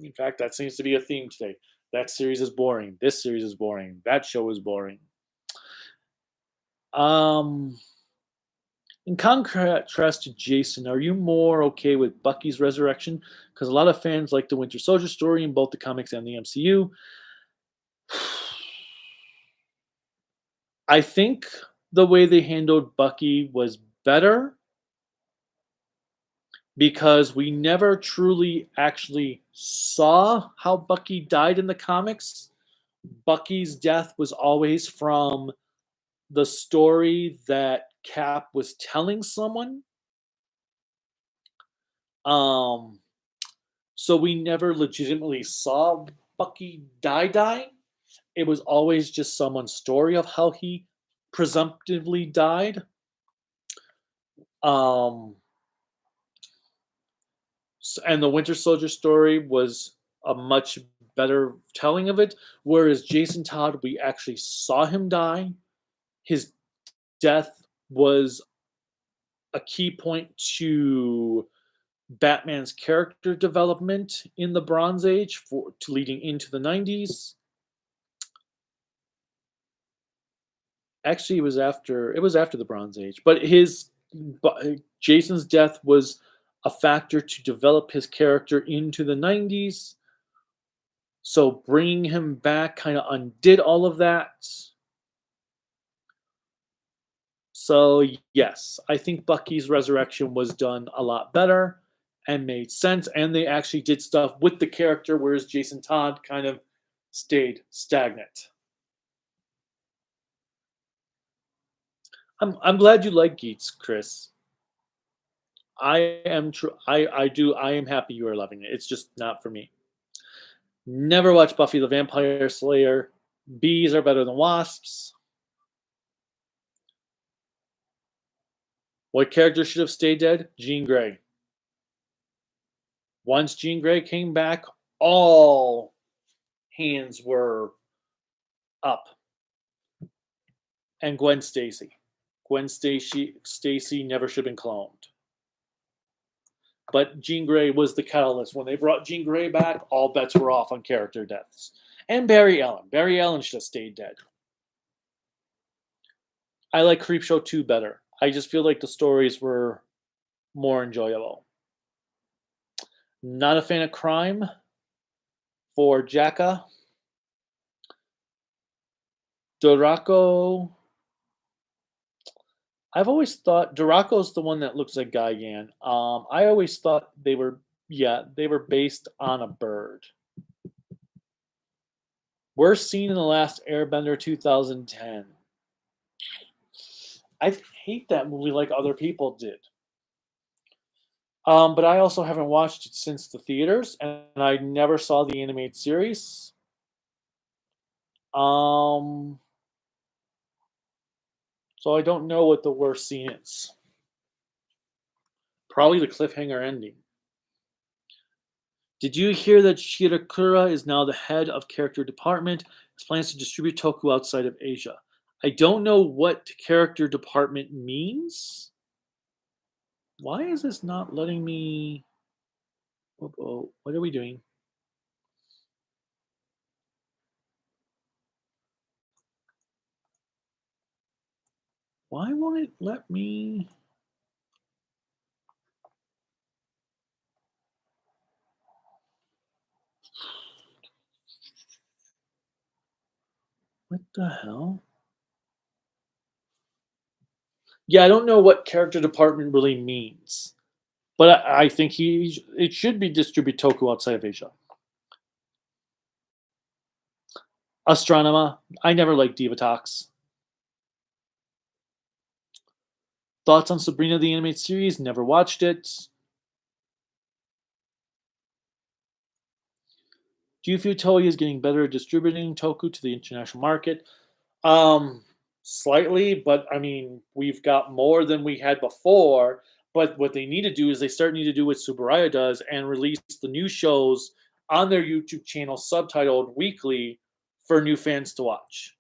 In fact, that seems to be a theme today. That series is boring. This series is boring. That show is boring. Um, in contrast to Jason, are you more okay with Bucky's resurrection? Because a lot of fans like the Winter Soldier story in both the comics and the MCU. I think the way they handled Bucky was better because we never truly actually saw how Bucky died in the comics. Bucky's death was always from the story that Cap was telling someone. So we never legitimately saw Bucky die. It was always just someone's story of how he presumptively died. And the Winter Soldier story was a much better telling of it. Whereas Jason Todd, we actually saw him die. His death was a key point to Batman's character development in the Bronze Age to leading into the 90s. Actually, it was after the Bronze Age, but Jason's death was a factor to develop his character into the 90s. So bringing him back kind of undid all of that. So yes, I think Bucky's resurrection was done a lot better and made sense, and they actually did stuff with the character, whereas Jason Todd kind of stayed stagnant. I'm glad you like Geats, Chris. I am true. I am happy you are loving it. It's just not for me. Never watched Buffy the Vampire Slayer. Bees are better than wasps. What character should have stayed dead? Jean Grey. Once Jean Grey came back, all hands were up. And Gwen Stacy. Gwen Stacy never should have been cloned. But Jean Grey was the catalyst. When they brought Jean Grey back, all bets were off on character deaths. And Barry Allen. Barry Allen should have stayed dead. I like Creepshow 2 better. I just feel like the stories were more enjoyable. Not a fan of crime for Jacka. Dorako. I've always thought Dorako's the one that looks like Gigan. I always thought they were based on a bird. Worst scene in The Last Airbender 2010. I hate that movie like other people did. But I also haven't watched it since the theaters, and I never saw the animated series. So I don't know what the worst scene is. Probably the cliffhanger ending. Did you hear that Shirakura is now the head of character department? Has plans to distribute Toku outside of Asia. I don't know what character department means. Why is this not letting me? Oh, what are we doing? Why won't it let me? What the hell? Yeah, I don't know what character department really means, but I think it should be distribute Toku outside of Asia. Astronema, I never liked Divatox. Thoughts on Sabrina the Animated Series? Never watched it. Do you feel Toei is getting better at distributing Toku to the international market? Slightly, but I mean, we've got more than we had before. But what they need to do is they need to do what Subaraya does and release the new shows on their YouTube channel, subtitled weekly, for new fans to watch.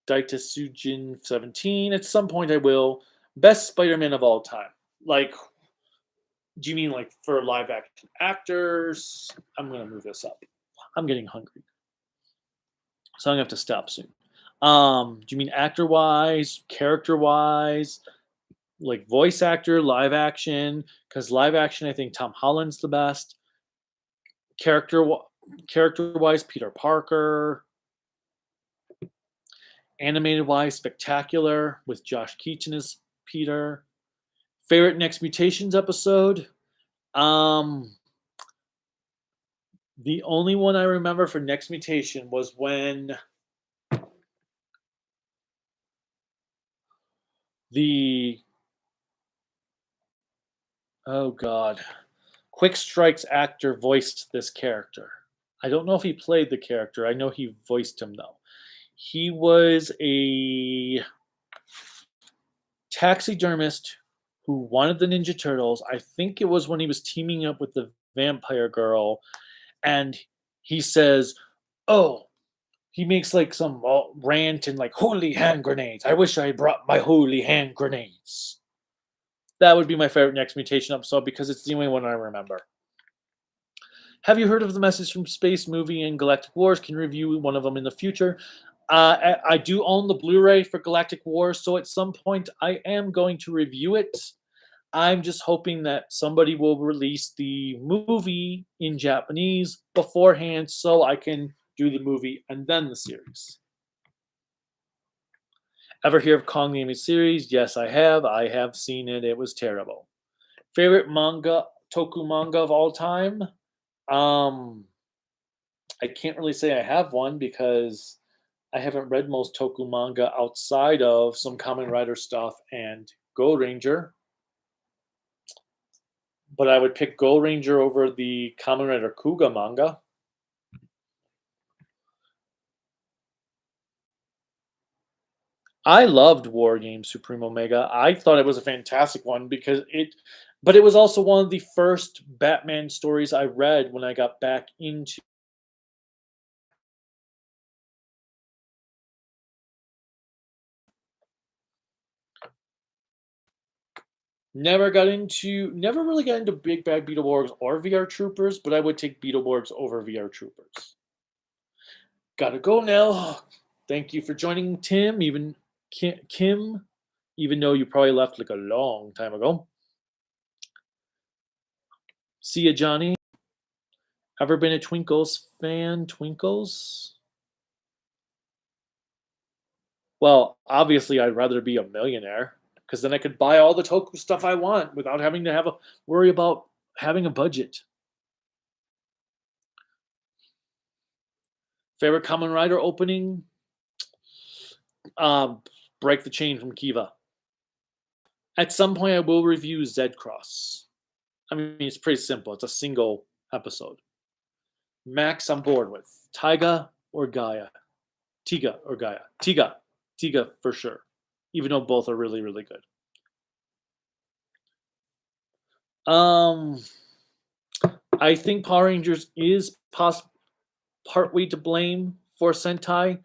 Daita Sujin 17. At some point, I will. Best Spider-Man of all time. Like, do you mean like for live action actors? I'm gonna move this up. I'm getting hungry, so I'm gonna have to stop soon. Do you mean actor wise, character wise, like voice actor, live action? Because live action, I think Tom Holland's the best. Character wise, Peter Parker. Animated wise, Spectacular with Josh Keaton as Peter. Favorite Next Mutations episode? The only one I remember for Next Mutation was when the Quick Strike's actor voiced this character. I don't know if he played the character. I know he voiced him though. He was a taxidermist who wanted the Ninja Turtles. I think it was when he was teaming up with the vampire girl, and he says, "Oh," he makes like some rant and like holy hand grenades. I wish I brought my holy hand grenades. That would be my favorite Next Mutation episode because it's the only one I remember. Have you heard of the Message from Space movie and Galactic Wars? Can review one of them in the future. I do own the Blu-ray for Galactic Wars, so at some point I am going to review it. I'm just hoping that somebody will release the movie in Japanese beforehand so I can do the movie and then the series. Ever hear of Kong the Animated Series? Yes, I have. I have seen it. It was terrible. Favorite manga, Toku manga of all time? I can't really say I have one because I haven't read most Toku manga outside of some Kamen Rider stuff and Go Ranger. But I would pick Go Ranger over the Kamen Rider Kuga manga. I loved War Games Supreme Omega. I thought it was a fantastic one because but it was also one of the first Batman stories I read when I got back into Never really got into Big Bad Beetleborgs or VR Troopers, but I would take Beetleborgs over VR Troopers. Gotta go now. Thank you for joining, Tim. Even Kim, even though you probably left like a long time ago. See ya, Johnny. Ever been a Twinkles fan? Twinkles? Well, obviously, I'd rather be a millionaire because then I could buy all the Toku stuff I want without having to worry about having a budget. Favorite Kamen Rider opening? Break the Chain from Kiva. At some point, I will review Z Cross. I mean, it's pretty simple. It's a single episode. Max, I'm bored with. Taiga or Gaia? Tiga or Gaia? Tiga. Tiga for sure. Even though both are really, really good. I think Power Rangers is partly to blame for Sentai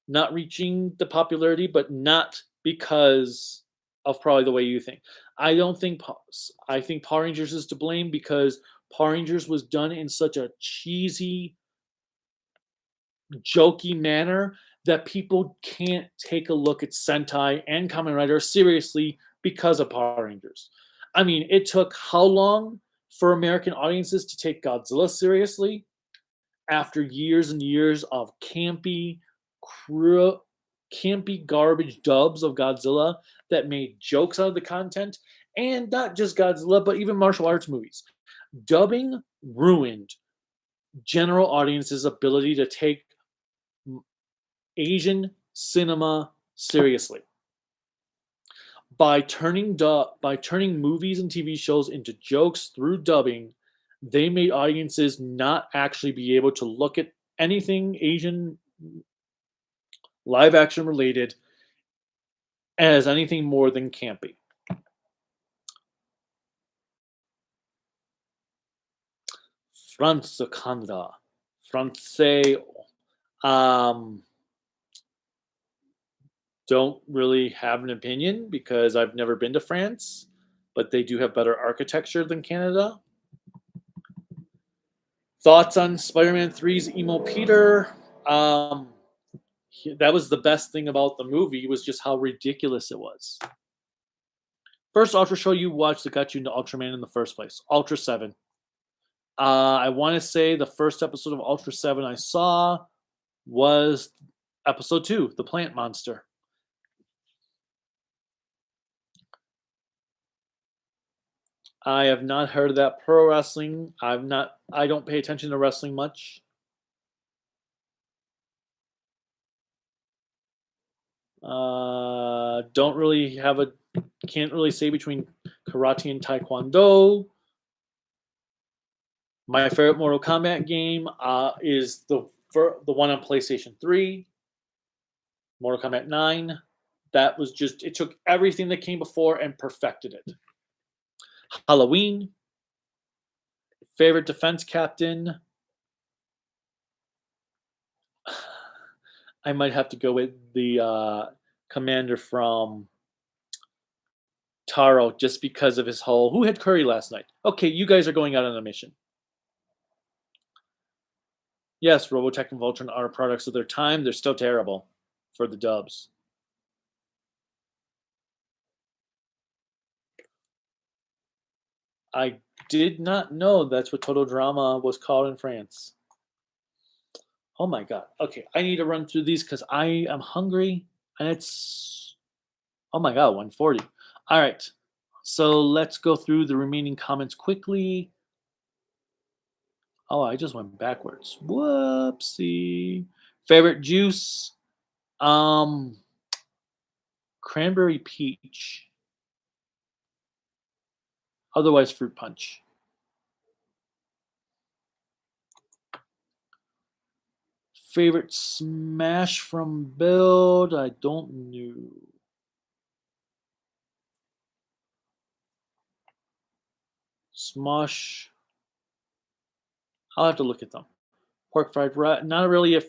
not reaching the popularity, but not because of probably the way you think. I think Power Rangers is to blame because Power Rangers was done in such a cheesy, jokey manner that people can't take a look at Sentai and Kamen Rider seriously because of Power Rangers. I mean, it took how long for American audiences to take Godzilla seriously after years and years of campy garbage dubs of Godzilla that made jokes out of the content, and not just Godzilla, but even martial arts movies. Dubbing ruined general audiences' ability to take Asian cinema seriously. By turning movies and TV shows into jokes through dubbing, they made audiences not actually be able to look at anything Asian live action related as anything more than campy. Francescanda. Franceo. Don't really have an opinion because I've never been to France, but they do have better architecture than Canada. Thoughts on Spider-Man 3's Emo Peter? That was the best thing about the movie was just how ridiculous it was. First Ultra show you watched that got you into Ultraman in the first place? Ultra 7. I want to say the first episode of Ultra 7 I saw was episode 2, The Plant Monster. I have not heard of that pro wrestling. I don't pay attention to wrestling much. Can't really say between karate and taekwondo. My favorite Mortal Kombat game is the one on PlayStation 3, Mortal Kombat 9. That was it took everything that came before and perfected it. Halloween. Favorite defense captain. I might have to go with the commander from Taro just because of his whole, who had curry last night? Okay, you guys are going out on a mission. Yes, Robotech and Voltron are products of their time. They're still terrible for the dubs. I did not know that's what Total Drama was called in France. Oh my god. Okay, I need to run through these because I am hungry and it's, oh my god, 140. All right, so let's go through the remaining comments quickly. Oh, I just went backwards. Whoopsie. Favorite juice? Cranberry peach. Otherwise, fruit punch. Favorite smash from Build? I don't know. Smosh. I'll have to look at them. Pork fried rice. Not really a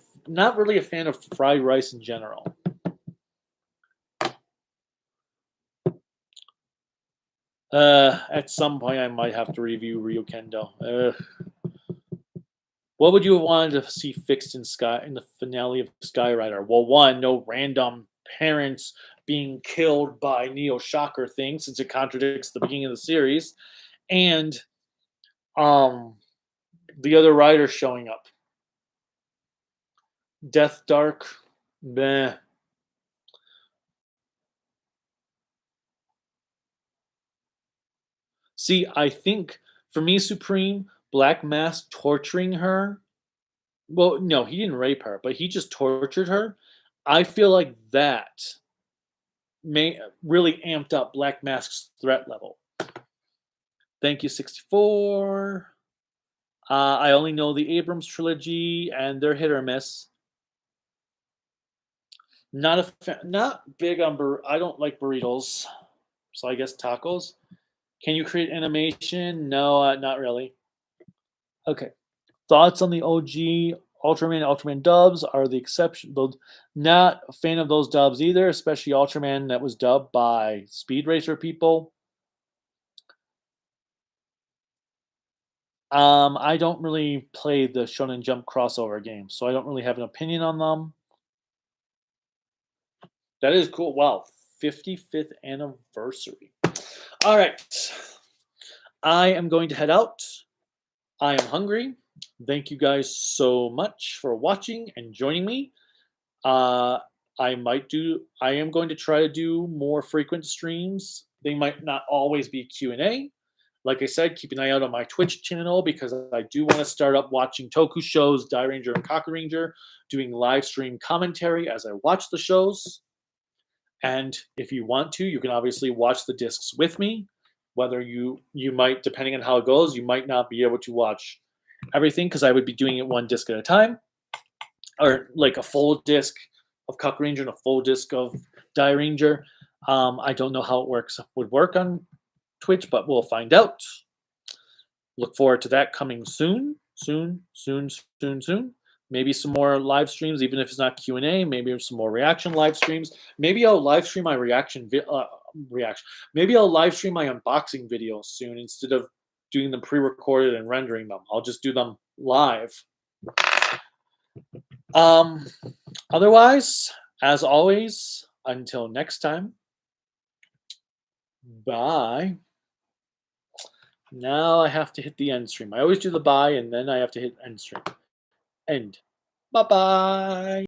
fan of fried rice in general. At some point, I might have to review Ryukendo. What would you have wanted to see fixed in the finale of Sky Rider? Well, one, no random parents being killed by Neo Shocker things, since it contradicts the beginning of the series, and um the other riders showing up. Death Dark, meh. See, I think for me, Supreme, Black Mask torturing her. Well, no, he didn't rape her, but he just tortured her. I feel like that may really amped up Black Mask's threat level. Thank you, 64. I only know the Abrams trilogy, and they're hit or miss. Not big on I don't like burritos, so I guess tacos. Can you create animation? No, not really. Okay. Thoughts on the OG Ultraman dubs are the exception. Though not a fan of those dubs either, especially Ultraman that was dubbed by Speed Racer people. I don't really play the Shonen Jump crossover games, so I don't really have an opinion on them. That is cool. Wow, 55th anniversary. All right. I am going to head out. I am hungry. Thank you guys so much for watching and joining me. Uh, I am going to try to do more frequent streams. They might not always be Q&A. Like I said, keep an eye out on my Twitch channel because I do want to start up watching Toku shows, Die Ranger and Kaku Ranger, doing live stream commentary as I watch the shows. And if you want to, you can obviously watch the discs with me. Whether you might, depending on how it goes, you might not be able to watch everything because I would be doing it one disc at a time, or like a full disc of Kaku Ranger and a full disc of Die Ranger. I don't know how it would work on Twitch, but we'll find out. Look forward to that coming soon. Maybe some more live streams, even if it's not Q&A. Maybe some more reaction live streams. Maybe I'll live stream my reaction. Maybe I'll live stream my unboxing videos soon instead of doing them pre-recorded and rendering them. I'll just do them live. Otherwise, as always, until next time, bye. Now I have to hit the end stream. I always do the bye and then I have to hit end stream. End. Bye-bye.